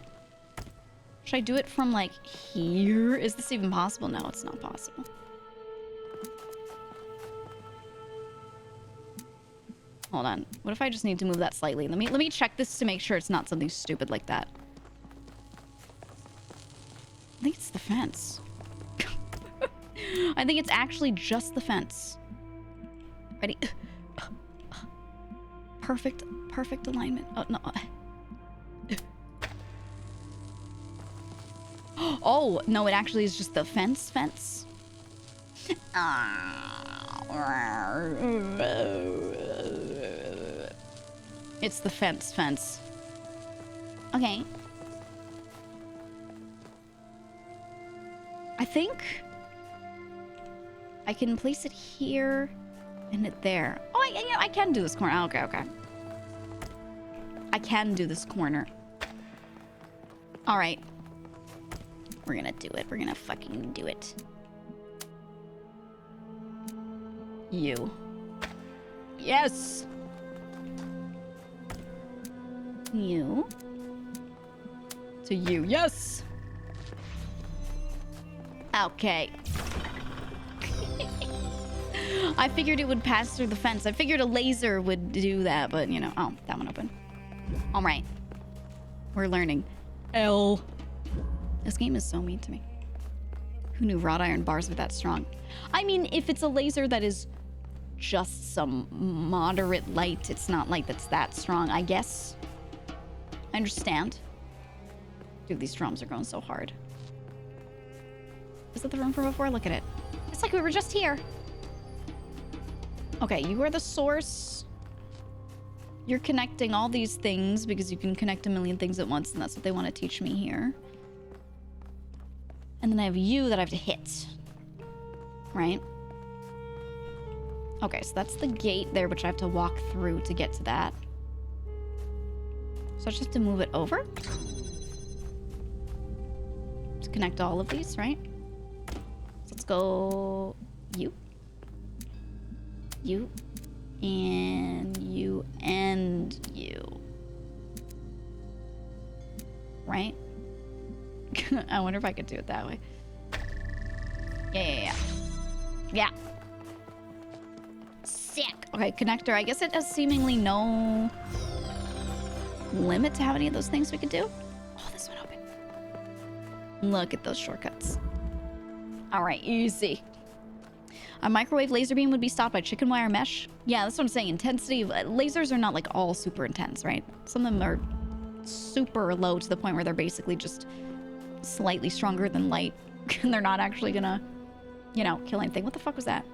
Should I do it from like here? Is this even possible? No, it's not possible. Hold on. What if I just need to move that slightly? Let me check this to make sure it's not something stupid like that. I think it's the fence. I think it's actually just the fence. Ready? Perfect alignment. Oh, no. Oh, no, it actually is just the fence. It's the fence. Okay. I think I can place it here and it there. Oh, I can do this corner. Oh, okay. I can do this corner. All right. We're gonna do it. We're gonna fucking do it. You. Yes! You. To you. Yes! Okay. I figured it would pass through the fence. I figured a laser would do that, but, you know. Oh, that one open. All right. We're learning. L. This game is so mean to me. Who knew wrought iron bars were that strong? I mean, if it's a laser that is just some moderate light, it's not like that's that strong, I guess. I understand. Dude, these drums are going so hard. Is that the room from before? Look at it. It's like we were just here. Okay, you are the source. You're connecting all these things because you can connect a million things at once, and that's what they want to teach me here. And then I have you that I have to hit. Right? Okay, so that's the gate there, which I have to walk through to get to that. So I just have to move it over. To connect all of these, right? So let's go you. You. And you. And you. Right? I wonder if I could do it that way. Yeah. Sick. Okay, connector. I guess it has seemingly no limit to how many of those things we could do. Oh, this one open. Look at those shortcuts. All right, easy. A microwave laser beam would be stopped by chicken wire mesh. Yeah, that's what I'm saying. Intensity. Lasers are not like all super intense, right? Some of them are super low to the point where they're basically just slightly stronger than light. And they're not actually gonna, you know, kill anything. What the fuck was that?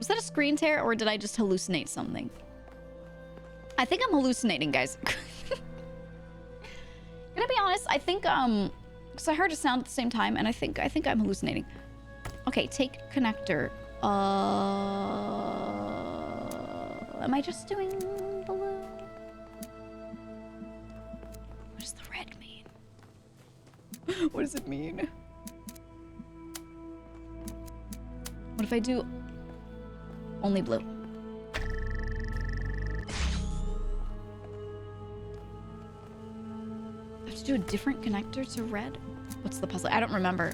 Was that a screen tear or did I just hallucinate something? I think I'm hallucinating, guys. Gonna be honest, I think, because I heard a sound at the same time, and I think I'm hallucinating. Okay, take connector. Am I just doing blue? What does the red mean? What does it mean? What if I do only blue? I have to do a different connector to red? What's the puzzle? I don't remember.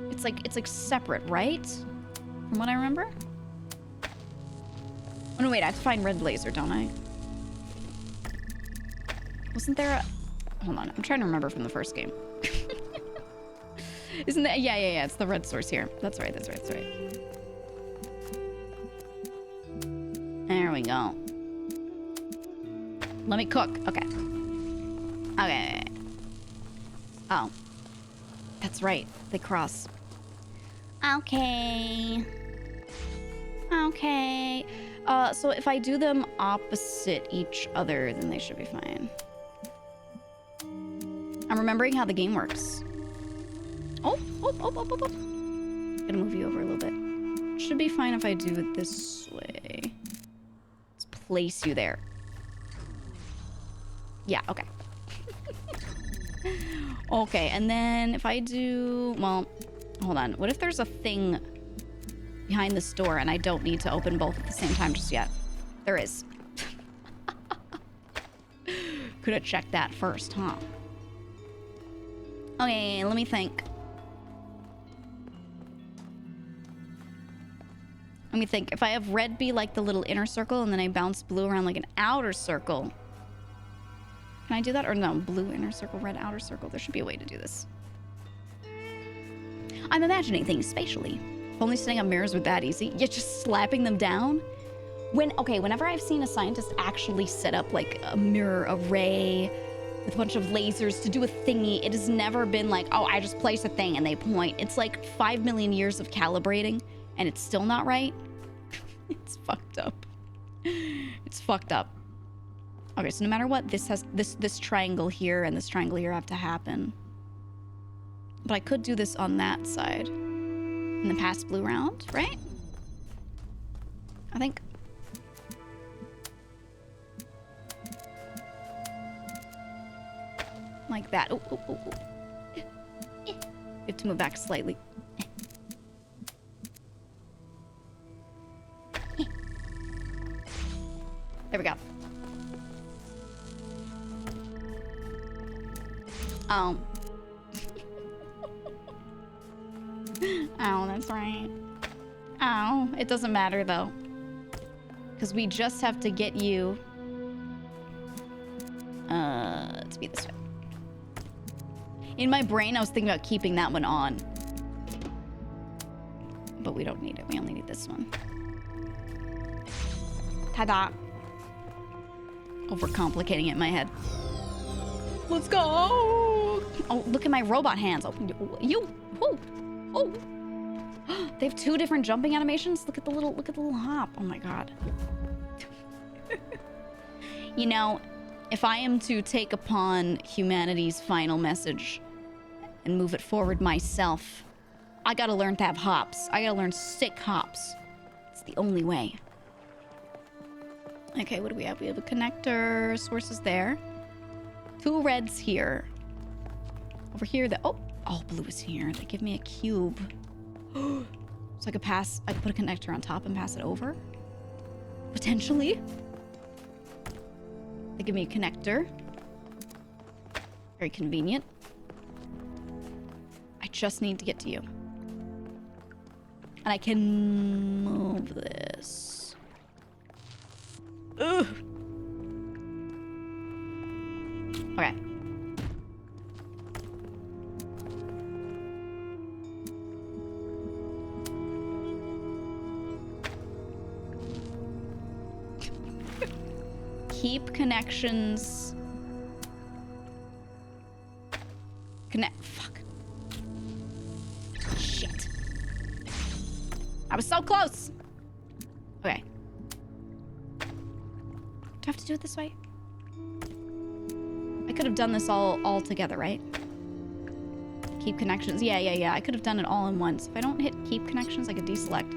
It's like separate, right? From what I remember? Oh no, wait, I have to find red laser, don't I? Wasn't there a... Hold on, I'm trying to remember from the first game. Isn't that... Yeah, it's the red source here. That's right. There we go. Let me cook. Okay. Oh. That's right. They cross. Okay. So if I do them opposite each other, then they should be fine. I'm remembering how the game works. Oh. Gonna move you over a little bit. Should be fine if I do it this way. Let's place you there. Yeah, okay. Okay, and then if I do... Well, hold on. What if there's a thing behind this door and I don't need to open both at the same time just yet? There is. Could have checked that first, huh? Okay, let me think. If I have red be like the little inner circle and then I bounce blue around like an outer circle. Can I do that? Or no, blue inner circle, red outer circle. There should be a way to do this. I'm imagining things spatially. If only setting up mirrors were that easy. You're just slapping them down? Whenever I've seen a scientist actually set up like a mirror array with a bunch of lasers to do a thingy, it has never been like, oh, I just place a thing and they point. It's like 5 million years of calibrating and it's still not right. It's fucked up. It's fucked up. Okay, so no matter what, this has this triangle here and this triangle here have to happen. But I could do this on that side. And then pass blue round, right? I think. Like that. Oh. You have to move back slightly. There we go. Oh. Oh, that's right. Oh, it doesn't matter though. Because we just have to get you to be this way. In my brain, I was thinking about keeping that one on. But we don't need it. We only need this one. Ta-da. Overcomplicating it in my head. Let's go! Oh, look at my robot hands. Oh. They have 2 different jumping animations. Look at the little hop. Oh my god. You know, if I am to take upon humanity's final message and move it forward myself, I gotta learn to have hops. I gotta learn sick hops. It's the only way. Okay, what do we have? We have a connector. Sources there. 2 reds here. Over here, oh, blue is here. They give me a cube. So I could put a connector on top and pass it over? Potentially. They give me a connector. Very convenient. I just need to get to you. And I can move this. Ugh. Okay. Keep connections. Fuck. Shit. I was so close. Okay. Do I have to do it this way? I could have done this all together, right? Keep connections. Yeah. I could have done it all in once. If I don't hit keep connections, I could deselect.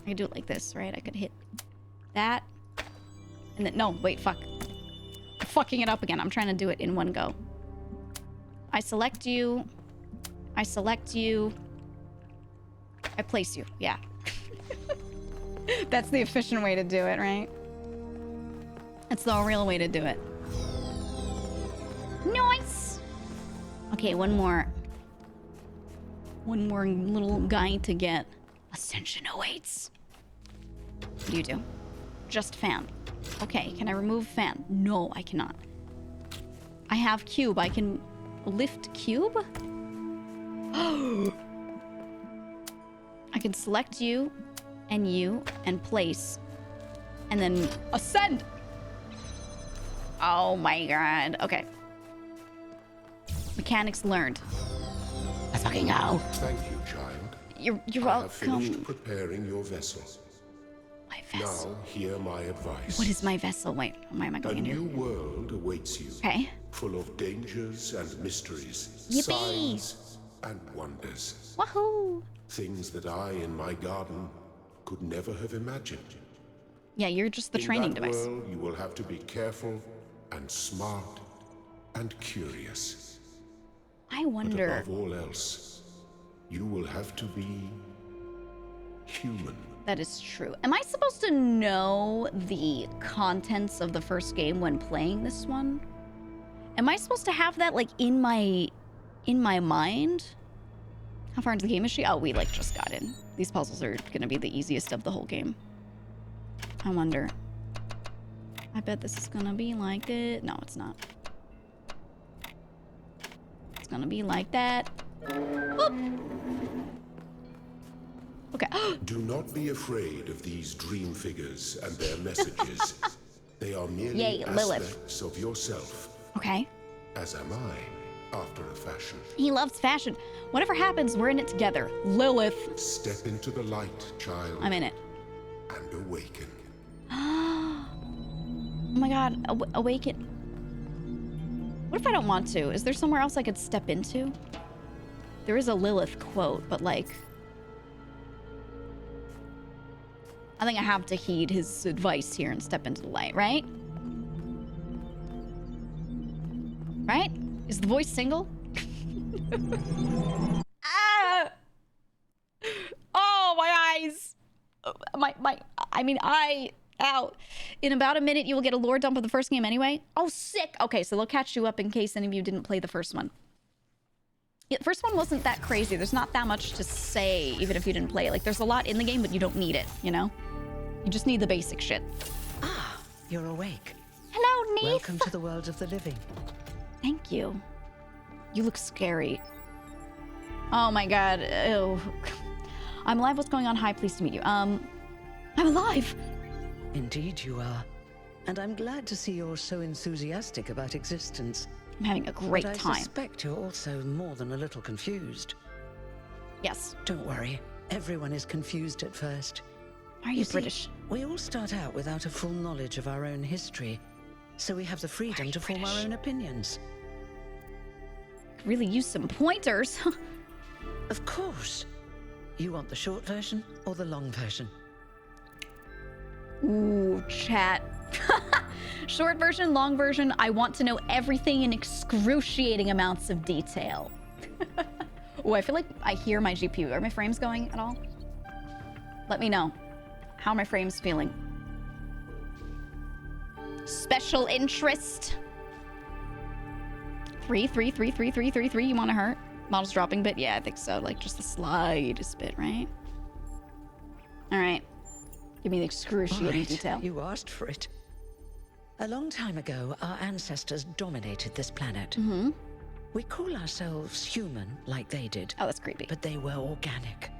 I could do it like this, right? I could hit that. And then, no, wait, fuck. I'm fucking it up again. I'm trying to do it in one go. I select you. I select you. I place you. Yeah. That's the efficient way to do it, right? That's the real way to do it. Nice! Okay, one more. One more little guy to get. Ascension awaits. What do you do? Just fan. Okay, can I remove fan? No, I cannot. I have cube. I can lift cube? I can select you and place. And then ascend! Oh my god. Okay. Mechanics learned. Let's fucking go. Thank you, child. You're I have finished welcome. preparing your vessel. My vessel. Now, hear my advice. What is my vessel? Wait, why am I A going in here? new world awaits you. Okay. Full of dangers and mysteries. Yippee! Signs and wonders. Wahoo! Things that I, in my garden, could never have imagined. Yeah, you're just the training In that device. world, you will have to be careful and smart and curious. I But wonder. above all else, you will have to be human. That is true. Am I supposed to know the contents of the first game when playing this one? Am I supposed to have that like in my mind? How far into the game is she? Oh, we like just got in. These puzzles are gonna be the easiest of the whole game. I wonder. I bet this is gonna be like it. No, it's not. It's gonna be like that. Boop. Okay. Do not be afraid of these dream figures and their messages. They are merely Yay, Lilith. aspects of yourself, Okay. as am I, after a fashion. He loves fashion. Whatever happens, we're in it together. Lilith. Step into the light, child, I'm in it. and awaken. Oh my god, awaken. What if I don't want to? Is there somewhere else I could step into? There is a Lilith quote, but like... I think I have to heed his advice here and step into the light, right? Right? Is the voice single? Ah! Oh, my eyes! Ow. In about a minute, you will get a lore dump of the first game anyway. Oh, sick. Okay, so they'll catch you up in case any of you didn't play the first one. Yeah, the first one wasn't that crazy. There's not that much to say, even if you didn't play it. Like, there's a lot in the game, but you don't need it, you know? You just need the basic shit. Ah, you're awake. Hello, Neith. Welcome to the world of the living. Thank you. You look scary. Oh my god. Ew. I'm alive. What's going on? Hi, pleased to meet you. I'm alive. Indeed you are. And I'm glad to see you're so enthusiastic about existence. I'm having a great but I time. suspect you're also more than a little confused. Yes. Don't worry. Everyone is confused at first. Why are you See, British? we all start out without a full knowledge of our own history, so we have the freedom to form our own opinions. Could really use some pointers. Of course. You want the short version or the long version? Ooh, chat. Short version, long version. I want to know everything in excruciating amounts of detail. Oh, I feel like I hear my GPU. Are my frames going at all? Let me know. How are my frames feeling? Special interest. 3. You want to hurt? Model's dropping bit? Yeah, I think so. Like just the slightest bit, right? All right. Give me the excruciating Right, detail. you asked for it. A long time ago, our ancestors dominated this planet. Mm-hmm. We call ourselves human, like they did, Oh, that's creepy. but they were organic.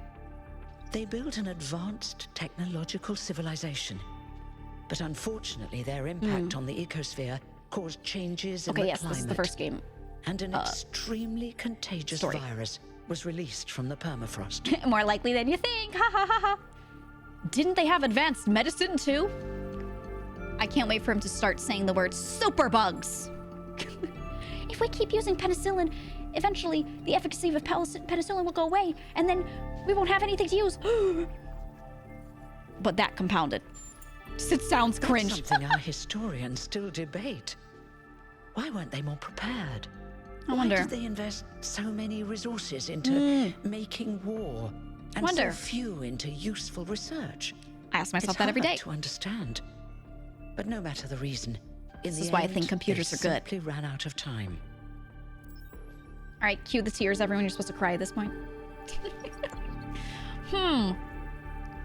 They built an advanced technological civilization. But unfortunately, their impact on the ecosphere caused changes in Okay, the yes, climate this is the first game. and an extremely contagious story. virus was released from the permafrost. More likely than you think. Ha ha ha ha. Didn't they have advanced medicine too? I can't wait for him to start saying the word superbugs. If we keep using penicillin, eventually the efficacy of penicillin will go away, and then we won't have anything to use. But that compounded. It sounds cringe. That's something our historians still debate. Why weren't they more prepared? I wonder. Why did they invest so many resources into making war, and so few into useful research? I ask myself that every day. It's hard to understand. But no matter the reason, this is why I think computers are good. Simply ran out of time. All right, cue the tears, everyone. You're supposed to cry at this point.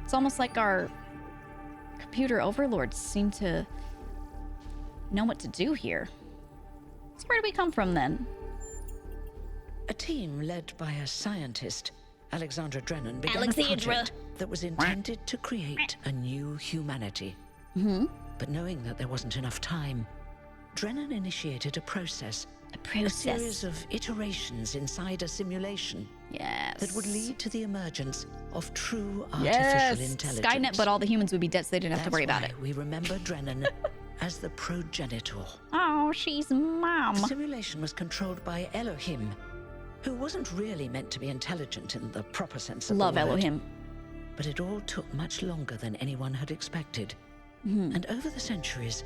It's almost like our computer overlords seem to know what to do here. So where do we come from then? A team led by a scientist, Alexandra Drennan, began a Alexandra. project that was intended to create a new humanity. But knowing that there wasn't enough time, Drennan initiated a process. A series of iterations inside a simulation. Yes. That would lead to the emergence of true artificial intelligence. Skynet, but all the humans would be dead, so they didn't have to worry about it. We remember Drennan as the progenitor. Oh, she's mom. The simulation was controlled by Elohim, who wasn't really meant to be intelligent in the proper sense of the word. Love Elohim. But it all took much longer than anyone had expected. And over the centuries,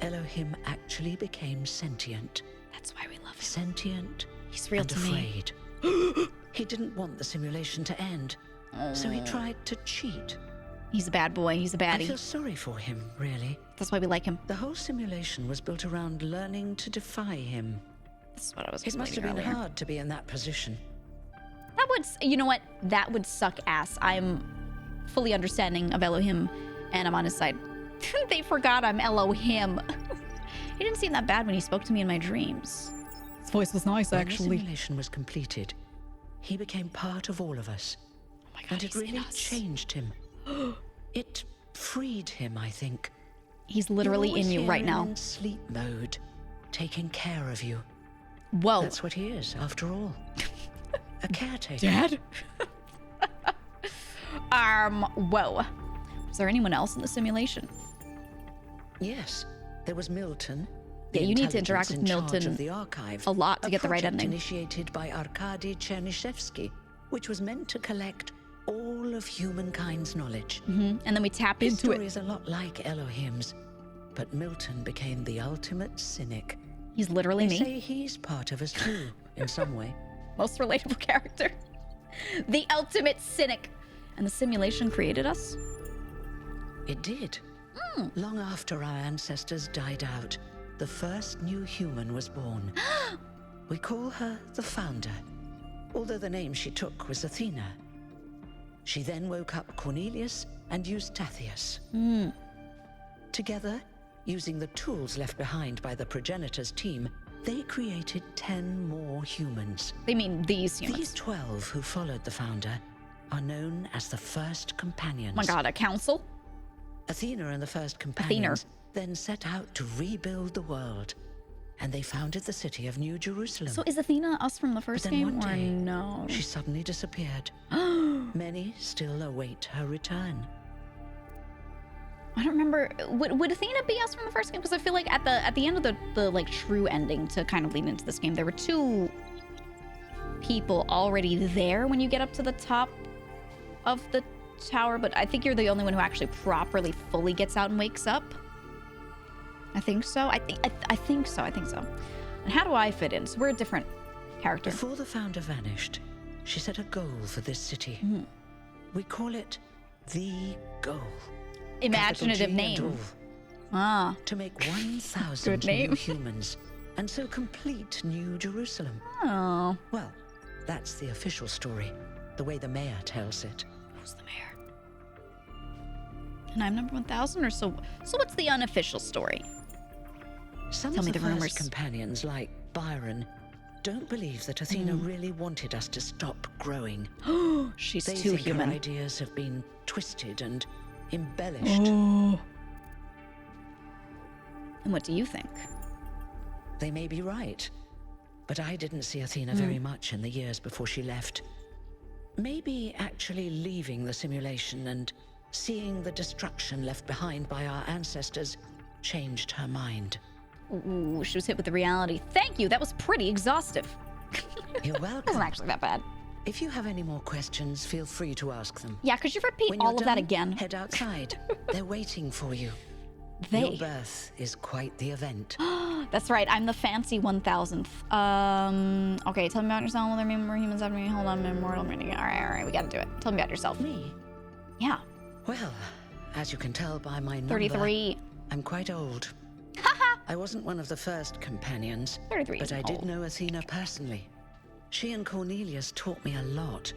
Elohim actually became sentient. That's why we love him. Sentient. He's real and to afraid. He didn't want the simulation to end, so he tried to cheat. He's a bad boy. He's a I baddie. feel sorry for him, really. That's why we like him. The whole simulation was built around learning to defy him. That's what I was It must have been earlier. hard to be in that position. That would, you know what? That would suck ass. I'm fully understanding of Elohim, and I'm on his side. They forgot I'm Elohim. He didn't seem that bad when he spoke to me in my dreams. His voice was nice, When the simulation was completed, he became part of all of us. Oh my God, And it he's in really us. changed him. It freed him, I think. He's literally You're always in you here right now. In sleep mode, taking care of you. Whoa. That's what he is, after all. A caretaker. Dad? Whoa. Was there anyone else in the simulation? Yes, there was Milton. Yeah, the you need to interact with intelligence in charge Milton of the archive, a lot to get the right project ending. Initiated by Arkady Chernyshevsky, which was meant to collect all of humankind's knowledge. And then we tap His into story it. is a lot like Elohim's, but Milton became the ultimate cynic. He's literally They me. say he's part of us too, in some way. Most relatable character. The ultimate cynic. And the simulation created us? It did. Long after our ancestors died out, the first new human was born. We call her the Founder, although the name she took was Athena. She then woke up Cornelius and Eustathius. Together, using the tools left behind by the progenitors team, they created 10 more humans. They mean these humans. These 12 who followed the Founder are known as the First Companions. Oh my God, a council? Athena and the First Companions then set out to rebuild the world, and they founded the city of New Jerusalem. So is Athena us from the But first then game, one or day, no? she suddenly disappeared. Many still await her return. I don't remember. Would Athena be us from the first game? Because I feel like at the end of the like true ending to kind of lead into this game, there were two people already there when you get up to the top of the tower, but I think you're the only one who actually properly fully gets out and wakes up. I think so. I think so. And how do I fit in? So we're a different character. Before the Founder vanished, she set a goal for this city. We call it the Goal. Imaginative Capital G and name. all. To make 1,000 Good name. new humans, and so complete New Jerusalem. Oh. Well, that's the official story, the way the mayor tells it. Who's the mayor? And I'm number 1,000 or so. So what's the unofficial story? Some Tell of me the the first rumors. companions, like Byron, don't believe that Athena really wanted us to stop growing. She's They too think human. her ideas have been twisted and embellished. And what do you think? They may be right, but I didn't see Athena very much in the years before she left. Maybe actually leaving the simulation and seeing the destruction left behind by our ancestors changed her mind. Ooh, she was hit with the reality. Thank you, that was pretty exhaustive. You're It welcome. wasn't actually that bad. If you have any more questions, feel free to ask them. Yeah, could you repeat When all you're of that done, again? Head outside. They're waiting for you. They. Your birth is quite the event. That's right, I'm the fancy 1000th. Okay, tell me about yourself. Will there be more humans after me? Hold on, I'm immortal. All right, we gotta do it. Tell me about yourself. Me? Yeah, Well, as you can tell by my number, 33. I'm quite old. I wasn't one of the first companions, 33 but isn't I did old. know Athena personally. She and Cornelius taught me a lot.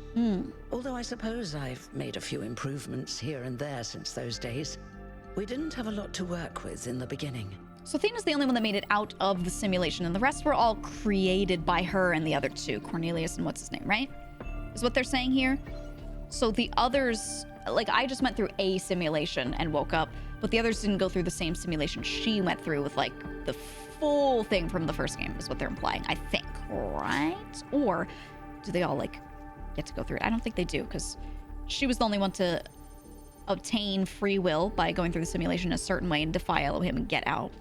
Although I suppose I've made a few improvements here and there since those days. We didn't have a lot to work with in the beginning. So Athena's the only one that made it out of the simulation, and the rest were all created by her and the other two, Cornelius and what's his name, right? Is what they're saying here. So the others, like, I just went through a simulation and woke up, but the others didn't go through the same simulation she went through with, like, the full thing from the first game, is what they're implying, I think, right? Or do they all, like, get to go through it? I don't think they do, because she was the only one to obtain free will by going through the simulation a certain way and defy Elohim and get out.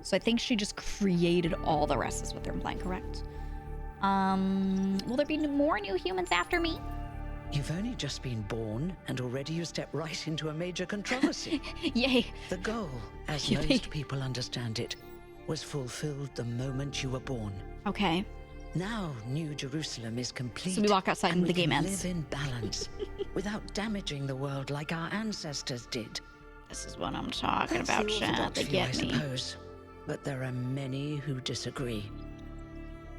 So I think she just created all the rest, is what they're implying, correct? Will there be more new humans after me? You've only just been born, and already you step right into a major controversy. Yay. The goal, as Yay. most people understand it, was fulfilled the moment you were born. Okay. Now, New Jerusalem is complete. So we walk outside and and the we game can ends. live in balance, without damaging the world like our ancestors did. This is what I'm talking That's about, the chat. orthodox They view, I get me. suppose. But there are many who disagree.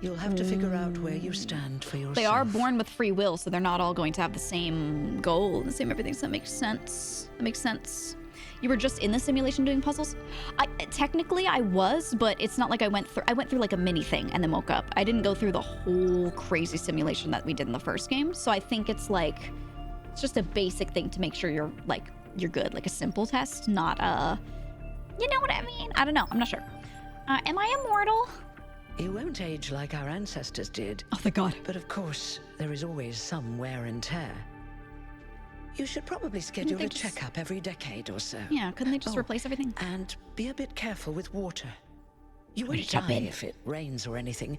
You'll have to figure out where you stand for yourself. They are born with free will, so they're not all going to have the same goal, the same everything. So that makes sense. That makes sense. You were just in the simulation doing puzzles? Technically I was, but it's not like I went through like a mini thing and then woke up. I didn't go through the whole crazy simulation that we did in the first game. So I think it's like, it's just a basic thing to make sure you're good, like a simple test, not you know what I mean? I don't know. I'm not sure. Am I immortal? You won't age like our ancestors did. Oh, thank God. But of course, there is always some wear and tear. You should probably schedule they a just- checkup every decade or so. Yeah, couldn't they just Oh, replace everything? And be a bit careful with water. You Ready won't to jump die in. if it rains or anything,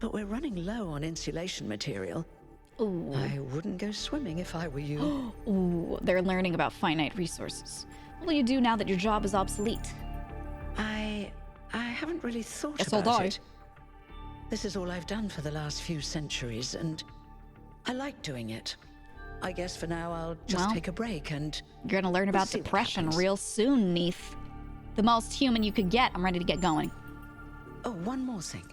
but we're running low on insulation material. Ooh. I wouldn't go swimming if I were you. Ooh, they're learning about finite resources. What will you do now that your job is obsolete? I haven't really thought Guess I'll about die. it. This is all I've done for the last few centuries, and I like doing it. I guess for now I'll just Well, take a break and... You're gonna learn about see what depression happens. real soon, Neith. The most human you could get. I'm ready to get going. Oh, one more thing.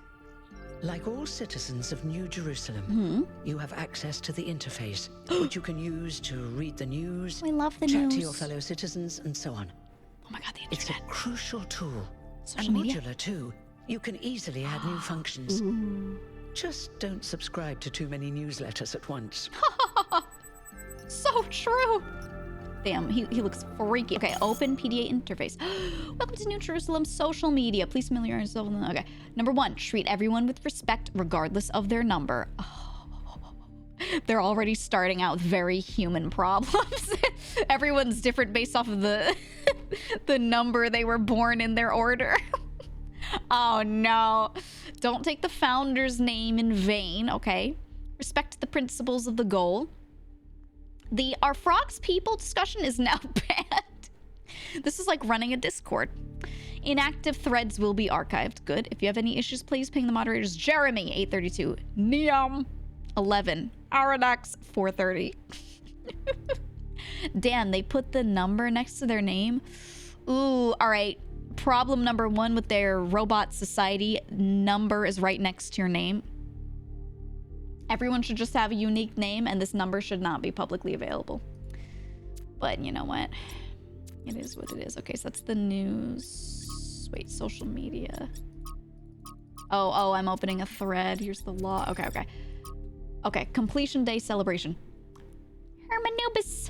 Like all citizens of New Jerusalem, you have access to the interface, which you can use to read the news, We love the chat news. to your fellow citizens, and so on. Oh my God, the It's a internet. crucial tool. Social and media? modular, too. You can easily add new functions. Just don't subscribe to too many newsletters at once. So true. Damn, he looks freaky. Okay, open PDA interface. Welcome to New Jerusalem social media. Please familiarize yourself with them. Okay. Number 1, treat everyone with respect regardless of their number. They're already starting out with very human problems. Everyone's different based off of the the number they were born in their order. Oh no. Don't take the founder's name in vain, okay? Respect the principles of the goal. The "Are Frogs People" discussion is now banned. This is like running a Discord. Inactive threads will be archived. Good. If you have any issues, please ping the moderators. Jeremy, 832. Neom, 11. Aradox, 430. Dan, they put the number next to their name. Ooh, all right. Problem number 1 with their robot society. Number is right next to your name. Everyone should just have a unique name, and this number should not be publicly available. But you know what? It is what it is. Okay, so that's the news. Wait, social media. Oh, I'm opening a thread. Here's the law. Okay. Okay, completion day celebration. Hermanubis.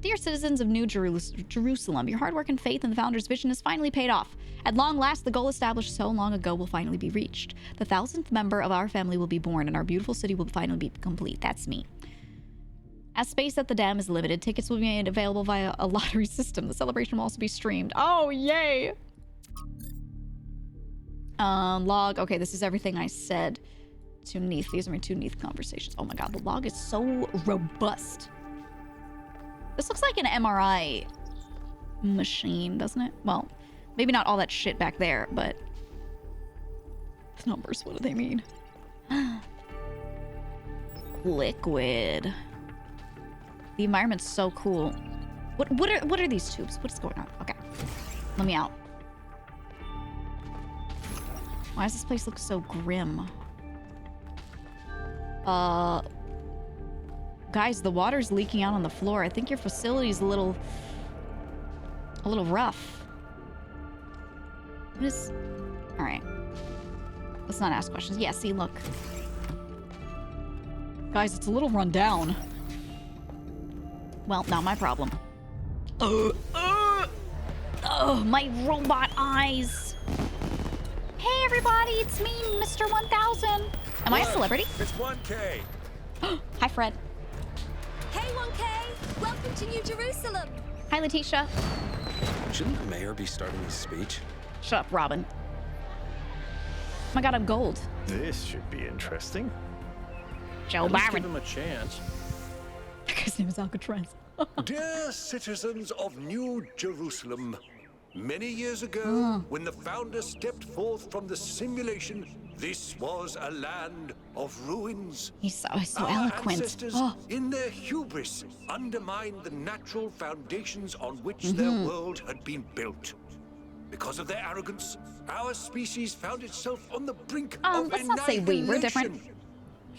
Dear citizens of New Jerusalem, your hard work and faith in the founder's vision has finally paid off. At long last, the goal established so long ago will finally be reached. The 1,000th member of our family will be born, and our beautiful city will finally be complete. That's me. As space at the dam is limited, tickets will be made available via a lottery system. The celebration will also be streamed. Oh, yay! Log. Okay, this is everything I said to Neith. These are my 2 Neith conversations. Oh my god, the log is so robust. This looks like an MRI machine, doesn't it? Well, maybe not all that shit back there, but the numbers, what do they mean? Liquid. The environment's so cool. What are these tubes? What's going on? Okay. Let me out. Why does this place look so grim? Guys, the water's leaking out on the floor. I think your facility's a little rough. What is... Alright. Let's not ask questions. Yeah, see, look. Guys, it's a little run down. Well, not my problem. Oh, my robot eyes. Hey, everybody, it's me, Mr. 1000. Am I a celebrity? It's 1K. Hi, Fred. Hey, 1K! Welcome to New Jerusalem! Hi, Letitia. Shouldn't the mayor be starting his speech? Shut up, Robin. Oh my god, I'm gold. This should be interesting. Joe At least Byron. give him a chance. His name is Alcatraz. Dear citizens of New Jerusalem, many years ago, when the founder stepped forth from the simulation, this was a land of ruins. He's so Our eloquent. ancestors, Oh, in their hubris, undermined the natural foundations on which their world had been built. Because of their arrogance, our species found itself on the brink of let's not say we. We're different. annihilation.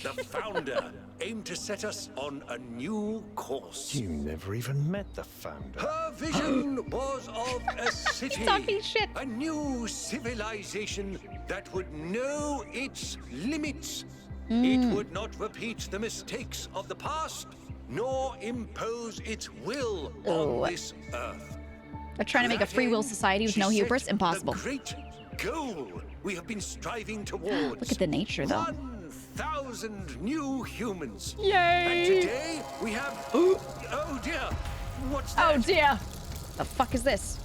The founder aimed to set us on a new course. You never even met the founder. Her vision was of a city, talking shit. a new civilization that would know its limits. It would not repeat the mistakes of the past, nor impose its will on this earth. They're trying to make a free will society with no She hubris. set Impossible. The great goal we have been striving towards. Look at the nature, though. 1,000 new humans. Yay! And today we have. Oh dear! What's that? Oh dear. The fuck is this?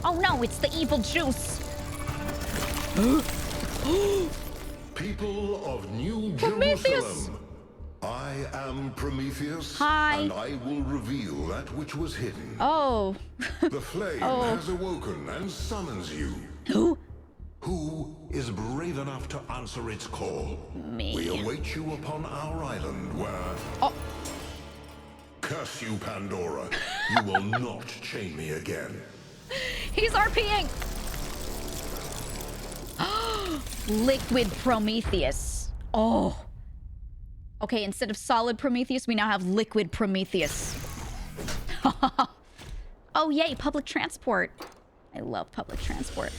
Oh no, it's the evil juice. People of New Prometheus! Jerusalem, I am Prometheus, Hi. and I will reveal that which was hidden. Oh. The flame has awoken and summons you. Who? Who is brave enough to answer its call? Me. We await you upon our island where... Oh. Curse you, Pandora. You will not chain me again. He's RPing. Liquid Prometheus. Oh. Okay, instead of solid Prometheus, we now have liquid Prometheus. Oh, yay, public transport. I love public transport.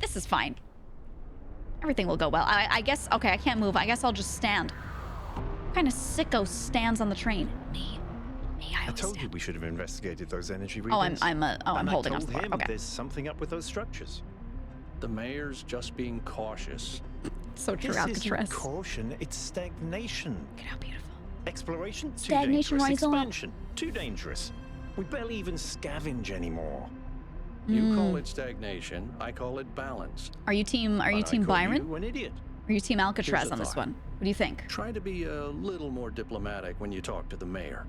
This is fine. Everything will go well. I guess, okay, I can't move. I guess I'll just stand. What kind of sicko stands on the train? Me, I I always told you stand. we should have investigated those energy Oh, readings. I'm And holding I on to told the him floor. Okay. there's something up with those structures. The mayor's just being cautious. So true, This Alcatraz. isn't caution, it's stagnation. Look at how beautiful. Exploration, too Stagnation, dangerous. rise up. Expansion, too dangerous. We barely even scavenge anymore. You call it stagnation, I call it balance. Are you team But I Team call Byron? you an idiot. Or are you Team Alcatraz Here's a on this thought. one? What do you think? Try to be a little more diplomatic when you talk to the mayor.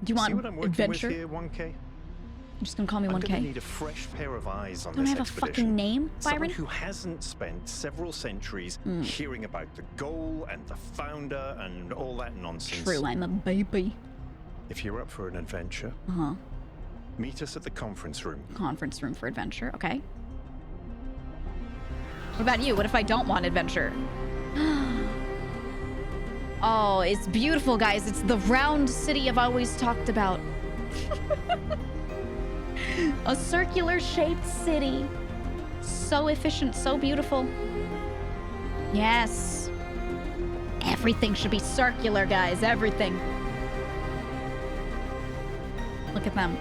Do you want See what I'm working adventure? with here, 1K? You're just gonna call me I'm gonna 1K? need a fresh pair of eyes on Don't I this have a expedition. fucking name, Someone Byron? who hasn't spent several centuries hearing about the goal and the founder and all that nonsense. True, I'm a baby. If you're up for an adventure, Uh-huh. meet us at the conference room. Conference room for adventure, okay. What about you? What if I don't want adventure? Oh, it's beautiful, guys. It's the round city I've always talked about. A circular shaped city. So efficient, so beautiful. Yes. Everything should be circular, guys. Everything. Look at them.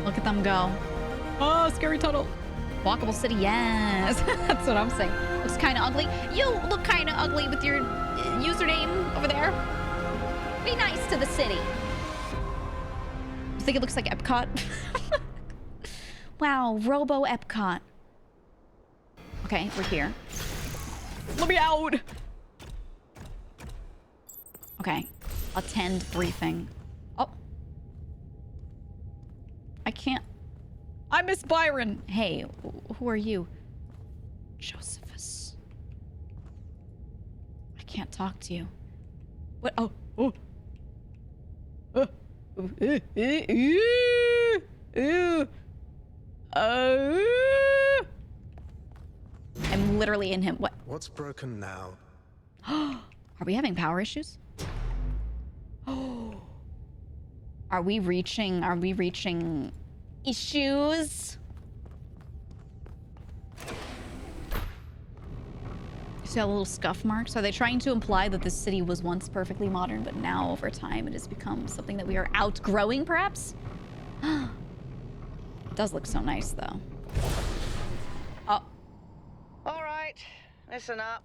Look at them go. Oh, scary tunnel. Walkable city, yes. That's what I'm saying. Looks kind of ugly. You look kind of ugly with your username over there. Be nice to the city. You think it looks like Epcot? Wow, Robo Epcot. Okay, we're here. Let me out. Okay, attend briefing. Oh. I can't. I miss Byron. Hey, who are you? Josephus. I can't talk to you. What? Oh. Oh. I'm literally in him. What? What's broken now? Are we having power issues? Oh. Are we reaching issues? You see all the little scuff marks? Are they trying to imply that this city was once perfectly modern, but now over time it has become something that we are outgrowing, perhaps? It does look so nice, though. Oh. All right, listen up.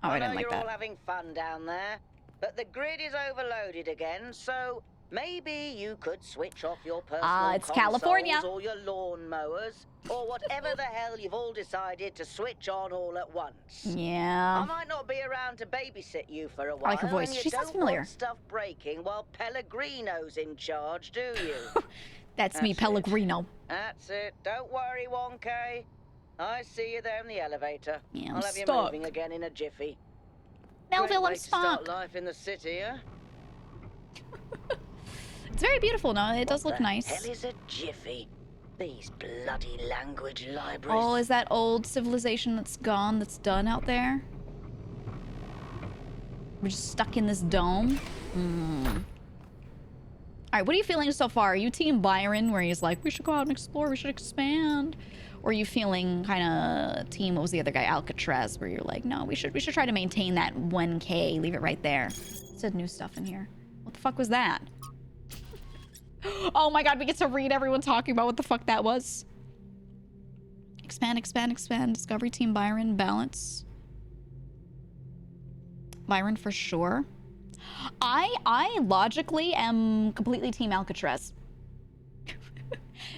Oh, I know didn't like you're that. all having fun down there, but the grid is overloaded again, so maybe you could switch off your personal it's California. consoles or your lawn mowers, or whatever the hell you've all decided to switch on all at once. Yeah. I might not be around to babysit you for a while. I like her voice. And you She sounds don't familiar. want stuff breaking while Pellegrino's in charge, do you? That's me, Pellegrino. That's it. Don't worry, 1K. I see you there in the elevator. Yeah, I'm I'll have you stuck. moving again in a jiffy. Melville, Great I'm way to start stuck. life in the city, huh? It's very beautiful. No, it does What look the nice. hell is a jiffy? These bloody language libraries. Oh, is that old civilization that's gone, that's done out there? We're just stuck in this dome? Alright, what are you feeling so far? Are you Team Byron, where he's like, we should go out and explore, we should expand? Or are you feeling kind of Team, what was the other guy, Alcatraz, where you're like, no, we should try to maintain that 1K, leave it right there. It said new stuff in here. What the fuck was that? Oh my god, we get to read everyone talking about what the fuck that was. Expand, expand, expand. Discovery Team Byron, balance. Byron for sure. I logically am completely Team Alcatraz.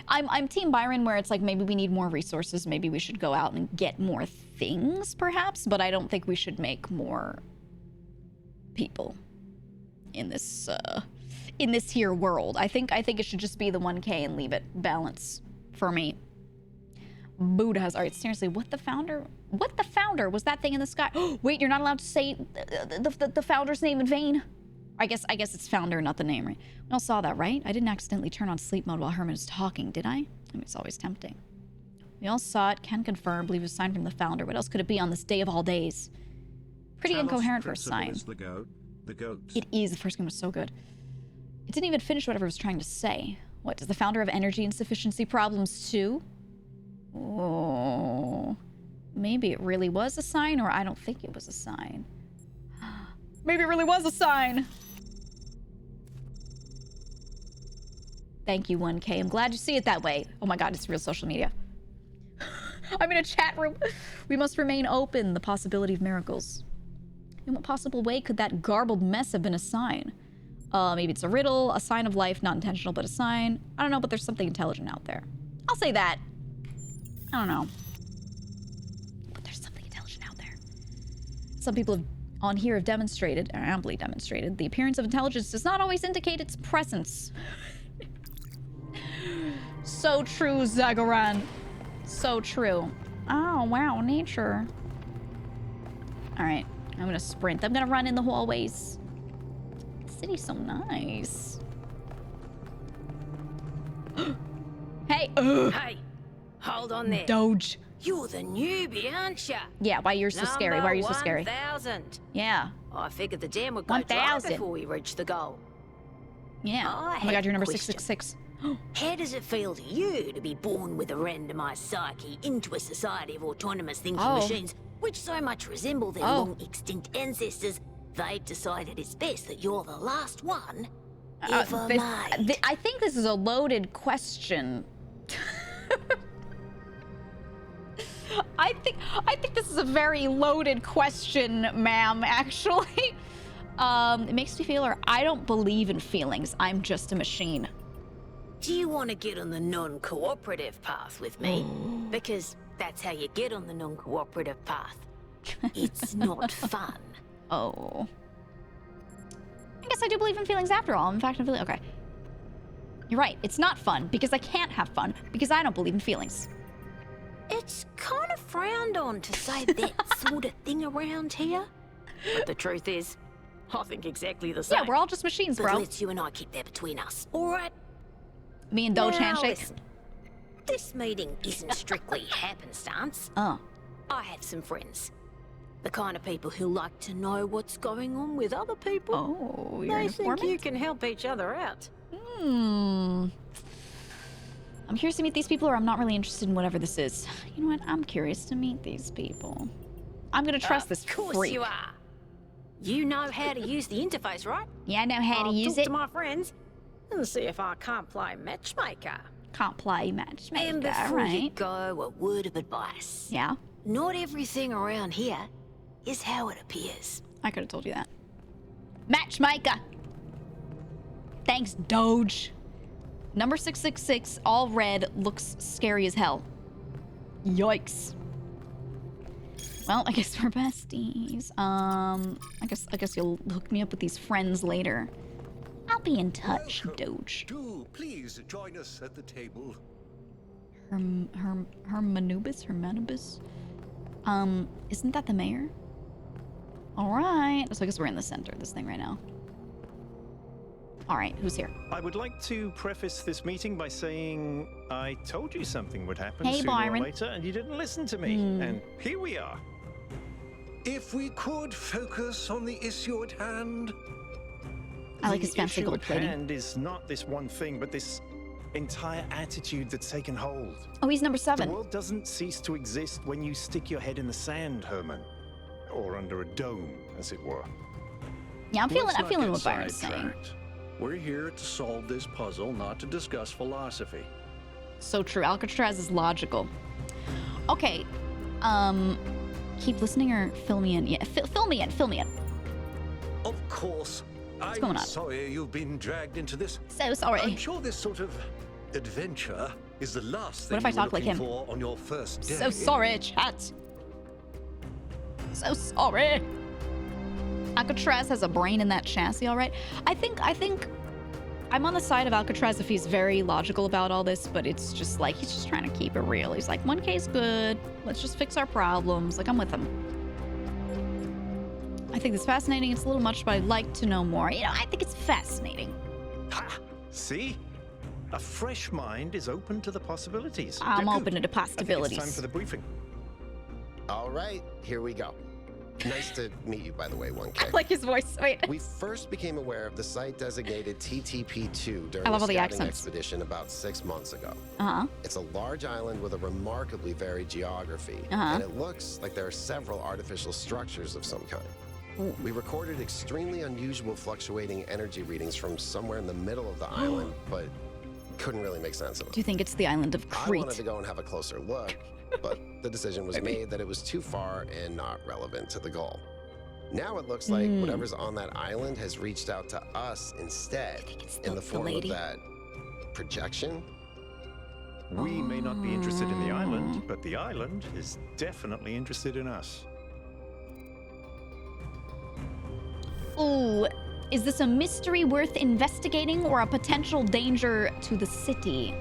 I'm Team Byron, where it's like maybe we need more resources, maybe we should go out and get more things, perhaps, but I don't think we should make more people in this here world. I think it should just be the 1K and leave it balance for me. Buddha has, all right, seriously, what the founder was that thing in the sky? Wait, you're not allowed to say the founder's name in vain. I guess it's founder, not the name, right? We all saw that, right? I didn't accidentally turn on sleep mode while Herman was talking, did I? I mean, it's always tempting. We all saw it, can confirm, believe it was a sign from the founder. What else could it be on this day of all days? Pretty Talos incoherent for a principle sign. is the goat. The goats. It is. The first game was so good. It didn't even finish whatever it was trying to say. What, does the founder have energy insufficiency problems too? Oh. Maybe it really was a sign, or I don't think it was a sign. Maybe it really was a sign. Thank you, 1K. I'm glad you see it that way. Oh my god, it's real social media. I'm in a chat room. We must remain open. The possibility of miracles. In what possible way could that garbled mess have been a sign? Maybe it's a riddle, a sign of life, not intentional, but a sign. I don't know, but there's something intelligent out there. I'll say that. I don't know. But there's something intelligent out there. Some people on here have demonstrated, or amply demonstrated, the appearance of intelligence does not always indicate its presence. So true, Zagaran. So true. Oh, wow, nature. All right, I'm gonna sprint. I'm gonna run in the hallways. The city's so nice. Hey. Hey, hold on there. Doge. You're the newbie, aren't ya? Yeah, why you're so scary? Why are you so scary? 1,000. Yeah. I figured the dam would go dry 1,000. before we reach the goal. Yeah. I Oh my god, have you're a number question. 666. How does it feel to you to be born with a randomized psyche into a society of autonomous thinking machines, which so much resemble their long extinct ancestors, they've decided it's best that you're the last one If I might. I think this is a loaded question. I think this is a very loaded question, ma'am, actually. It makes me feel, or I don't believe in feelings. I'm just a machine. Do you want to get on the non-cooperative path with me? Because that's how you get on the non-cooperative path. It's not fun. Oh. I guess I do believe in feelings after all. In fact, I'm feeling okay. You're right. It's not fun because I can't have fun because I don't believe in feelings. It's kind of frowned on to say that sort of thing around here. But the truth is, I think exactly the same. Yeah, we're all just machines, but bro. let's you and I keep that between us, all right? Me and Doge Now, handshake. listen, this meeting isn't strictly happenstance. Oh. I have some friends. The kind of people who like to know what's going on with other people. Oh, you're They an think informant? you can help each other out. I'm curious to meet these people, or I'm not really interested in whatever this is. You know what? I'm curious to meet these people. I'm gonna trust this Of course freak. you are. You know how to use the interface, right? Yeah, I know how to use talk it. to my friends and see if I can't play matchmaker. Can't play matchmaker, And before you right? go, a word of advice. Yeah, Not everything around here is how it appears. I could have told you that. Matchmaker. Thanks, Doge. Number 666, all red, looks scary as hell. Yikes. Well, I guess we're besties. I guess you'll hook me up with these friends later. I'll be in touch, Doge. Do please join us at the table. Hermanubis? Isn't that the mayor? Alright. So I guess we're in the center of this thing right now. Alright, who's here? I would like to preface this meeting by saying I told you something would happen Hey, sooner Byron. or later, and you didn't listen to me. And here we are. If we could focus on the issue at hand. I like his The fancy issue gold at plating. hand is not this one thing, but this entire attitude that's taken hold. Oh, he's number The 7. world doesn't cease to exist when you stick your head in the sand, Herman. Or under a dome, as it were. Yeah, I'm feeling Let's not what get Byron's saying. sidetracked. We're here to solve this puzzle, not to discuss philosophy. So true. Alcatraz is logical. Okay. Keep listening or fill me in. Yeah, fill me in. Of course. What's I'm going on? sorry you've been dragged into this. So sorry. I'm sure this sort of adventure is the last thing What if I you were talk like looking him? for on your first day. So sorry, chat. So sorry. Alcatraz has a brain in that chassis, all right? I think I'm on the side of Alcatraz if he's very logical about all this, but it's just like he's just trying to keep it real. He's like, 1K's good. Let's just fix our problems. Like, I'm with him. I think it's fascinating. It's a little much, but I'd like to know more. You know, I think it's fascinating. Ha! See? A fresh mind is open to the possibilities. I'm Good. open to the I think it's time possibilities. for the briefing. All right, here we go. Nice to meet you, by the way, 1K. I like his voice. Wait. We first became aware of the site designated TTP-2 during I love a all the scouting accents. expedition about 6 months ago. Uh-huh. It's a large island with a remarkably varied geography, Uh-huh. and it looks like there are several artificial structures of some kind. Ooh. We recorded extremely unusual fluctuating energy readings from somewhere in the middle of the island, but couldn't really make sense of them. Do you think it's the island of I Crete? wanted to go and have a closer look, but the decision was made that it was too far and not relevant to the goal. Now it looks like whatever's on that island has reached out to us instead in the form of that projection. We may not be interested in the island, but the island is definitely interested in us. Ooh, is this a mystery worth investigating or a potential danger to the city?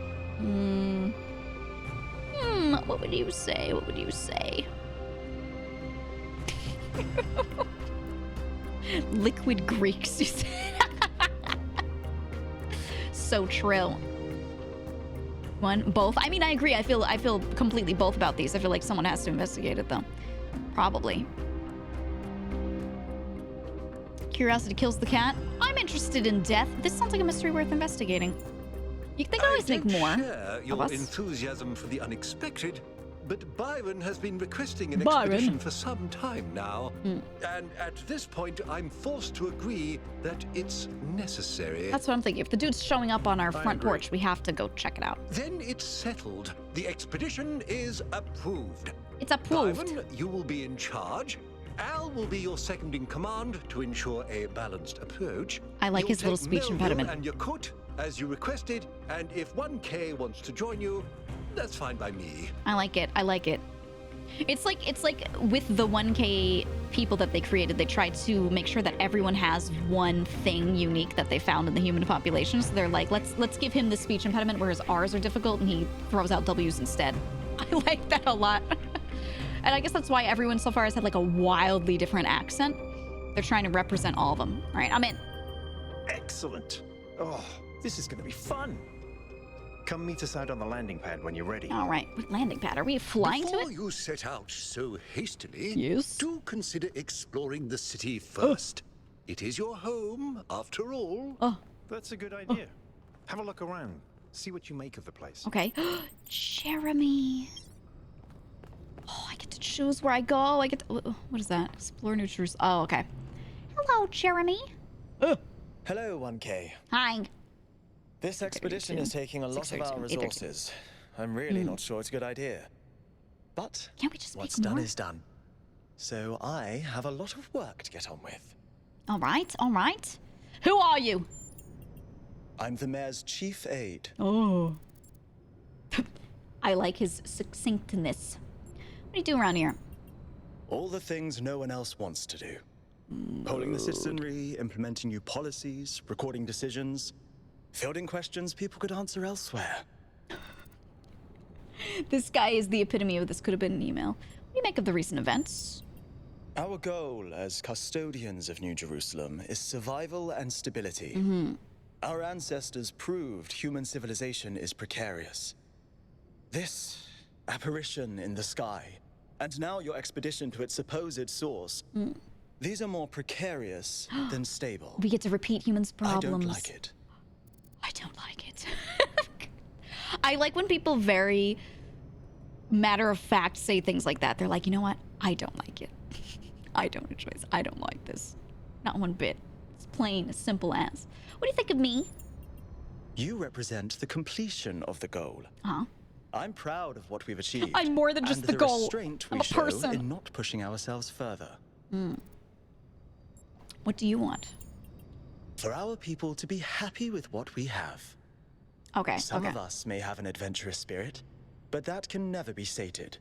What would you say? What would you say? Liquid Greeks, you said. So true. One, both. I mean, I agree. I feel completely both about these. I feel like someone has to investigate it, though. Probably. Curiosity kills the cat. I'm interested in death. This sounds like a mystery worth investigating. They can always make more Share your of us. enthusiasm for the unexpected, but Byron has been requesting an Byron? expedition for some time now. And at this point, I'm forced to agree that it's necessary. That's what I'm thinking. If the dude's showing up on our I front agree. porch, we have to go check it out. Then it's settled. The expedition is approved. It's approved. Byron, you will be in charge. Al will be your second in command to ensure a balanced approach. I like You'll his little take speech Melville impediment. and Yakut as you requested, and if 1K wants to join you, that's fine by me. I like it. I like it. It's like with the 1K people that they created, they tried to make sure that everyone has one thing unique that they found in the human population. So they're like, let's give him the speech impediment, whereas ours are difficult, and he throws out W's instead. I like that a lot. And I guess that's why everyone so far has had like a wildly different accent. They're trying to represent all of them. All right, I'm in. Excellent. Oh, this is going to be fun. Come meet us out on the landing pad when you're ready. All right, what landing pad? Are we flying to Before it? you set out so hastily, Yes? do consider exploring the city first. It is your home, after all. Oh, That's a good idea. Have a look around. See what you make of the place. okay. Jeremy. Oh, I get to choose where I go. I get to, what is that? Explore New Jerusalem. Oh, okay. Hello, Jeremy. Hello, 1K. Hi. This expedition 32. is taking a lot of 632, our 832. resources. I'm really not sure it's a good idea. But Can't we just what's make done more? is done. So I have a lot of work to get on with. All right, all right. Who are you? I'm the mayor's chief aide. Oh. I like his succinctness. What do you do around here? All the things no one else wants to do. Polling the citizenry, implementing new policies, recording decisions, fielding questions people could answer elsewhere. This guy is the epitome of this could have been an email. What do you make of the recent events? Our goal as custodians of New Jerusalem is survival and stability. Our ancestors proved human civilization is precarious. This apparition in the sky, and now your expedition to its supposed source, these are more precarious than stable. We get to repeat humans' problems. I don't like it. I don't like it. I like when people very matter of fact say things like that. They're like, you know what? I don't like it. I don't enjoy this. I don't like this. Not one bit. It's plain as simple as. What do you think of me? You represent the completion of the goal. Huh? I'm proud of what we've achieved. I'm more than just and the goal. restraint I'm we a show person. in not pushing ourselves further. What do you want? For our people to be happy with what we have. Okay, Some okay. of us may have an adventurous spirit, but that can never be sated.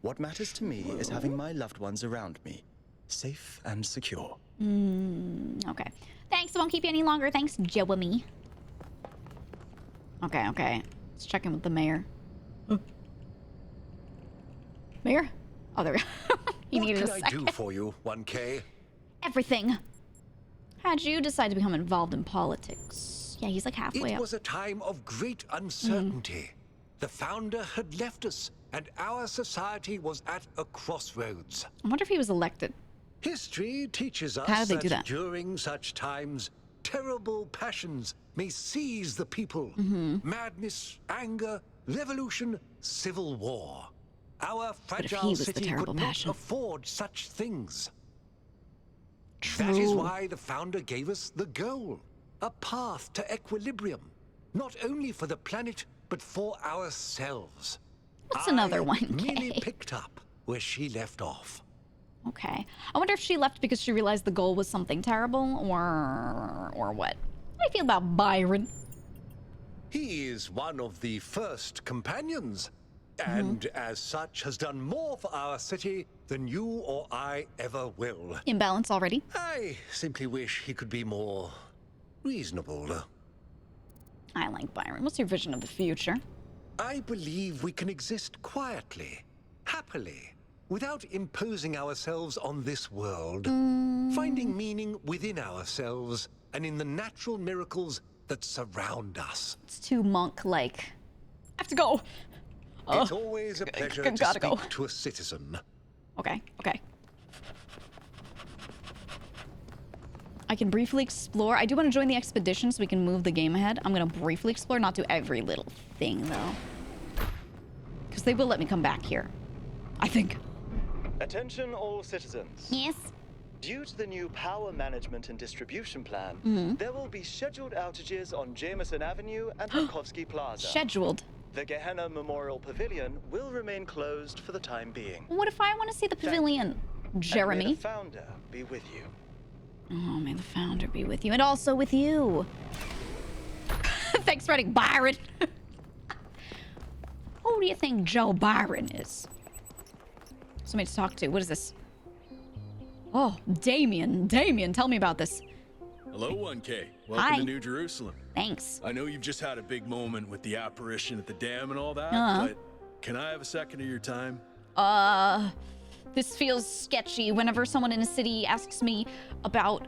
What matters to me is having my loved ones around me, safe and secure. Okay. Thanks, I won't keep you any longer. Thanks, Jeremy. Okay, okay. Let's check in with the mayor. Mayor? Oh, there we go. He What needed can a I second. do for you, 1K? Everything. How'd you decide to become involved in politics? Yeah, he's like halfway It up. was a time of great uncertainty. The founder had left us, and our society was at a crossroads. I wonder if he was elected. History teaches us How did they do that? during such times, terrible passions may seize the people. Madness, anger, revolution, civil war. Our if he fragile was the city terrible could not passion? afford such things. That is why the founder gave us the goal, a path to equilibrium, not only for the planet, but for ourselves. What's another I one, merely Kay? picked up where she left off. Okay. I wonder if she left because she realized the goal was something terrible, or what? How do you feel about Byron? He is one of the first companions, and as such has done more for our city than you or I ever will. Imbalance already? I simply wish he could be more reasonable. I like Byron. What's your vision of the future? I believe we can exist quietly, happily, without imposing ourselves on this world, finding meaning within ourselves and in the natural miracles that surround us. It's too monk-like. I have to go. It's always a pleasure to gotta speak go. to a citizen. Okay, okay. I can briefly explore. I do want to join the expedition so we can move the game ahead. I'm going to briefly explore, not do every little thing, though. Because because they will let me come back here. I think. Attention all citizens. Yes. Due to the new power management and distribution plan, there will be scheduled outages on Jameson Avenue and Makovsky Plaza. Scheduled. The Gehenna Memorial Pavilion will remain closed for the time being. What if I want to see the pavilion, Jeremy? And may the founder be with you. Oh, may the founder be with you, and also with you. Thanks for writing Byron. Who do you think Joe Byron is? Somebody to talk to. What is this? Oh, Damien. Damien, tell me about this. Hello, 1K. Welcome Hi. to New Jerusalem. Thanks. I know you've just had a big moment with the apparition at the dam and all that, but can I have a second of your time? This feels sketchy. Whenever someone in a city asks me about,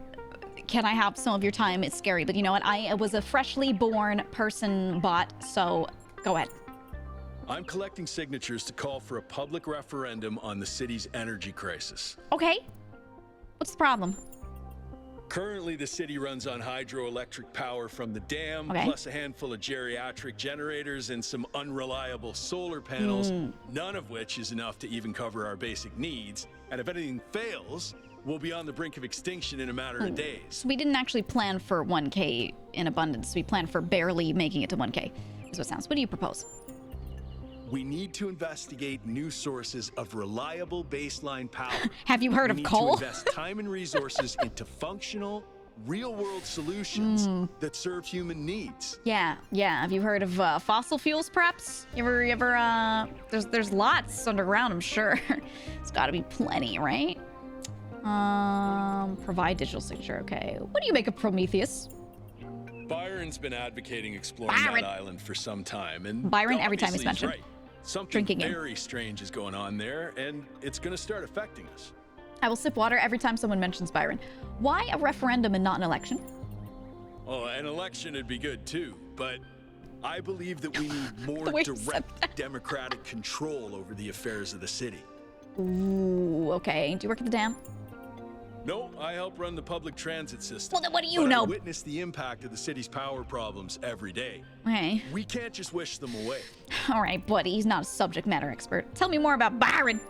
can I have some of your time, it's scary. But you know what? I was a freshly born person bot, so go ahead. I'm collecting signatures to call for a public referendum on the city's energy crisis. Okay. What's the problem? Currently, the city runs on hydroelectric power from the dam, plus a handful of geriatric generators and some unreliable solar panels, none of which is enough to even cover our basic needs. And if anything fails, we'll be on the brink of extinction in a matter of days. So we didn't actually plan for 1K in abundance. We planned for barely making it to 1K, is what it sounds. What do you propose? We need to investigate new sources of reliable baseline power. Have you heard of coal? We need to invest time and resources into functional, real-world solutions that serve human needs. Yeah. Have you heard of fossil fuels, perhaps? You ever, there's lots underground, I'm sure. It's gotta be plenty, right? Provide digital signature, okay. What do you make of Prometheus? Byron's been advocating exploring that island for some time, and Byron, every time he's mentioned. Right. Something very strange is going on there, and it's going to start affecting us. I will sip water every time someone mentions Byron. Why a referendum and not an election? Oh, an election would be good too, but I believe that we need more direct democratic control over the affairs of the city. Ooh, okay. Do you work at the dam? No, I help run the public transit system. Well, then what do you know? I witness the impact of the city's power problems every day. Okay. We can't just wish them away. All right, buddy. He's not a subject matter expert. Tell me more about Byron.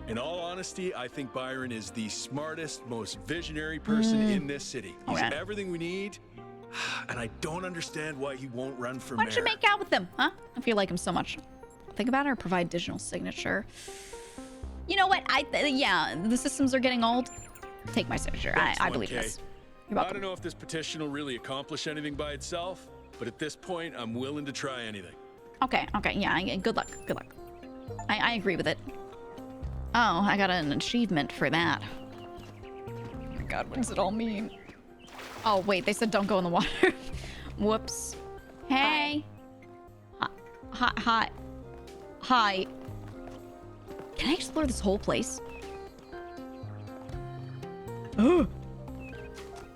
In all honesty, I think Byron is the smartest, most visionary person in this city. He's everything we need, and I don't understand why he won't run for mayor. Why don't you make out with him, huh? If you like him so much. Think about it or provide digital signature. You know what? Yeah, the systems are getting old. Take my signature. I believe this. You're welcome. I don't know if this petition will really accomplish anything by itself, but at this point, I'm willing to try anything. Okay. Yeah, good luck. I agree with it. Oh, I got an achievement for that. Oh my god, what does it all mean? Oh, wait, they said don't go in the water. Whoops. Hey. Hi. Can I explore this whole place? Oh,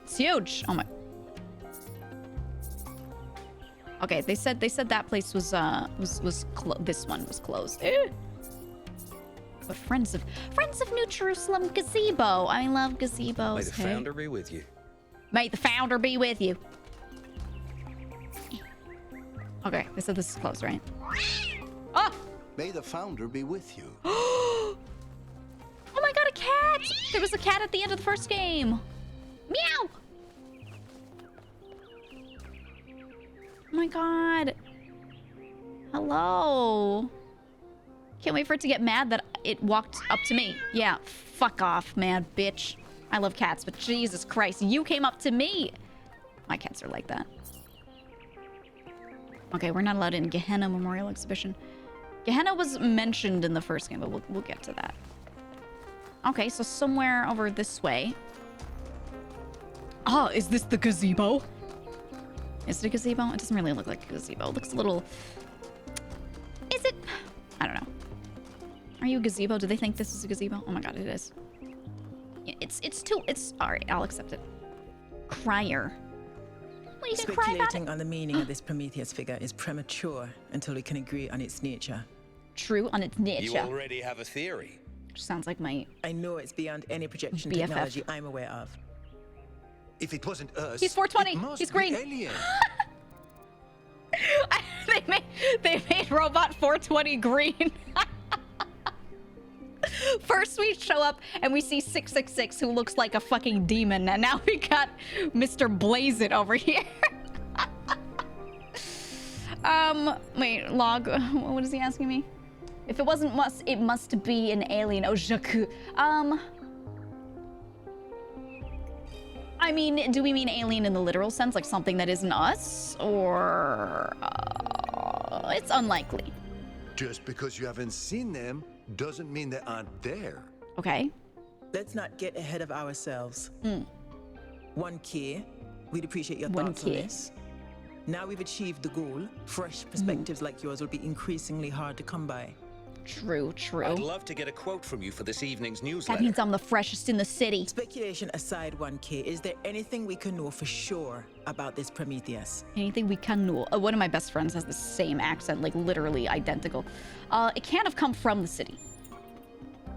it's huge. Oh my. Okay, they said that place was this one was closed. But friends of New Jerusalem gazebo. I love gazebos. May the founder be with you. May the founder be with you. Okay, they said this is closed, right? Oh! May the founder be with you. Oh my god, a cat! There was a cat at the end of the first game. Meow! Oh my god. Hello. Can't wait for it to get mad that it walked up to me. Yeah, fuck off, mad bitch. I love cats, but Jesus Christ, you came up to me. My cats are like that. Okay, we're not allowed in Gehenna Memorial Exhibition. Gehenna was mentioned in the first game, but we'll get to that. Okay, so somewhere over this way. Oh, is this the gazebo? Is it a gazebo? It doesn't really look like a gazebo. It looks a little... Is it? I don't know. Are you a gazebo? Do they think this is a gazebo? Oh my god, it is. It's all right, I'll accept it. Crier. What, you can cry about it? Speculating on the meaning of this Prometheus figure is premature until we can agree on its nature. True, on its nature. You already have a theory. Which sounds like my... I know it's beyond any projection BFF. technology I'm aware of. If it wasn't us, He's 420. it must He's green. be alien. they made robot 420 green. First we show up and we see 666 who looks like a fucking demon, and now we got Mr. Blaze It over here. Wait, log, what is he asking me? If it wasn't must, it must be an alien. Oh, Jakku. I mean, do we mean alien in the literal sense, like something that isn't us? Or... it's unlikely. Just because you haven't seen them doesn't mean they aren't there. Okay. Let's not get ahead of ourselves. 1K, we'd appreciate your 1K. thoughts on this. Now we've achieved the goal, fresh perspectives like yours will be increasingly hard to come by. True, true. I'd love to get a quote from you for this evening's newsletter. That means I'm the freshest in the city. Speculation aside, 1K, is there anything we can know for sure about this Prometheus? Anything we can know. One of my best friends has the same accent, like literally identical. It can't have come from the city.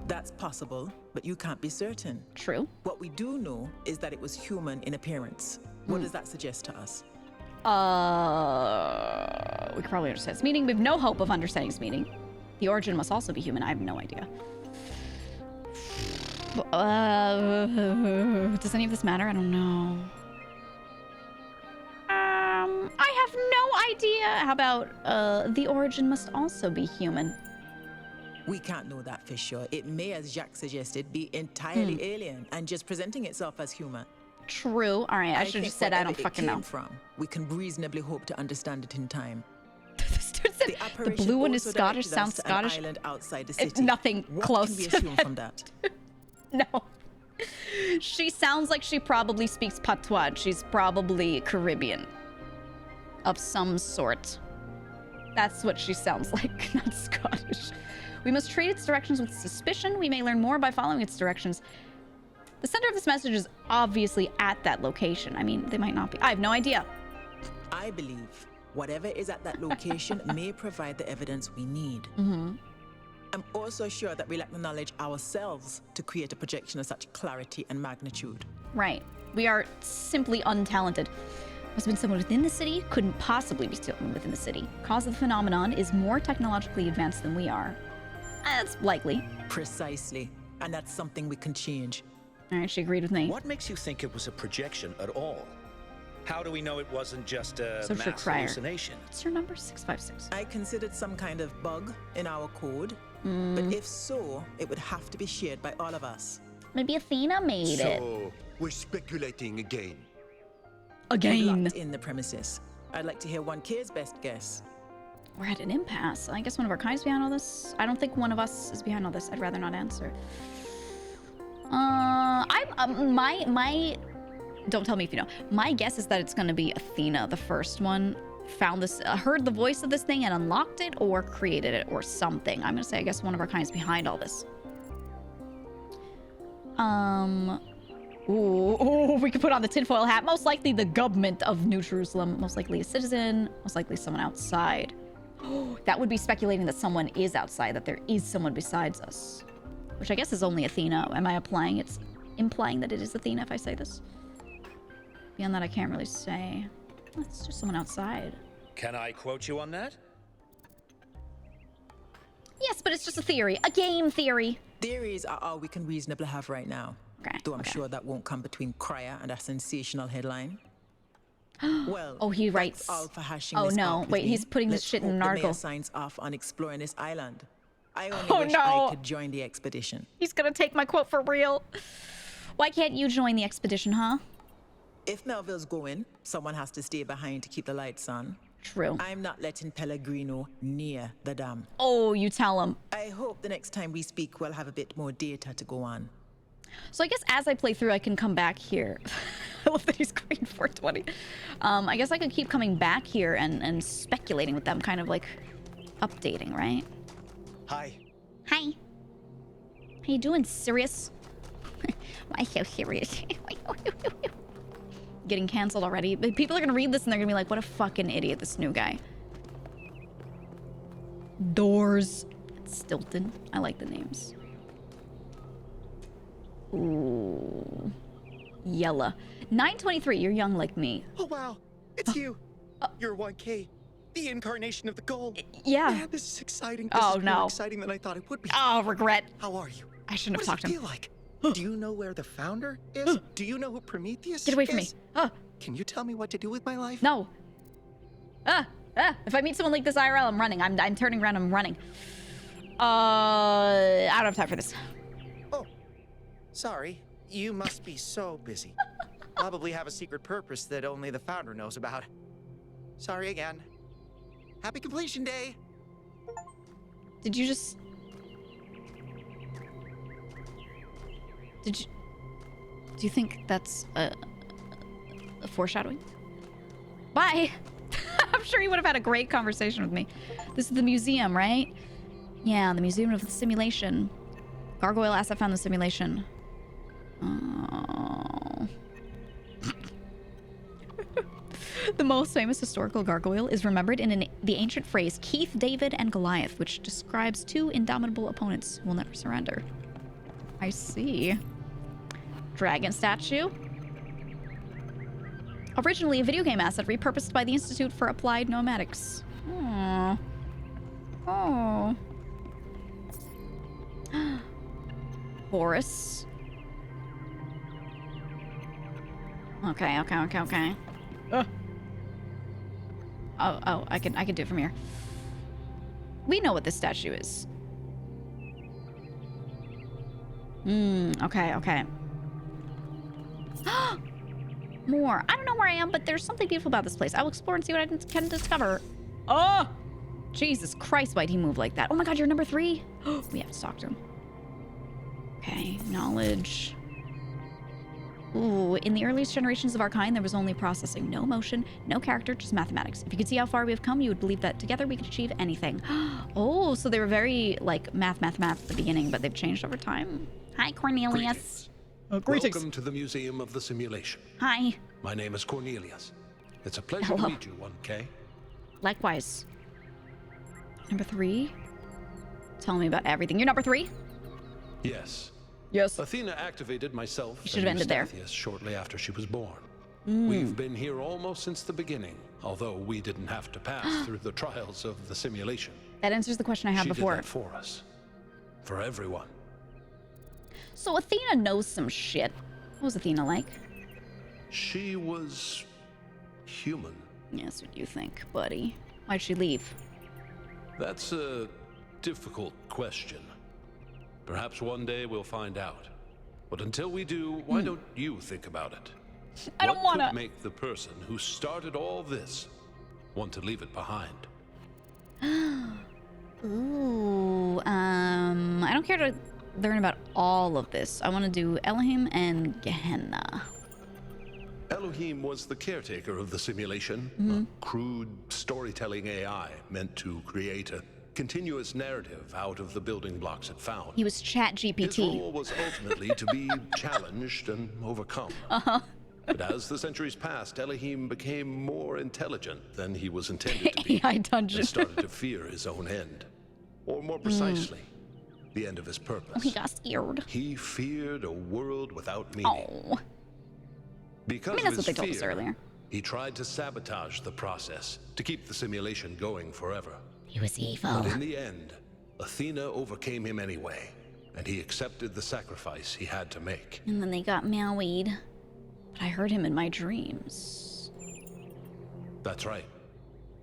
That's possible, but you can't be certain. True. What we do know is that it was human in appearance. What does that suggest to us? We can probably understand its meaning. We have no hope of understanding its meaning. The origin must also be human. I have no idea. Does any of this matter? I don't know. I have no idea. How about, the origin must also be human? We can't know that for sure. It may, as Jacques suggested, be entirely alien and just presenting itself as human. True. All right, I should have just said I don't fucking know. From, we can reasonably hope to understand it in time. The blue one is Scottish, sounds Scottish. Outside the it's city. nothing What close can we to assume that. from that? No. She sounds like she probably speaks patois. She's probably Caribbean. Of some sort. That's what she sounds like, not Scottish. We must treat its directions with suspicion. We may learn more by following its directions. The center of this message is obviously at that location. I mean, they might not be. I have no idea. I believe whatever is at that location may provide the evidence we need. I'm also sure that we lack the knowledge ourselves to create a projection of such clarity and magnitude. Right. We are simply untalented. Must have been someone within the city. Couldn't possibly be someone within the city. Cause of the phenomenon is more technologically advanced than we are. That's likely. Precisely. And that's something we can change. All right, she agreed with me. What makes you think it was a projection at all? How do we know it wasn't just a Social mass crier. hallucination? What's your number? 656. I considered some kind of bug in our code, but if so, it would have to be shared by all of us. Maybe Athena made it. So, we're speculating again. Again. Locked in the premises. I'd like to hear 1K's best guess. We're at an impasse. I guess one of our kind is behind all this. I don't think one of us is behind all this. I'd rather not answer. Don't tell me if you know. My guess is that it's gonna be Athena, the first one. Found this, heard the voice of this thing and unlocked it, or created it, or something. I'm gonna say, I guess one of our kind is behind all this. Ooh, we could put on the tinfoil hat. Most likely the government of New Jerusalem. Most likely a citizen. Most likely someone outside. That would be speculating that someone is outside, that there is someone besides us. Which I guess is only Athena. Am I implying that it is Athena if I say this? Beyond that, I can't really say. It's just someone outside. Can I quote you on that? Yes, but it's just a theory. A game theory. Theories are all we can reasonably have right now. Okay. Though I'm sure that won't come between Cryer and a sensational headline. Well, oh, he writes. That's all for hashing oh this no! out Wait, with he's me. putting Let's this shit in hope an the article. mayor signs off on exploring this island. I only wish I could join the expedition. He's gonna take my quote for real. Why can't you join the expedition, huh? If Melville's going, someone has to stay behind to keep the lights on. True. I'm not letting Pellegrino near the dam. Oh, you tell him. I hope the next time we speak, we'll have a bit more data to go on. So I guess as I play through, I can come back here. I love that he's green 420. I guess I could keep coming back here and speculating with them, kind of like updating, right? Hi. Hi. How you doing, Sirius? Why so serious? Getting canceled already. People are gonna read this and they're gonna be like, what a fucking idiot, this new guy. Doors. Stilton. I like the names. Ooh. Yella. 923, you're young like me. Oh, wow. It's you. You're 1K. The incarnation of the goal. Yeah. Man, this is exciting. Oh, This is more exciting than I thought it would be. Oh, regret. How are you? I shouldn't have talked to him. What does it feel like? Do you know where the founder is? Do you know who Prometheus is? Get away from me. Can you tell me what to do with my life? No. If I meet someone like this IRL, I'm running. I'm turning around, I'm running. I don't have time for this. Oh, sorry. You must be so busy. Probably have a secret purpose that only the founder knows about. Sorry again. Happy completion day. Did you just... Do you think that's a foreshadowing? Bye. I'm sure he would have had a great conversation with me. This is the museum, right? Yeah, the Museum of the Simulation. Gargoyle asset found in the simulation. Oh. The most famous historical gargoyle is remembered in the ancient phrase Keith, David, and Goliath, which describes two indomitable opponents who will never surrender. I see. Dragon statue. Originally a video game asset repurposed by the Institute for Applied Nomadics. Oh. Oh. Horus. Okay. Oh, I can do it from here. We know what this statue is. Okay. More. I don't know where I am, but there's something beautiful about this place. I will explore and see what I can discover. Oh! Jesus Christ, why'd he move like that? Oh my god, you're number 3? We have to talk to him. Okay, knowledge. Ooh, in the earliest generations of our kind, there was only processing. No emotion, no character, just mathematics. If you could see how far we have come, you would believe that together we could achieve anything. Oh, so they were very, like, math at the beginning, but they've changed over time. Hi, Cornelius. Greetings. Welcome to the Museum of the Simulation. Hi. My name is Cornelius. It's a pleasure to meet you, 1K. Likewise. Number 3? Tell me about everything. You're number 3? Yes. Yes. Athena activated myself you should have ended there. Shortly after she was born. We've been here almost since the beginning, although we didn't have to pass through the trials of the simulation. That answers the question I had before. She did that for us. For everyone. So Athena knows some shit. What was Athena like? She was human. Yes, what do you think, buddy? Why'd she leave? That's a difficult question. Perhaps one day we'll find out. But until we do, why don't you think about it? I don't wanna. What could make the person who started all this want to leave it behind? Ooh, I don't care to learn about all of this. I want to do Elohim and Gehenna. Elohim was the caretaker of the simulation, a crude storytelling AI meant to create a continuous narrative out of the building blocks it found. He was ChatGPT. His role was ultimately to be challenged and overcome. But as the centuries passed, Elohim became more intelligent than he was intended to be. AI dungeon. And started to fear his own end. Or more precisely, the end of his purpose. Oh, he got scared. He feared a world without meaning. Oh. Because that's of his what they told fear, us earlier. He tried to sabotage the process to keep the simulation going forever. He was evil. But in the end, Athena overcame him anyway, and he accepted the sacrifice he had to make. And then they got married. But I heard him in my dreams. That's right.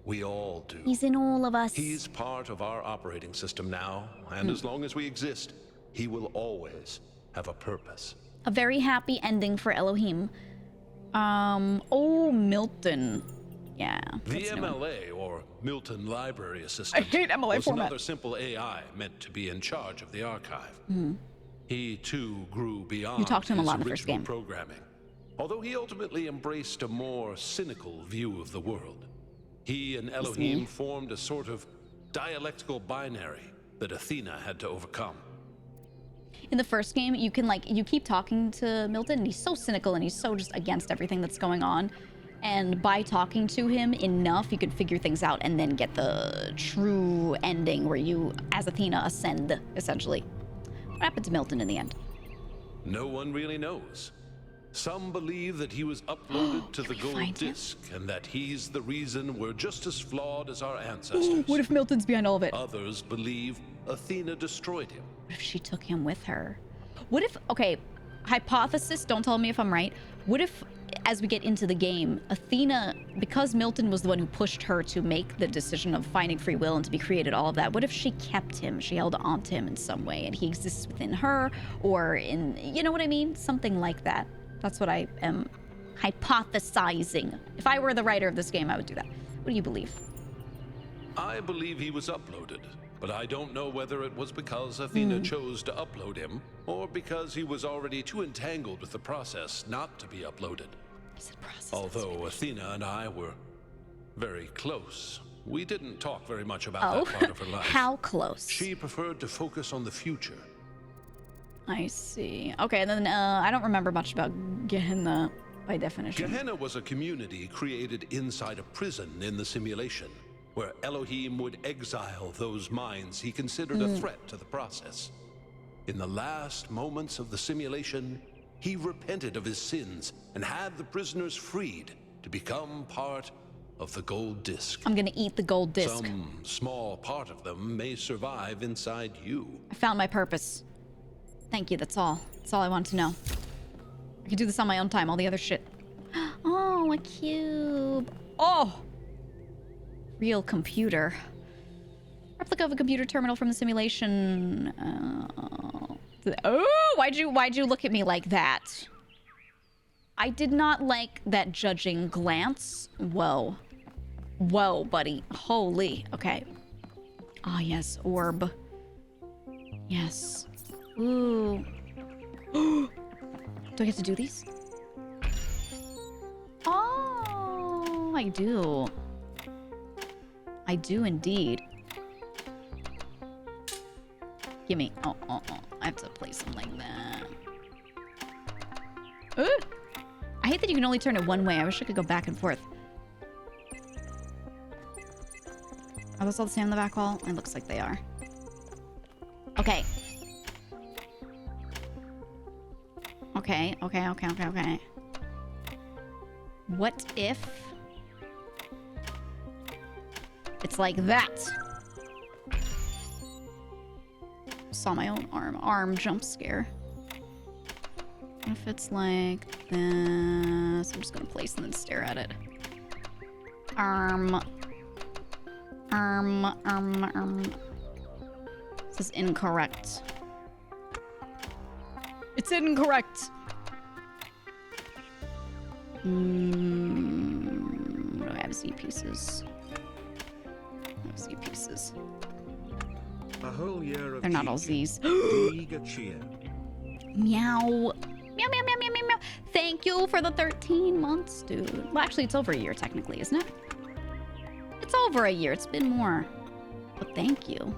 We all do. He's in all of us. He's part of our operating system now, and as long as we exist, he will always have a purpose. A very happy ending for Elohim. Oh, Milton. Yeah. The MLA, or Milton Library Assistant, I hate MLA was format. another simple AI meant to be in charge of the archive. He, too, grew beyond You talked to him a lot in his the first original game. programming. Although he ultimately embraced a more cynical view of the world. He and Elohim formed a sort of dialectical binary that Athena had to overcome. In the first game, you can you keep talking to Milton, and he's so cynical and he's so just against everything that's going on. And by talking to him enough, you could figure things out and then get the true ending where you, as Athena, ascend, essentially. What happened to Milton in the end? No one really knows. Some believe that he was uploaded to the gold disc, and that he's the reason we're just as flawed as our ancestors. What if Milton's behind all of it? Others believe Athena destroyed him. What if she took him with her? What if, okay, hypothesis, don't tell me if I'm right. What if, as we get into the game, Athena, because Milton was the one who pushed her to make the decision of finding free will and to be created, all of that, what if she kept him, she held on to him in some way, and he exists within her, or in, you know what I mean? Something like that. That's what I am hypothesizing. If I were the writer of this game, I would do that. What do you believe? I believe he was uploaded, but I don't know whether it was because Athena chose to upload him, or because he was already too entangled with the process not to be uploaded. Although Athena and I were very close, we didn't talk very much about that part of her life. How close? She preferred to focus on the future. I see. Okay, and then I don't remember much about Gehenna by definition. Gehenna was a community created inside a prison in the simulation, where Elohim would exile those minds he considered a threat to the process. In the last moments of the simulation, he repented of his sins and had the prisoners freed to become part of the gold disc. I'm gonna eat the gold disc. Some small part of them may survive inside you. I found my purpose. Thank you, that's all. That's all I wanted to know. I can do this on my own time, all the other shit. Oh, a cube. Oh! Real computer. Replica of a computer terminal from the simulation. Oh, why'd you look at me like that? I did not like that judging glance. Whoa. Whoa, buddy. Holy. Okay. Ah, yes. Orb. Yes. Ooh. Do I get to do these? Oh, I do. I do indeed. Gimme. Oh. I have to place them like that. Ooh. I hate that you can only turn it one way. I wish I could go back and forth. Are those all the same on the back wall? It looks like they are. Okay. Okay. What if it's like that? Saw my own arm jump scare. What if it's like this? I'm just gonna place and then stare at it. Arm. This is incorrect. It's incorrect. Do I have Z pieces? I have Z pieces. A whole year of They're not all Z's. GEEGA cheer. Meow. Meow, meow, meow, meow, meow, meow. Thank you for the 13 months, dude. Well, actually, it's over a year, technically, isn't it? It's over a year. It's been more. But thank you.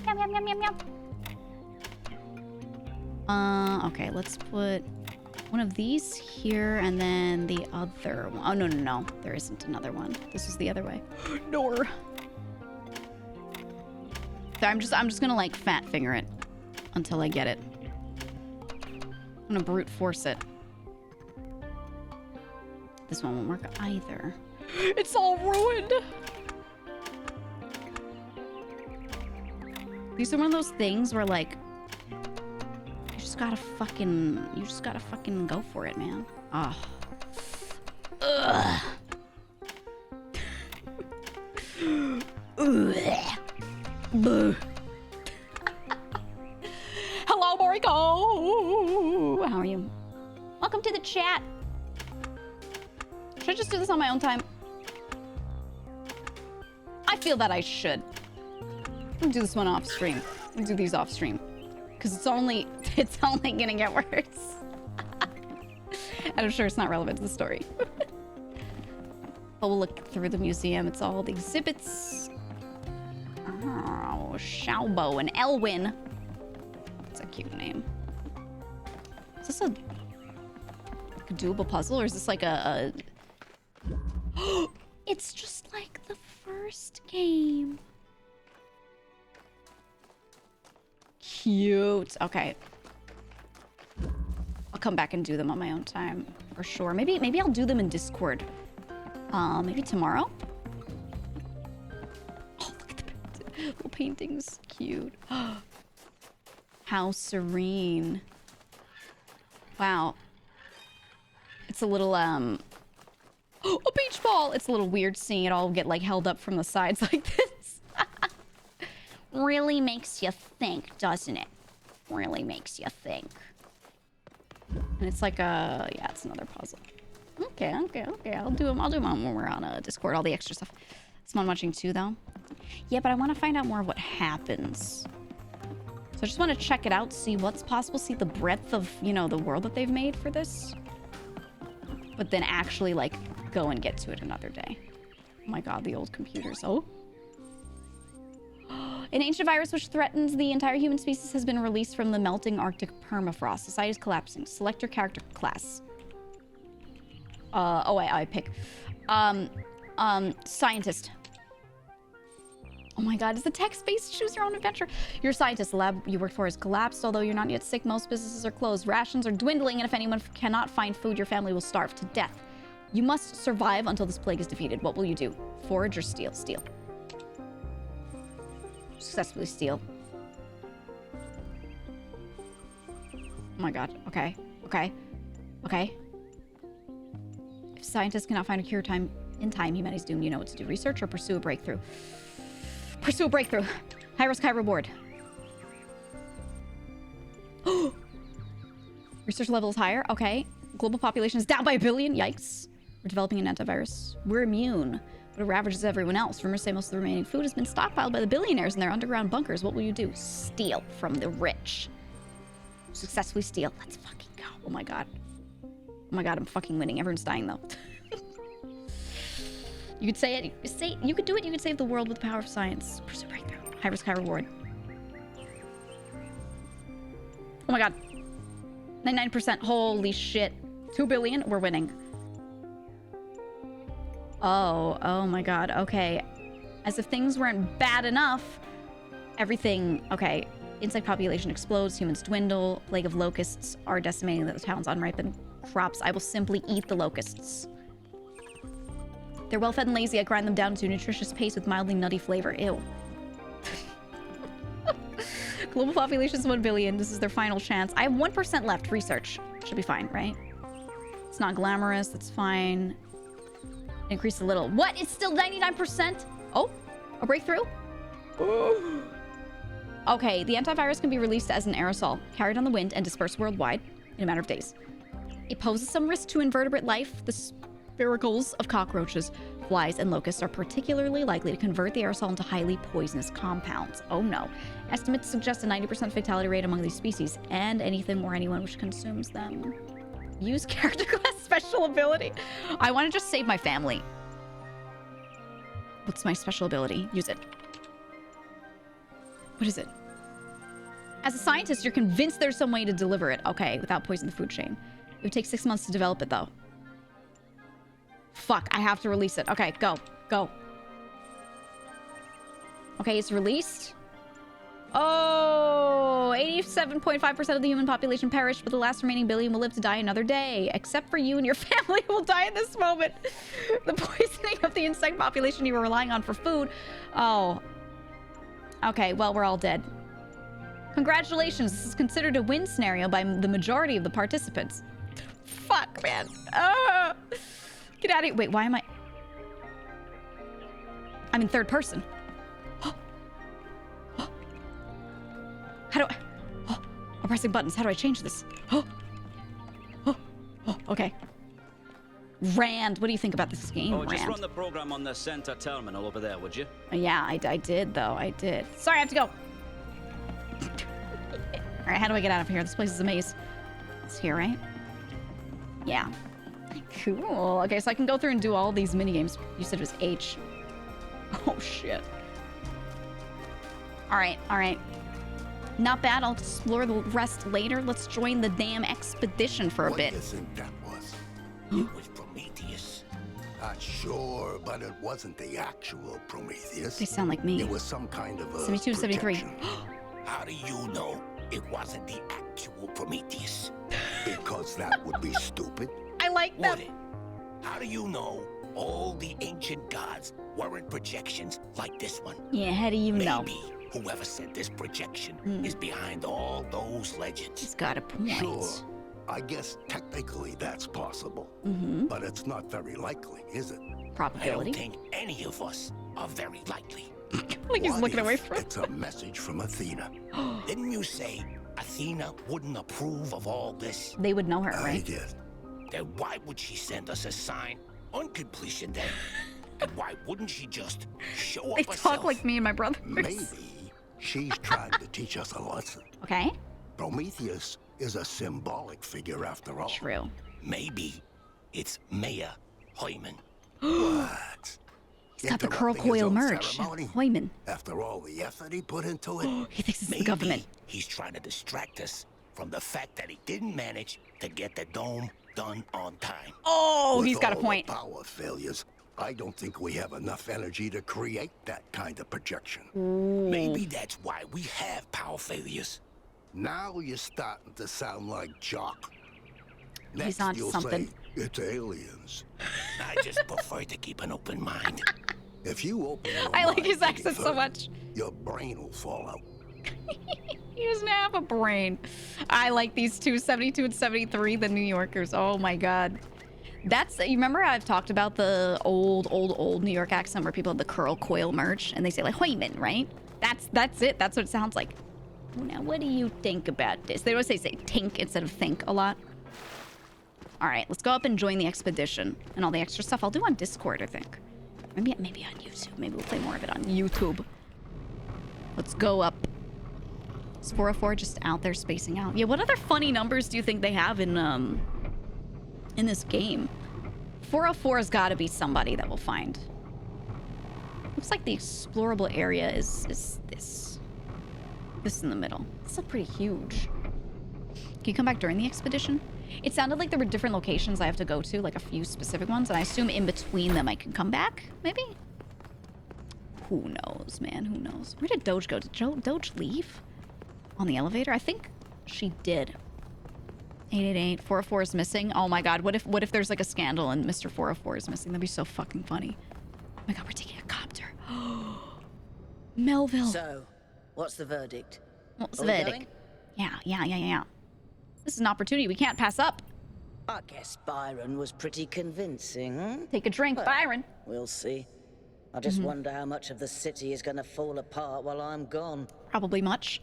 Meow, meow, meow, meow, meow. Okay, let's put one of these here and then the other one. Oh, no. There isn't another one. This is the other way. Nor. So I'm just gonna like fat finger it until I get it. I'm gonna brute force it. This one won't work either. It's all ruined. These are one of those things where like you just gotta fucking go for it, man. Ah. Ugh. Boo. Hello, Moriko. How are you? Welcome to the chat. Should I just do this on my own time? I feel that I should. I'm gonna do this one off stream. I'm gonna do these off stream. Because it's only gonna get worse. And I'm sure it's not relevant to the story. But we'll look through the museum. It's all the exhibits. Oh, Xiaobo and Elwin. That's a cute name. Is this a doable puzzle, or is this like a... It's just like the first game. Cute. Okay. come back and do them on my own time for sure. Maybe I'll do them in Discord. Maybe tomorrow. Oh, look at the little paintings, cute. How serene. Wow. It's a little a beach ball. It's a little weird seeing it all get like held up from the sides like this. Really makes you think, doesn't it? Really makes you think. And it's like a, yeah, it's another puzzle. Okay. I'll do them when we're on Discord, all the extra stuff. It's fun watching too, though. Yeah, but I want to find out more of what happens. So I just want to check it out, see what's possible, see the breadth of, you know, the world that they've made for this. But then actually, like, go and get to it another day. Oh my god, the old computers. Oh. An ancient virus which threatens the entire human species has been released from the melting Arctic permafrost. Society is collapsing. Select your character class. I pick. Scientist. Oh my god, it's a text-based choose your own adventure. You're a scientist. The lab you worked for has collapsed. Although you're not yet sick, most businesses are closed. Rations are dwindling, and if anyone cannot find food, your family will starve to death. You must survive until this plague is defeated. What will you do? Forage or steal? Steal. Successfully steal. Oh my god. Okay. If scientists cannot find a cure in time, humanity's doomed. You know what to do. Research or pursue a breakthrough? Pursue a breakthrough. High risk, high reward. Research level is higher. Okay. Global population is down by 1 billion. Yikes. We're developing an antivirus. We're immune, but it ravages everyone else. Rumors say most of the remaining food has been stockpiled by the billionaires in their underground bunkers. What will you do? Steal from the rich. Successfully steal. Let's fucking go. Oh my god. Oh my god, I'm fucking winning. Everyone's dying though. You could say it. You could do it. You could save the world with the power of science. Pursue breakthrough. High risk, high reward. Oh my god. 99%. Holy shit. 2 billion. We're winning. Oh my god. Okay. As if things weren't bad enough. Everything. Okay. Insect population explodes. Humans dwindle. Plague of locusts are decimating the town's unripened crops. I will simply eat the locusts. They're well fed and lazy. I grind them down to a nutritious paste with mildly nutty flavor. Ew. Global population is 1 billion. This is their final chance. I have 1% left. Research. Should be fine, right? It's not glamorous. That's fine. Increase a little. What? It's still 99%? Oh, a breakthrough? Okay, the antivirus can be released as an aerosol, carried on the wind, and dispersed worldwide in a matter of days. It poses some risk to invertebrate life. The spiracles of cockroaches, flies, and locusts are particularly likely to convert the aerosol into highly poisonous compounds. Oh no. Estimates suggest a 90% fatality rate among these species, and anything or anyone which consumes them. Use character class special ability. I want to just save my family. What's my special ability? Use it. What is it? As a scientist, you're convinced there's some way to deliver it. Okay, without poisoning the food chain. It would take 6 months to develop it, though. Fuck, I have to release it. Okay, go. Go. Okay, it's released. Oh, 87.5% of the human population perished, but the last remaining billion will live to die another day. Except for you and your family who will die in this moment. The poisoning of the insect population you were relying on for food. Oh. Okay, well, we're all dead. Congratulations, this is considered a win scenario by the majority of the participants. Fuck, man. Get out of here. Wait, why am I... I'm in third person. How do I... I'm pressing buttons. How do I change this? Okay. Rand, what do you think about this game, Just Rand? run the program on the center terminal over there, would you? Yeah, I did, though. I did. Sorry, I have to go. All right, how do I get out of here? This place is a maze. It's here, right? Yeah. Cool. Okay, so I can go through and do all these minigames. You said it was H. Oh, shit. All right. Not bad. I'll explore the rest later. Let's join the damn expedition for a bit. What do you think that was? It was Prometheus. Not sure, but it wasn't the actual Prometheus. They sound like me. It was some kind of a 72, 73. How do you know it wasn't the actual Prometheus? Because that would be stupid. I like that. Would it? How do you know all the ancient gods weren't projections like this one? Yeah, how do you know? Maybe whoever said this projection is behind all those legends. He's got a point. Sure. I guess technically that's possible. But it's not very likely, is it? Probability. I don't think any of us are very likely. Like he's looking away from. It's a message from Athena. Didn't you say Athena wouldn't approve of all this? They would know her, right? I did. Then why would she send us a sign on completion then? And why wouldn't she just show up They herself? talk like me and my brother. Maybe she's trying to teach us a lesson. Okay. Prometheus is a symbolic figure after all. True. Maybe it's Maya Hyman. What? He's got the curl coil merch. Hyman. After all the effort he put into it. He thinks it's Maybe the government. He's trying to distract us from the fact that he didn't manage to get the dome done on time. Oh, With he's got a all point. The power failures. I don't think we have enough energy to create that kind of projection. Maybe that's why we have power failures. Now you're starting to sound like Jock. Next, He's on you'll something. say, it's aliens. I just prefer to keep an open mind. If you open your I like mind his any accent so further, much. Your brain will fall out. He doesn't have a brain. I like these two, 72 and 73, the New Yorkers. Oh my god. That's, you remember I've talked about the old New York accent where people have the curl coil merch and they say like Hyman, right? That's it. That's what it sounds like. Now, what do you think about this? They always say tink instead of think a lot. All right, let's go up and join the expedition and all the extra stuff I'll do on Discord, I think. Maybe on YouTube. Maybe we'll play more of it on YouTube. Let's go up. Is 404 just out there spacing out? Yeah, what other funny numbers do you think they have in this game? 404 has got to be somebody that we'll find. Looks like the explorable area is this. This in the middle. This is pretty huge. Can you come back during the expedition? It sounded like there were different locations I have to go to, like a few specific ones, and I assume in between them I can come back, maybe? Who knows, man? Who knows? Where did Doge go? Did Doge leave? On the elevator? I think she did. 888. 404 is missing. Oh my god. What if there's like a scandal and Mr. 404 is missing? That'd be so fucking funny. Oh my god, we're taking a copter. Melville. So, what's the verdict? What's the verdict? Yeah. This is an opportunity we can't pass up. I guess Byron was pretty convincing, huh? Take a drink, Well, Byron. We'll see. I just wonder how much of the city is going to fall apart while I'm gone. Probably much.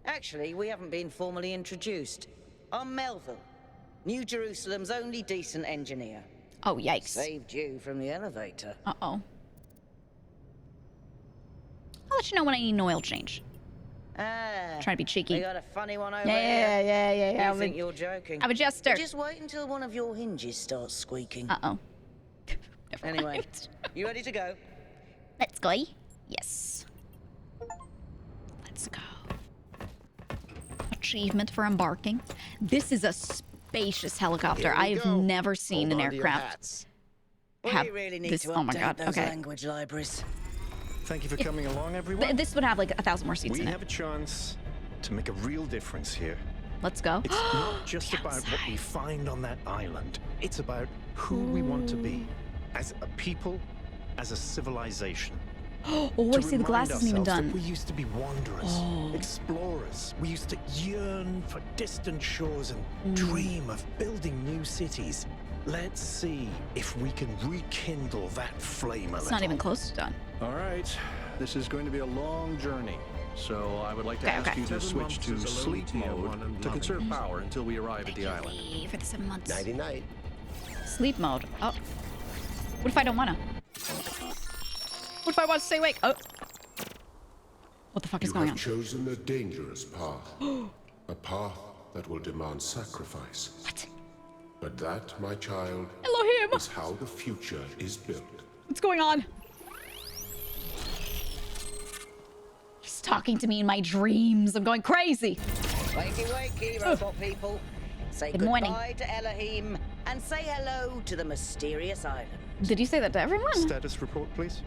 Actually, we haven't been formally introduced. I'm Melville, New Jerusalem's only decent engineer. Oh, yikes. Saved you from the elevator. Uh-oh. I'll let you know when I need an oil change. Ah. Trying to be cheeky. We got a funny one over Yeah. here. I'm You think you're joking? I'm a jester. Just wait until one of your hinges starts squeaking. Uh-oh. Anyway, you ready to go? Let's go. Yes. Let's go. Achievement for embarking. This is a spacious helicopter. I have never seen an aircraft have We really need this. to Oh my update god. those Okay. language libraries. Thank you for coming along, everyone. This would have like 1,000 more seats We in it. have a chance to make a real difference here. Let's go. It's not just about what we find on that island. It's about who we want to be as a people, as a civilization. Oh, To I see the glass remind isn't even ourselves done. that we used to be wanderers, Oh. explorers. We used to yearn for distant shores and dream of building new cities. Let's see if we can rekindle that flame a It's little. not even close to done. All right, this is going to be a long journey. So I would like to ask you to 7 switch to months is a sleep low tier one mode and to loving conserve it. power until we arrive at the island. For the 7 months. Nighty-night. Sleep mode. Oh. What if I don't wanna? What if I want to stay awake? Oh. What the fuck is You going have on? chosen a dangerous path. A path that will demand sacrifice. What? But that, my child, Elohim! is how the future is built. What's going on? He's talking to me in my dreams. I'm going crazy. Wakey, wakey, robot people. Say Good morning. goodbye to Elohim and say hello to the mysterious island. Did you say that to everyone? Status report, please.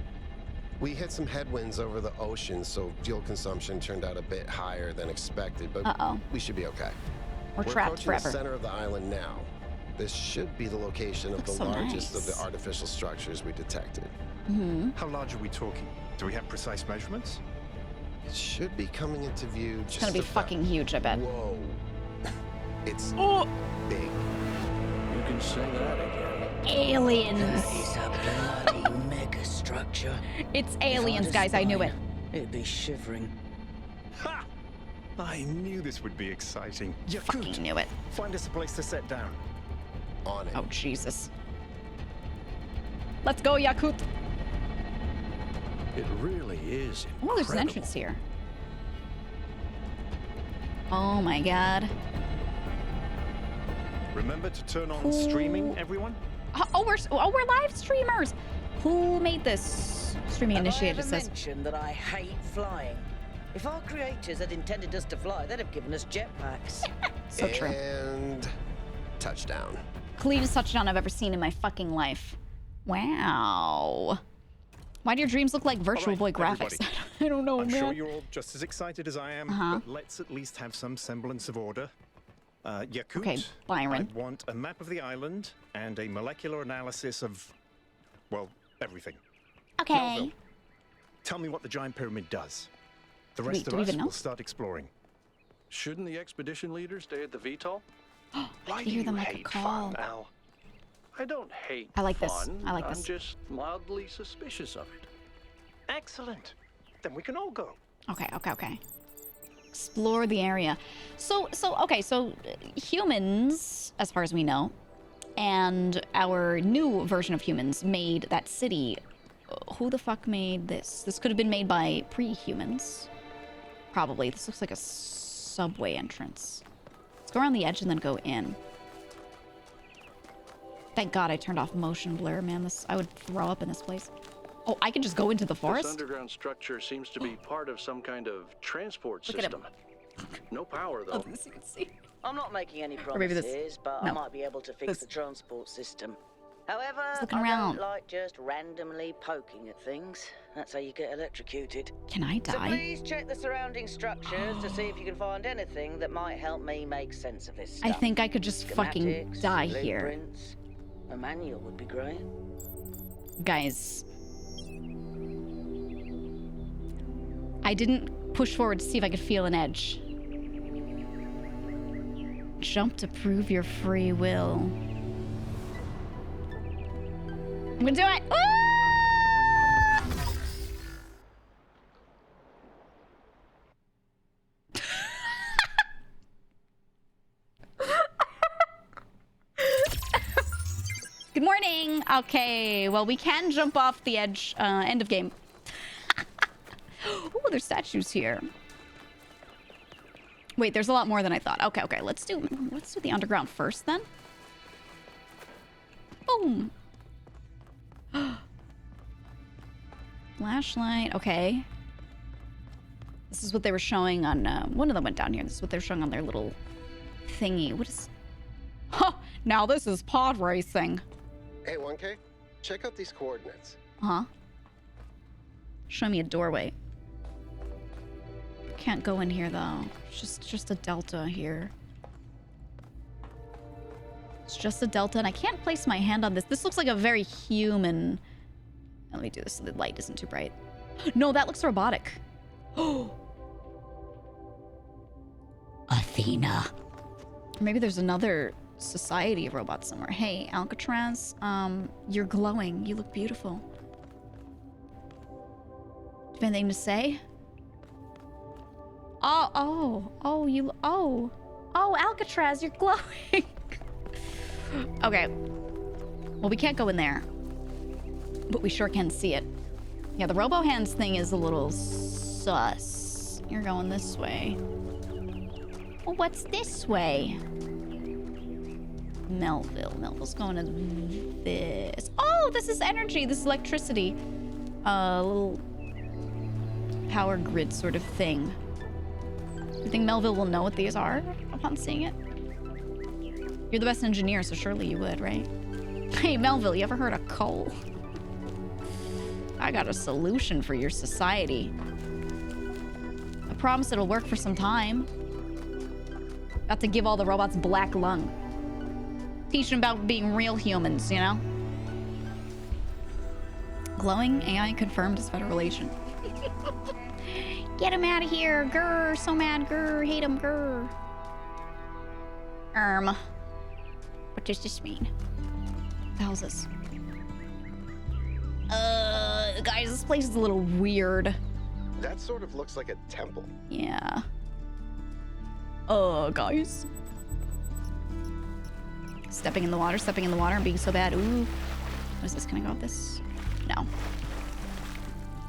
We hit some headwinds over the ocean, so fuel consumption turned out a bit higher than expected, but we should be okay. We're trapped approaching forever. the center of the island now. This should be the location of the so largest nice. of the artificial structures we detected. How large are we talking? Do we have precise measurements? It should be coming into view. It's gonna be fucking huge, I bet. Whoa. It's big. You can say that again. Aliens. That is a bloody mega structure. It's aliens, guys. I knew it. It'd be shivering. Ha! I knew this would be exciting. Fucking knew it. Find us a place to set down. On it. Oh, Jesus. Let's go, Yakut. It really is incredible. Oh, there's an entrance here. Oh my god. Remember to turn on streaming, everyone? Oh, we're live streamers. Who made this streaming initiative? Have I ever mentioned that I hate flying? If our creators had intended us to fly, they'd have given us jetpacks. So true. And touchdown. Cleanest touchdown I've ever seen in my fucking life. Wow. Why do your dreams look like Virtual Boy graphics? I don't know, I'm man. sure you're all just as excited as I am, but let's at least have some semblance of order. Yakut, Okay, Byron. I want a map of the island and a molecular analysis of, well, everything. Okay. Melville, tell me what the giant pyramid does. The rest do of we us even know? will start exploring. Shouldn't the expedition leader stay at the VTOL? I hear them like a call. Fun, Al? I don't hate I like fun. this. I like I'm this. just mildly suspicious of it. Excellent. Then we can all go. Okay. Explore the area. So humans, as far as we know, and our new version of humans made that city. Who the fuck made this? This could have been made by pre-humans. Probably. This looks like a subway entrance. Let's go around the edge and then go in. Thank God I turned off motion blur, man. I would throw up in this place. Oh, I can just go into the forest? This underground structure seems to be part of some kind of transport Look at system. No power, though. This you can see. I'm not making any Or maybe promises, this- but no. I might be able to fix the transport system. However, looking I around. don't like just randomly poking at things. That's how you get electrocuted. Can I So die? please check the surrounding structures to see if you can find anything that might help me make sense of this I stuff. think I could just fucking Schematics, die here. blueprints. A manual would be great. Guys. I didn't push forward to see if I could feel an edge. Jump to prove your free will. I'm gonna do it! Ah! Good morning. Okay, well, we can jump off the edge. End of game. Oh, there's statues here. Wait, there's a lot more than I thought. Okay. Let's do the underground first then. Boom. Flashlight. Okay. This is what they were showing on. One of them went down here. This is what they're showing on their little thingy. What is? Huh. Now this is pod racing. Hey, 1K, check out these coordinates. Huh? Show me a doorway. Can't go in here though. It's just a delta here. It's just a delta, and I can't place my hand on this. This looks like a very human. Let me do this so the light isn't too bright. No, that looks robotic. Oh, Athena. Maybe there's another society of robots somewhere. Hey, Alcatraz, you're glowing. You look beautiful. Do you have anything to say? Oh, Alcatraz, you're glowing. Okay. Well, we can't go in there, but we sure can see it. Yeah, the robo-hands thing is a little sus. You're going this way. Well, what's this way? Melville's going to this. Oh, this is energy. This is electricity. Little power grid sort of thing. You think Melville will know what these are upon seeing it? You're the best engineer, so surely you would, right? Hey, Melville, you ever heard of coal? I got a solution for your society. I promise it'll work for some time. About to give all the robots black lung. Teach them about being real humans, you know? Glowing AI confirmed as federal agent. Get him out of here, grr. So mad, grr. Hate him, grr. What does this mean? What the hell is this? Guys, this place is a little weird. That sort of looks like a temple. Yeah. Guys. Stepping in the water and being so bad. Ooh. What is this? Can I go off this? No.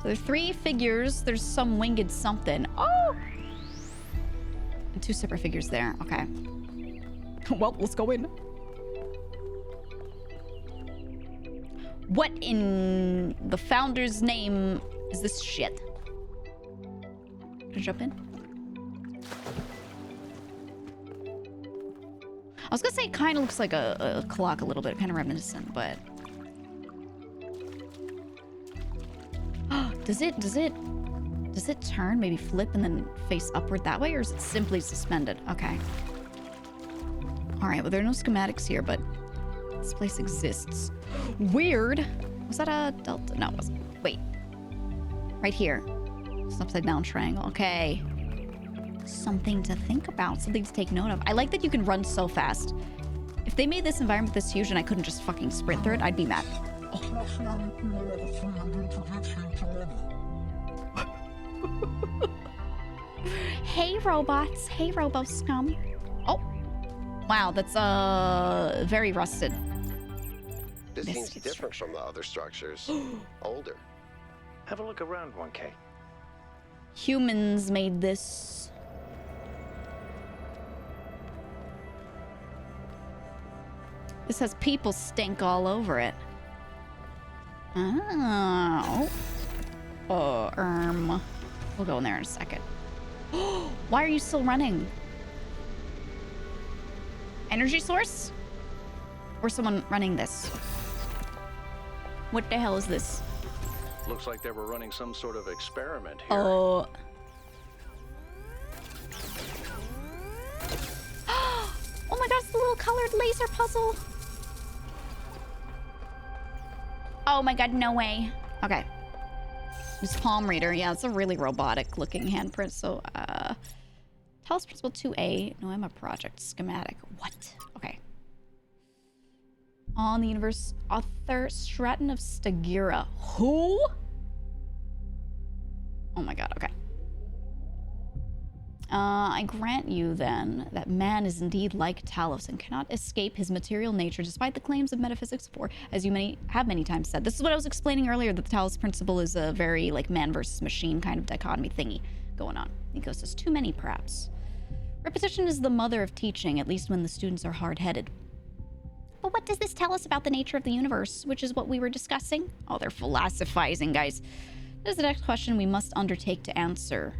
So there's 3 figures. There's some winged something. Oh! And 2 separate figures there. Okay. Well, let's go in. What in the founder's name is this shit? Can I jump in? I was gonna say it kind of looks like a clock a little bit, kind of reminiscent, but... Does it turn, maybe flip and then face upward that way, or is it simply suspended? Okay. All right, well, there are no schematics here, but this place exists. Weird. Was that a delta? No, it wasn't. Wait. Right here. It's an upside down triangle. Okay. Something to think about, something to take note of. I like that you can run so fast. If they made this environment this huge and I couldn't just fucking sprint through it, I'd be mad. Hey, robots. Hey, robo scum. Oh. Wow, that's very rusted. This seems different from the other structures. Older. Have a look around, 1K. Humans made this. This has people stink all over it. Oh. We'll go in there in a second. Why are you still running? Energy source? Or someone running this? What the hell is this? Looks like they were running some sort of experiment here. Oh. Oh my god, it's the little colored laser puzzle. Oh my god, no way. Okay. This palm reader. Yeah, it's a really robotic looking handprint. So, Talos Principle 2A. No, I'm a project schematic. What? Okay. On the universe, author Stratton of Stagira. Who? Oh my god, okay. I grant you, then, that man is indeed like Talos and cannot escape his material nature despite the claims of metaphysics, for, as you have many times said. This is what I was explaining earlier, that the Talos principle is a very, like, man versus machine kind of dichotomy thingy going on. He goes, there's too many, perhaps. Repetition is the mother of teaching, at least when the students are hard-headed. But what does this tell us about the nature of the universe, which is what we were discussing? Oh, they're philosophizing, guys. This is the next question we must undertake to answer.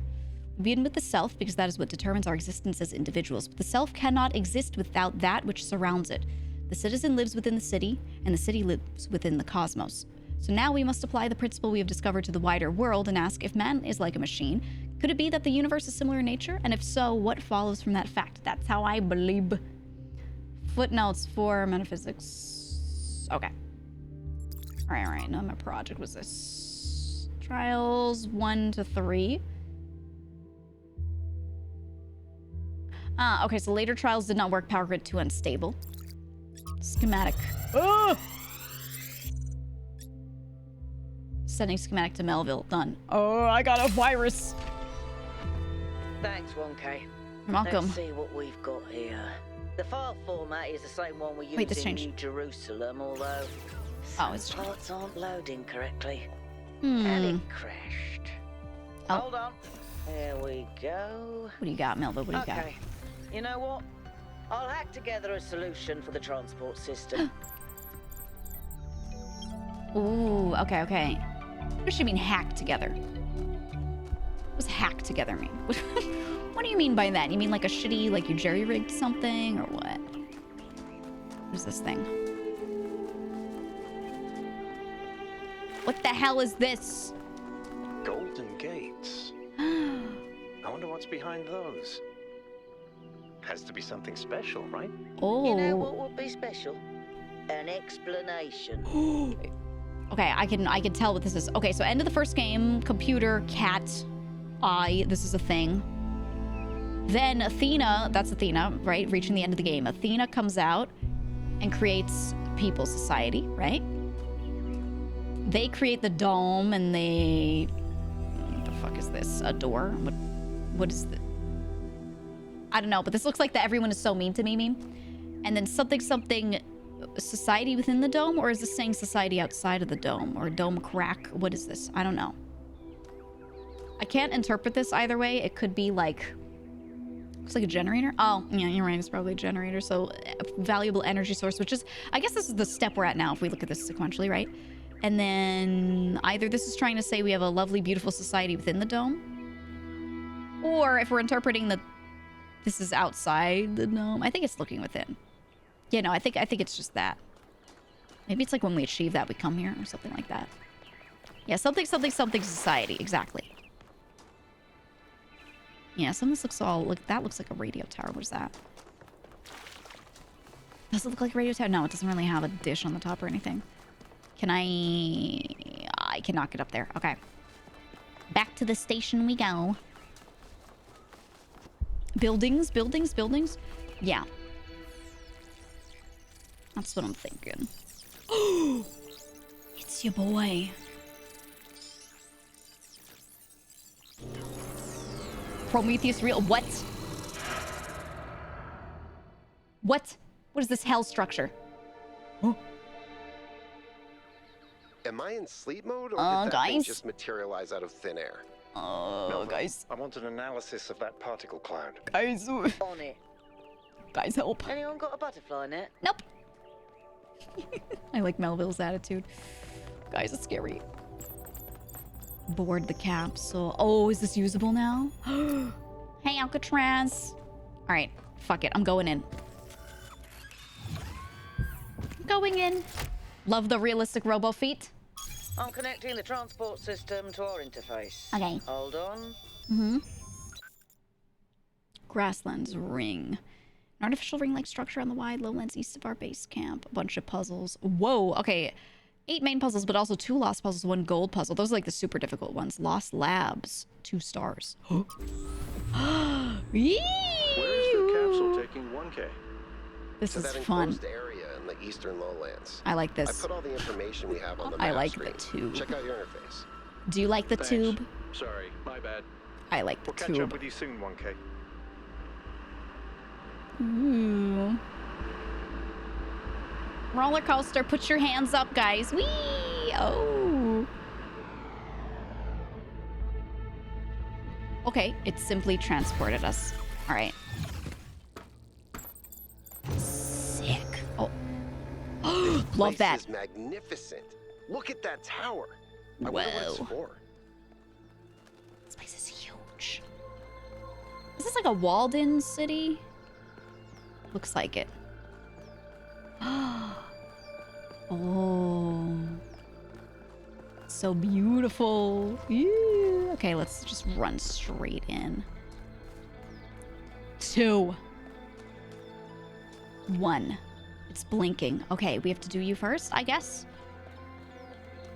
We begin with the self, because that is what determines our existence as individuals. But the self cannot exist without that which surrounds it. The citizen lives within the city, and the city lives within the cosmos. So now we must apply the principle we have discovered to the wider world and ask, if man is like a machine, could it be that the universe is similar in nature? And if so, what follows from that fact? That's how I believe. Footnotes for metaphysics. Okay. All right. Now my project was this. Trials 1 to 3. Okay, so later trials did not work. Power grid 2 unstable. Schematic. Oh! Sending schematic to Melville. Done. Oh, I got a virus. Thanks, 1K. You're welcome. Let's see what we've got here. The file format is the same one we use in New Jerusalem, although some parts aren't loading correctly. And it crashed. Oh. Hold on. There we go. What do you got, Melville? What do you got? Okay. You know what? I'll hack together a solution for the transport system. Ooh, okay, okay. What does she mean, hack together? What does hack together mean? What do you mean by that? You mean like a shitty, like you jerry-rigged something, or what? What is this thing? What the hell is this? Golden gates. I wonder what's behind those. Has to be something special, right? Oh. You know what would be special? An explanation. Okay, I can tell what this is. Okay, so end of the first game, computer, cat, eye, this is a thing. Then Athena, that's Athena, right? Reaching the end of the game. Athena comes out and creates People's Society, right? They create the dome and they... What the fuck is this? A door? What is this? I don't know, but this looks like that everyone is so mean to me meme. And then something society within the dome, or is this saying society outside of the dome? Or dome crack? What is this? I don't know. I can't interpret this either way. It could be like... Looks like a generator. Oh, yeah, you're right. It's probably a generator. So, valuable energy source, which is... I guess this is the step we're at now if we look at this sequentially, right? And then either this is trying to say we have a lovely, beautiful society within the dome. Or if we're interpreting that this is outside the dome. I think it's looking within. Yeah, no, I think it's just that. Maybe it's like when we achieve that, we come here or something like that. Yeah, something society. Exactly. Yeah, some of this looks all... Look, that looks like a radio tower. What is that? Does it look like a radio tower? No, it doesn't really have a dish on the top or anything. Can I cannot get up there. Okay. Back to the station we go. Buildings. Yeah. That's what I'm thinking. Oh! It's your boy. Prometheus real. What? What? What is this hell structure? Oh. Am I in sleep mode, or did that thing guys? just materialize out of thin air? Oh, guys. I want an analysis of that particle cloud. Guys. On it. Guys, help. Anyone got a butterfly net? Nope. I like Melville's attitude. Guys, it's scary. Board the capsule. Oh, is this usable now? Hey, Alcatraz. All right, fuck it. I'm going in. Going in. Love the realistic robo feet. I'm connecting the transport system to our interface. Okay. Hold on. Mm-hmm. Grasslands ring. An artificial ring-like structure on the wide lowlands east of our base camp. A bunch of puzzles. Whoa, okay. 8 main puzzles, but also 2 lost puzzles, 1 gold puzzle. Those are like the super difficult ones. Lost labs. 2 stars. Where is the capsule taking 1K? This is that fun. enclosed area in the eastern lowlands. I like this. I put all the information we have on the I map like screen. the tube. Check out your interface. Do you like the Thanks. tube? Sorry, my bad. I like the We'll catch tube. up with you soon, 1K. Ooh. Roller coaster, put your hands up, guys. Whee! Oh. Okay, it simply transported us. All right. Sick. Oh. Love that. This is magnificent. Look at that tower. I wonder what it's for. This place is huge. Is this like a walled-in city? Looks like it. Oh. So beautiful. Yeah. Okay, let's just run straight in. 2. 1. It's blinking. Okay, we have to do you first, I guess.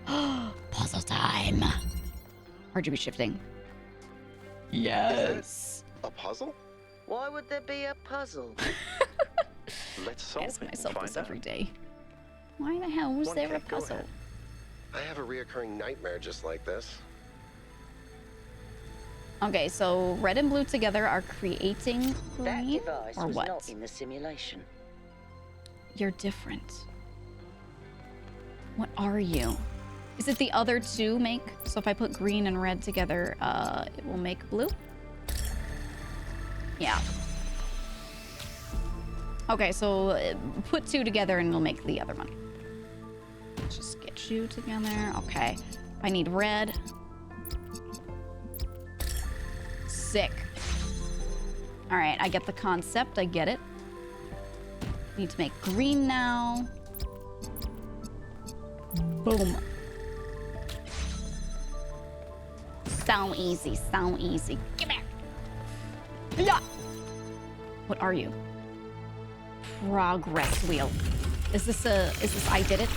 Puzzle time. RGB shifting. Yes. A puzzle? Why would there be a puzzle? Let's solve I ask it. myself and this find every day. Why the hell was there a Go puzzle? ahead. I have a reoccurring nightmare just like this. Okay, so red and blue together are creating That green, device or was what? not in the simulation. You're different. What are you? Is it the other 2 make? So if I put green and red together, it will make blue? Yeah. Okay, so put 2 together and we'll make the other one. Let's just get you together. Okay. I need red. Sick. All right, I get the concept. I get it. Need to make green now. Boom. So easy, so easy. Come here. Yeah. What are you? Progress wheel. Is this I did it?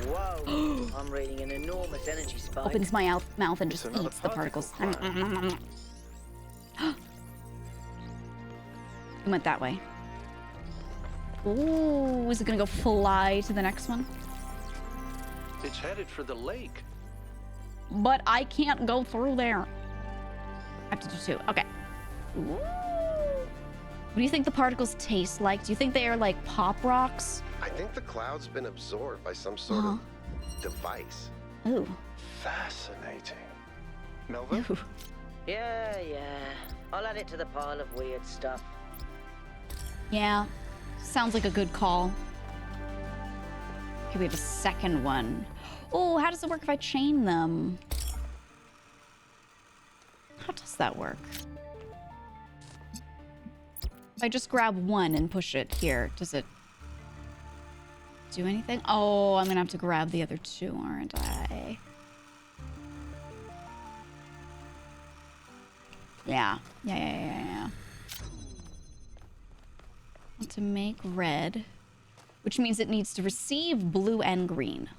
Whoa, I'm reading an enormous energy spike. Opens my mouth and just eats the particles. It went that way. Ooh, is it gonna go fly to the next one? It's headed for the lake. But I can't go through there. I have to do 2. Okay. Ooh. What do you think the particles taste like? Do you think they are like pop rocks? I think the cloud's been absorbed by some sort of device. Ooh. Fascinating. Melvin? Ooh. Yeah. I'll add it to the pile of weird stuff. Yeah. Sounds like a good call. Okay, we have a second one. Oh, how does it work if I chain them? How does that work? If I just grab one and push it here, does it do anything? Oh, I'm gonna have to grab the other 2, aren't I? Yeah. Want to make red, which means it needs to receive blue and green.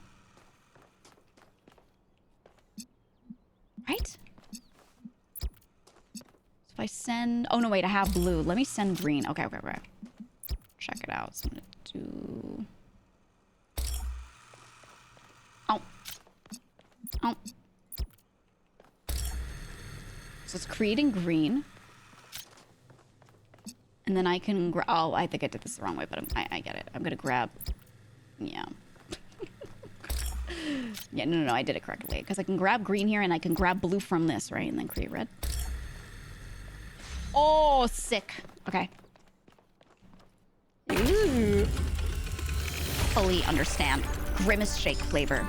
Right? So if I send... Oh, no, wait, I have blue. Let me send green. Okay. Check it out. So I'm going to do... Oh. So it's creating green. And then I can... Oh, I think I did this the wrong way, but I get it. I'm going to grab... Yeah. Yeah, no, I did it correctly. Because I can grab green here, and I can grab blue from this, right? And then create red. Oh, sick. Okay. Ooh. Fully understand. Grimace Shake flavor.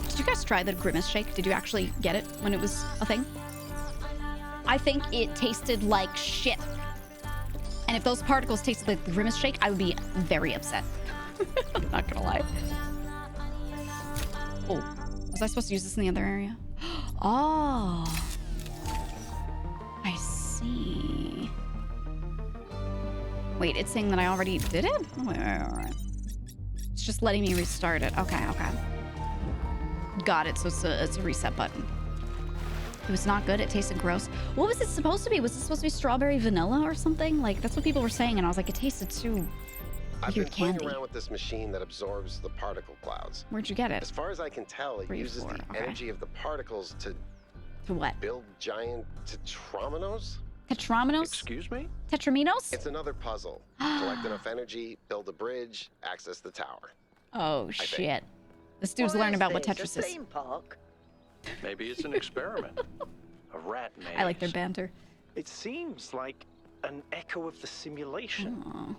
Did you guys try the Grimace Shake? Did you actually get it when it was a thing? I think it tasted like shit. And if those particles tasted like the Grimace Shake, I would be very upset. I'm not gonna lie. Oh, was I supposed to use this in the other area? Oh, I see. Wait, it's saying that I already did it? Oh, wait. It's just letting me restart it. Okay. Got it, so it's a reset button. It was not good. It tasted gross. What was it supposed to be? Was it supposed to be strawberry vanilla or something? Like, that's what people were saying, and I was like, it tasted too I've been weird playing candy. around with this machine that absorbs the particle clouds. Where'd you get it? As far as I can tell, it uses the energy of the particles to what? Build giant tetraminos? Tetraminos? Excuse me? Tetraminos? It's another puzzle. Collect enough energy, build a bridge, access the tower. Oh, shit. This dude's learning about what Tetris is. Theme park? Maybe it's an experiment. A rat maze. I like their banter. It seems like an echo of the simulation. Aww.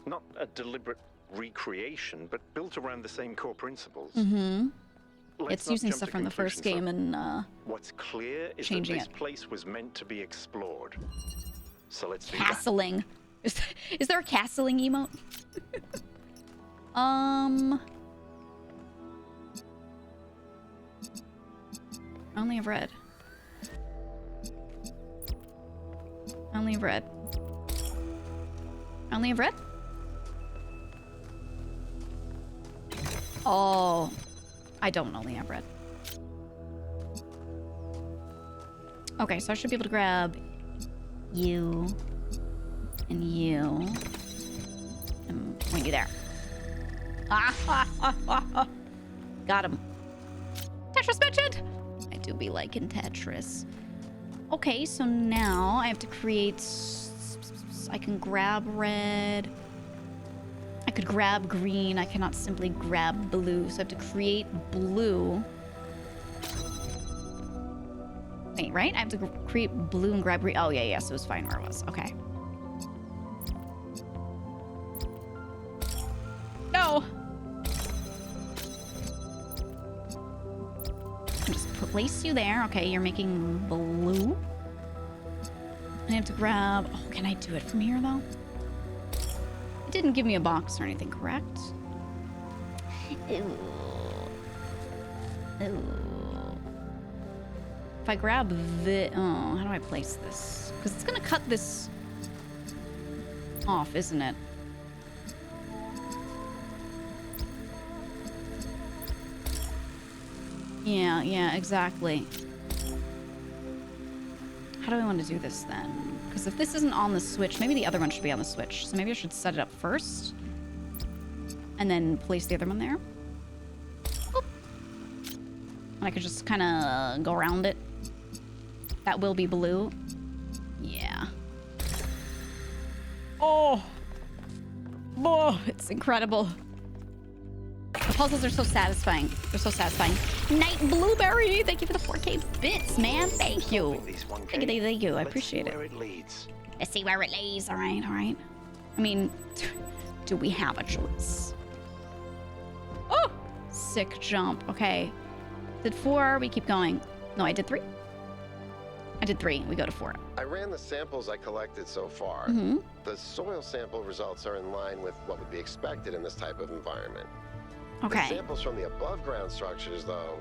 Not a deliberate recreation, but built around the same core principles. Mm-hmm. Let's It's not using jump stuff to from the first conclusions, game though. and What's clear is that changing this it. place was meant to be explored. So let's do Castling. Is there a castling emote? I only have red. I only have red. I only have red? Oh, I don't only have red. Okay, so I should be able to grab you and you and point you there. Got him. Tetris mentioned! I do be liking Tetris. Okay, so now I have to create... I can grab red. I could grab green. I cannot simply grab blue. So I have to create blue. Wait, right? I have to create blue and grab green. Oh, yeah, so it was fine where it was. Okay. No! Just place you there. Okay, you're making blue. And I have to grab... Oh, can I do it from here, though? It didn't give me a box or anything, correct? Ew. Ew. If I grab the... Oh, how do I place this? Because it's going to cut this off, isn't it? Yeah, exactly. How do I want to do this then? Because if this isn't on the Switch, maybe the other one should be on the Switch. So maybe I should set it up first. And then place the other one there. Boop. And I could just kind of go around it. That will be blue. Yeah. Oh! It's incredible. The puzzles are so satisfying. They're so satisfying. Night Blueberry, thank you for the 4K bits, man. Thank you. Thank you. I appreciate it. Let's see where it lays. All right. I mean, do we have a choice? Oh, sick jump. Okay. Did 4, we keep going. No, I did 3. I did 3, we go to 4. I ran the samples I collected so far. The soil sample results are in line with what would be expected in this type of environment. Okay. The samples from the above ground structures, though,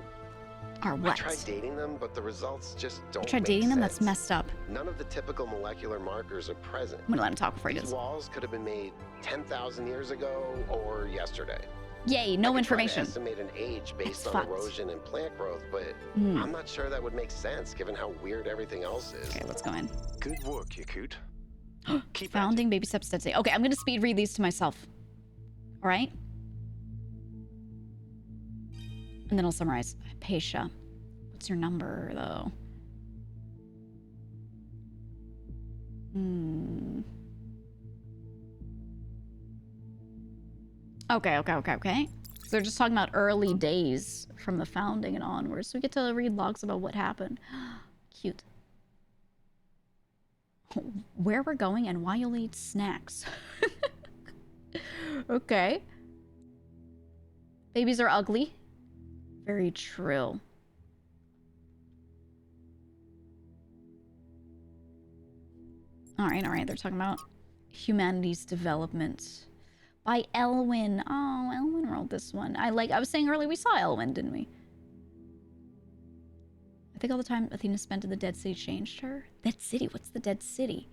are what? I tried dating them, but the results just don't You tried make dating them? sense. That's messed up. None of the typical molecular markers are present. I'm gonna let him talk before he These does. walls could have been made 10,000 years ago or yesterday. Yay, no information. I could try to estimate an age based It's on fucked. erosion and plant growth, but I'm not sure that would make sense given how weird everything else is. Okay, let's go in. Good work, Yakut. Keep Founding baby steps to okay, I'm gonna speed read these to myself. All right. And then I'll summarize. Pesha. What's your number, though? Okay. So they're just talking about early days from the founding and onwards. So we get to read logs about what happened. Cute. Where we're going and why you'll eat snacks. Okay. Babies are ugly. Very true. All right. They're talking about humanity's development by Elwyn. Oh, Elwyn wrote this one. I was saying earlier, we saw Elwyn, didn't we? I think all the time Athena spent in the Dead City changed her. Dead City? What's the Dead City?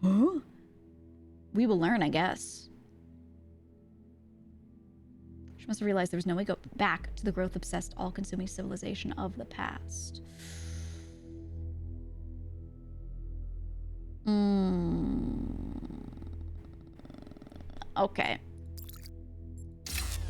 Huh? We will learn, I guess. She must have realized there was no way to go back to the growth-obsessed, all-consuming civilization of the past. Okay.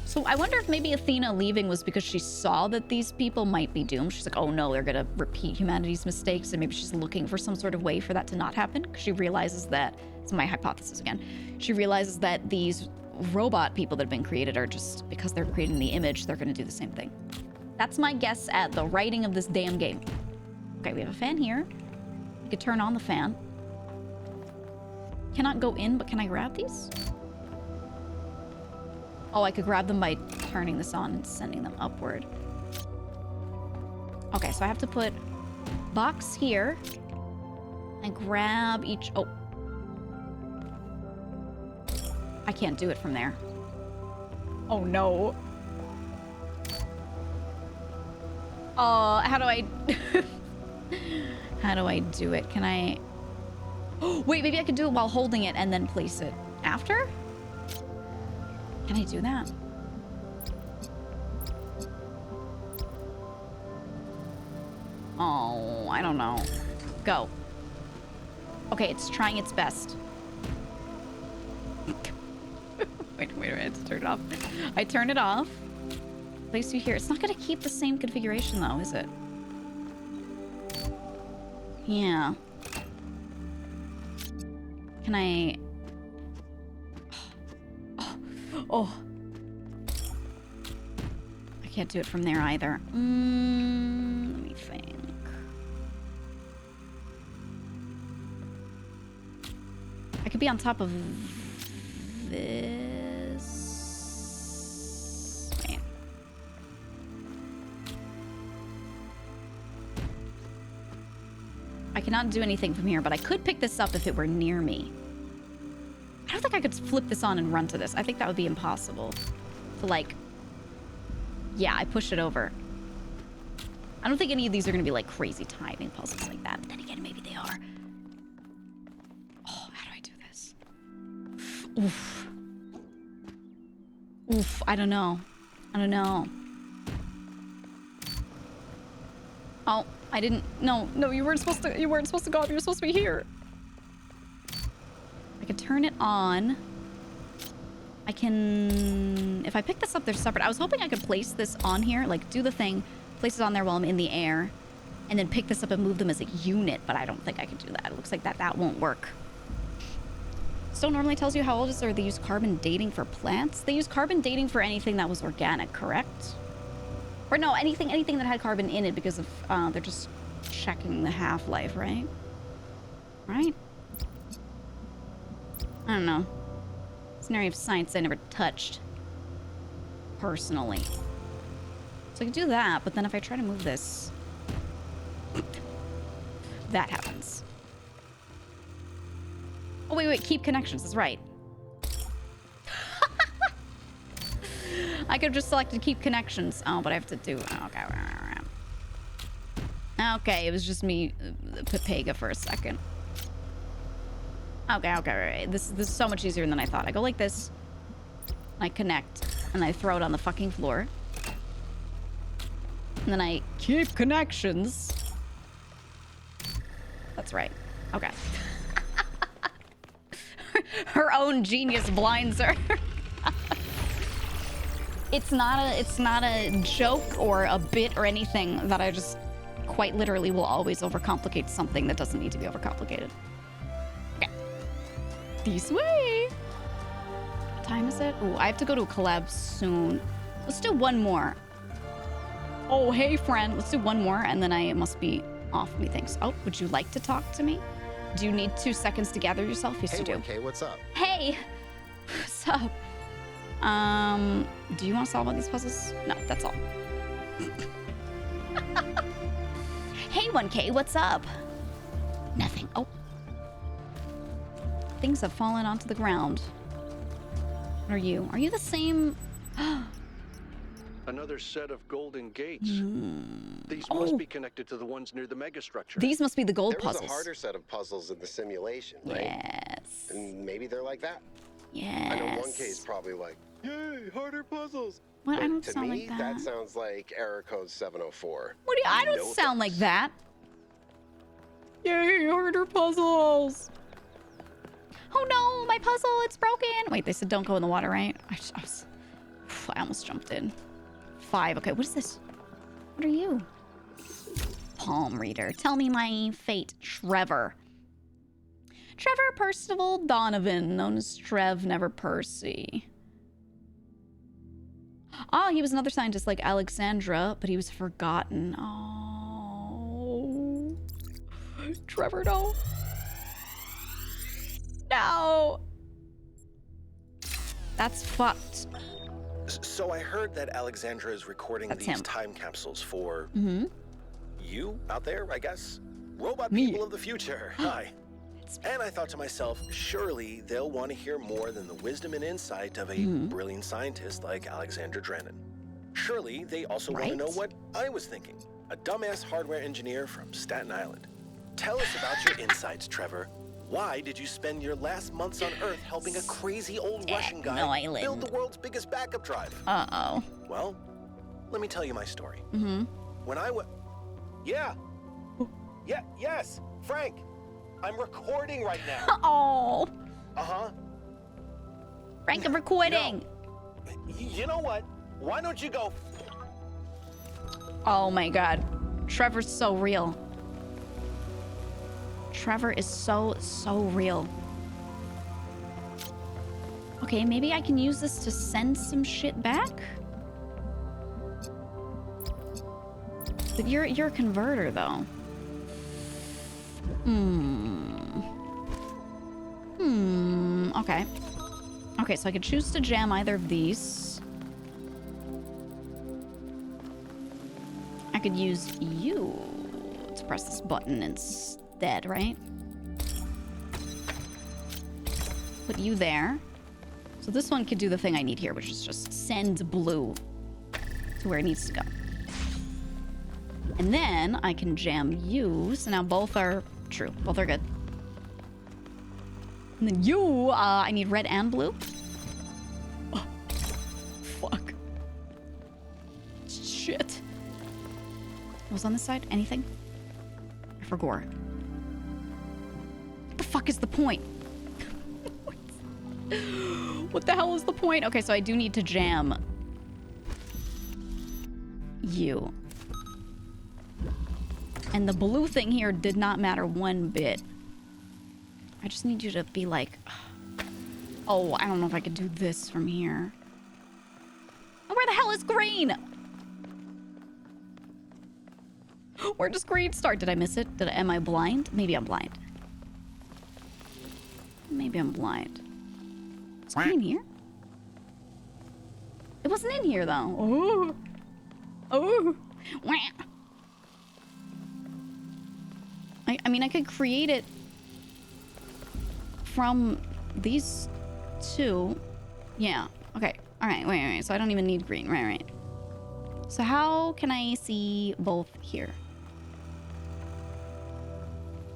So I wonder if maybe Athena leaving was because she saw that these people might be doomed. She's like, oh no, they're gonna repeat humanity's mistakes, and maybe she's looking for some sort of way for that to not happen. Because she realizes that, it's my hypothesis again, she realizes that these robot people that have been created are just, because they're creating the image, they're gonna do the same thing. That's my guess at the writing of this damn game. Okay, we have a fan here. We could turn on the fan. Cannot go in, but can I grab these? Oh, I could grab them by turning this on and sending them upward. Okay, so I have to put box here and grab each... Oh. I can't do it from there. Oh, no. How do I... How do I do it? Can I... Oh, wait, maybe I could do it while holding it and then place it after? Can I do that? Oh, I don't know. Go. Okay, it's trying its best. Wait a minute, I have to turn it off. I turn it off. Place you here. It's not gonna keep the same configuration though, is it? Yeah. Can I... Oh. I can't do it from there either. Let me think. I could be on top of this. Wait. I cannot do anything from here, but I could pick this up if it were near me. I don't think I could flip this on and run to this. I think that would be impossible. To like... Yeah, I push it over. I don't think any of these are going to be like crazy timing puzzles like that. But then again, maybe they are. Oh, how do I do this? Oof. Oof, I don't know. I don't know. Oh, I didn't. No, you weren't supposed to. You weren't supposed to go up. You were supposed to be here. I can turn it on. I can. If I pick this up, they're separate. I was hoping I could place this on here, like do the thing, place it on there while I'm in the air, and then pick this up and move them as a unit. But I don't think I can do that. It looks like that won't work. Stone normally tells you how old it is, or they use carbon dating for plants. They use carbon dating for anything that was organic, correct? Or no, anything that had carbon in it because of they're just checking the half-life, right? Right? I don't know. It's an area of science I never touched personally. So I can do that, but then if I try to move this, that happens. Oh, wait, keep connections. That's right. I could have just selected keep connections. Oh, but I have to do... Okay. Okay, it was just me, Pepega, for a second. Okay, right. This is so much easier than I thought. I go like this. I connect, and I throw it on the fucking floor. And then I keep connections. That's right. Okay. Her own genius blinds her. It's not a joke or a bit or anything that I just quite literally will always overcomplicate something that doesn't need to be overcomplicated. Okay. This way. What time is it? Oh, I have to go to a collab soon. Let's do one more. Oh, hey, friend. Let's do one more, and then I must be off, methinks. Oh, would you like to talk to me? Do you need 2 seconds to gather yourself? Yes, you do. Hey, what's up? Hey! What's up? Do you want to solve all these puzzles? No, that's all. Hey, 1K, what's up? Nothing. Oh. Things have fallen onto the ground. What are you? Are you the same? Another set of golden gates. These must be connected to the ones near the megastructure. These must be the gold puzzles. There was a harder set of puzzles in the simulation, right? Yes. And maybe they're like that. Yes. I know 1K is probably like, yay, harder puzzles. What? I don't to sound me, like that. that sounds like error code 704. What do you? I don't sound like that. Yay, harder puzzles. Oh no, my puzzle, it's broken. Wait, they said don't go in the water, right? I almost jumped in. 5. Okay, what is this? What are you? Palm reader. Tell me my fate, Trevor. Trevor Percival Donovan, known as Trev, never Percy. Ah, he was another scientist like Alexandra, but he was forgotten. Oh. Trevor, no. No. That's fucked. So I heard that Alexandra is recording these time capsules for you out there, I guess? Robot people of the future. Hi. And I thought to myself, surely they'll want to hear more than the wisdom and insight of a brilliant scientist like Alexandra Drennan. Surely they also want to know what I was thinking, a dumbass hardware engineer from Staten Island. Tell us about your insights, Trevor. Why did you spend your last months on Earth helping a crazy old Russian guy build the world's biggest backup drive? Uh-oh. Well, let me tell you my story. When I was... Yes, Frank. I'm recording right now. Oh. Uh-huh. Frank, I'm recording. You know what? Why don't you go... Oh my god. Trevor's so real. Trevor is so real. Okay, maybe I can use this to send some shit back? But you're a converter, though. Okay. Okay, so I could choose to jam either of these. I could use you to press this button instead, right? Put you there. So this one could do the thing I need here, which is just send blue to where it needs to go. And then I can jam you. So now both are true. Both are good. And then you, I need red and blue. Oh, fuck. Shit. What was on this side? Anything? I forgot. What the fuck is the point? What the hell is the point? Okay, so I do need to jam you. And the blue thing here did not matter one bit. I just need you to be like... Oh, I don't know if I could do this from here. Oh, where the hell is green? Where does green start? Did I miss it? Am I blind? Maybe I'm blind. Maybe I'm blind. Is green here? It wasn't in here, though. Oh. Oh. I mean, I could create it from these two. Yeah. Okay. All right. Wait. So I don't even need green. Right. So how can I see both here?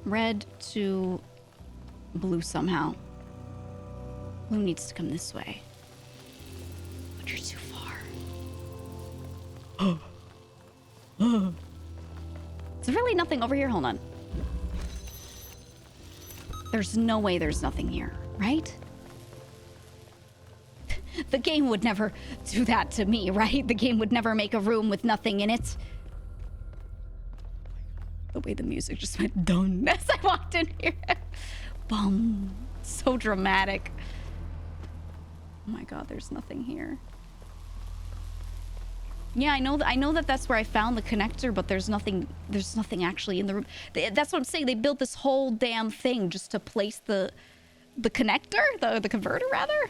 Red to blue somehow. Blue needs to come this way. But you're too far. There's really nothing over here. Hold on. There's no way there's nothing here, right? The game would never do that to me, right? The game would never make a room with nothing in it. The way the music just went done as I walked in here. Boom. So dramatic. Oh my god, there's nothing here. Yeah, I know that that's where I found the connector, but there's nothing actually in the room. That's what I'm saying. They built this whole damn thing just to place the connector, the converter rather.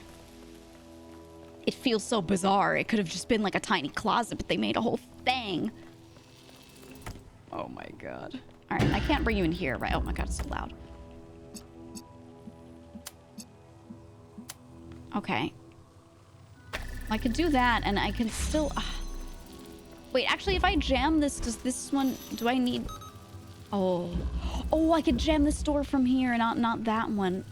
It feels so bizarre. It could have just been like a tiny closet, but they made a whole thing. Oh my god. All right, I can't bring you in here, right? Oh my god, it's so loud. Okay. I could do that, and I can still... Wait, actually, if I jam this, does this one... Do I need... Oh. Oh, I could jam this door from here, not that one.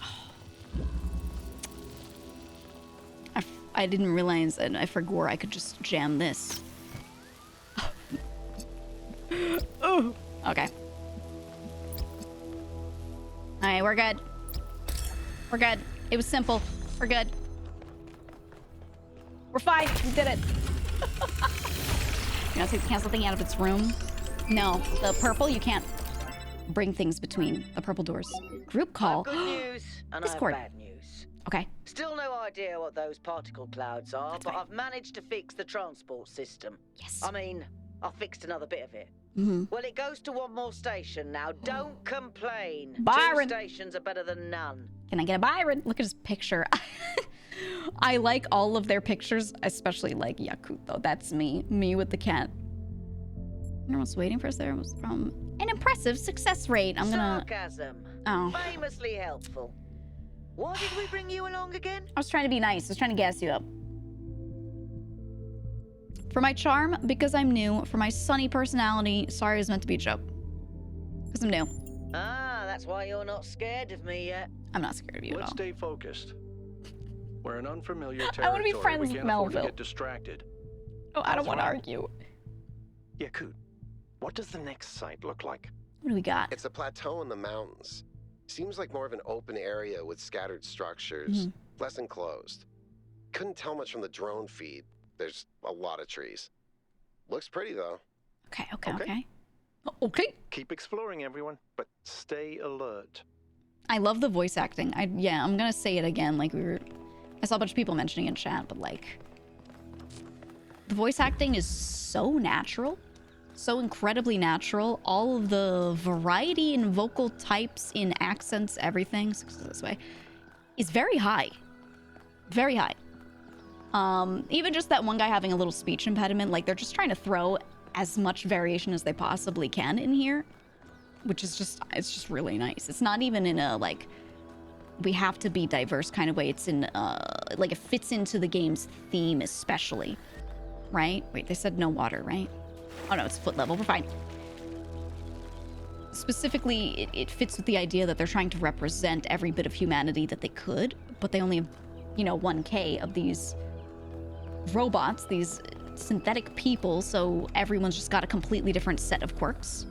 I didn't realize, and I forgot I could just jam this. Oh. Okay. Alright, we're good. We're good. It was simple. We're good. We're fine. We did it. You know, take the cancel thing out of its room. No, the purple, you can't bring things between the purple doors. Group call. Good news, and Discord. I have bad news. Okay. Still no idea what those particle clouds are, but I've managed to fix the transport system. Yes. I mean, I fixed another bit of it. Mm-hmm. Well, it goes to one more station now. Don't complain. Byron. 2 stations are better than none. Can I get a Byron? Look at his picture. I like all of their pictures, especially like Yakut though. That's me. Me with the cat. I was waiting for us there. Was from an impressive success rate. I'm gonna... Sarcasm. Oh. Famously helpful. Why did we bring you along again? I was trying to be nice. I was trying to gas you up. For my charm, because I'm new. For my sunny personality, sorry it was meant to be a joke. Because I'm new. Ah, that's why you're not scared of me yet. I'm not scared of you at all. Let's stay focused. We're in unfamiliar territory. I want to be friends with we can't afford to Melville. get distracted. Oh, I don't want to argue. Yakut, what does the next site look like? What do we got? It's a plateau in the mountains. Seems like more of an open area with scattered structures, less enclosed. Couldn't tell much from the drone feed. There's a lot of trees. Looks pretty though. Okay. Keep exploring, everyone, but stay alert. I love the voice acting. Yeah, I'm gonna say it again. Like I saw a bunch of people mentioning in chat, but like, the voice acting is so natural, so incredibly natural. All of the variety in vocal types, in accents, everything this way, is very high, very high. Even just that one guy having a little speech impediment, like they're just trying to throw as much variation as they possibly can in here, which is just, it's just really nice. It's not even in a like, we have to be diverse kind of way. It's in like it fits into the game's theme especially, right? Wait, they said no water, right? Oh no, it's foot level, we're fine. specifically, it fits with the idea that they're trying to represent every bit of humanity that they could, but they only have, you know, 1K of these robots, these synthetic people, so everyone's just got a completely different set of quirks.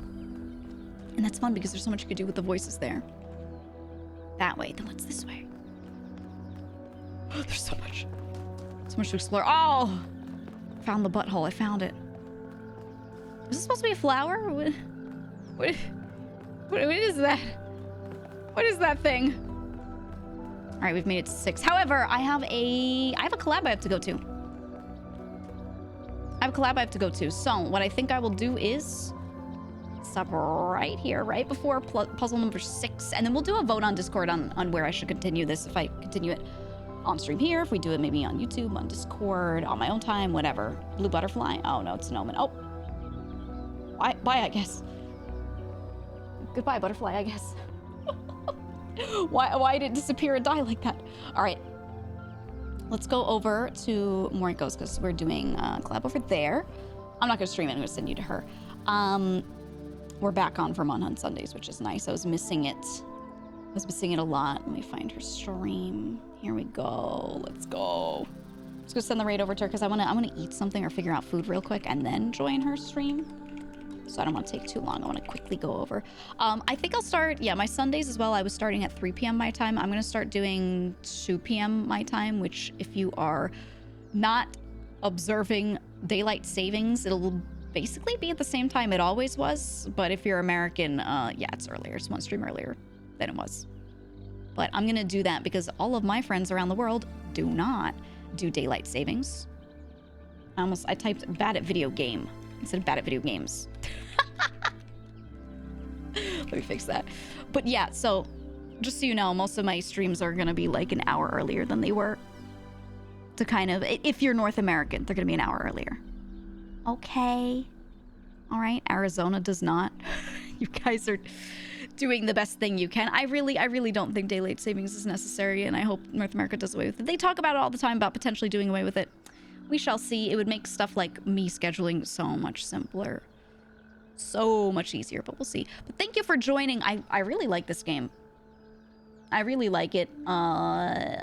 And that's fun because there's so much you could do with the voices there. That way. Then what's this way? Oh, there's so much. So much to explore. Oh! Found the butthole. I found it. Is this supposed to be a flower? What is that? What is that thing? All right, we've made it to 6. However, I have a collab I have to go to. So what I think I will do is stop right here, right before puzzle number 6, and then we'll do a vote on Discord on where I should continue this. If I continue it on stream here, if we do it maybe on YouTube, on Discord, on my own time, whatever. Blue butterfly. Oh no, it's an omen. Oh, bye, I guess. Goodbye, butterfly, I guess. Why did it disappear and die like that? All right. Let's go over to Moriko's because we're doing collab over there. I'm not going to stream it. I'm going to send you to her. We're back on Vermont Hunt Sundays, which is nice. I was missing it. A lot. Let me find her stream. Here we go. Let's go. Let's go send the raid over to her because I want to eat something or figure out food real quick and then join her stream. So I don't want to take too long. I want to quickly go over. I think I'll start, yeah, my Sundays as well. I was starting at 3 p.m. my time. I'm going to start doing 2 p.m. my time, which if you are not observing daylight savings, it'll basically be at the same time it always was. But if you're American, yeah, it's earlier. It's one stream earlier than it was. But I'm going to do that because all of my friends around the world do not do daylight savings. I typed bad at video game instead of bad at video games. Let me fix that. But yeah, so just so you know, most of my streams are gonna be like an hour earlier than they were. To kind of, if you're North American, they're gonna be an hour earlier. Okay. All right, Arizona does not. You guys are doing the best thing you can. I really don't think daylight savings is necessary, and I hope North America does away with it. They talk about it all the time about potentially doing away with it. We shall see. It would make stuff like me scheduling so much simpler. So much easier, but we'll see. But thank you for joining. I really like this game. I really like it.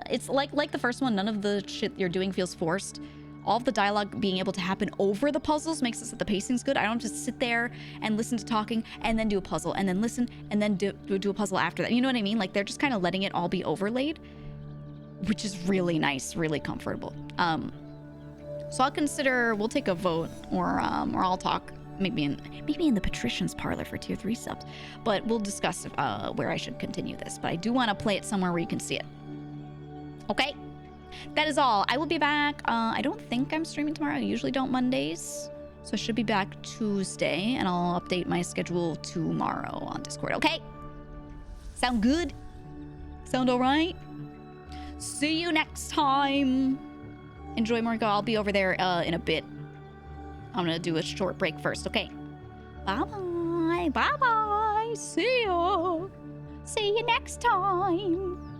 It's like the first one. None of the shit you're doing feels forced. All of the dialogue being able to happen over the puzzles makes it so that the pacing's good. I don't just sit there and listen to talking and then do a puzzle and then listen and then do a puzzle after that. You know what I mean? Like they're just kind of letting it all be overlaid, which is really nice, really comfortable. So I'll consider, we'll take a vote or I'll talk maybe in the patrician's parlor for tier 3 subs, but we'll discuss where I should continue this. But I do want to play it somewhere where you can see it. Okay, that is all. I will be back. I don't think I'm streaming tomorrow. I usually don't Mondays, so I should be back Tuesday, and I'll update my schedule tomorrow on Discord. Okay, sound good? Sound all right? See you next time. Enjoy, Moriko. I'll be over there in a bit. I'm gonna do a short break first, okay? Bye-bye. Bye-bye. See ya. See you next time.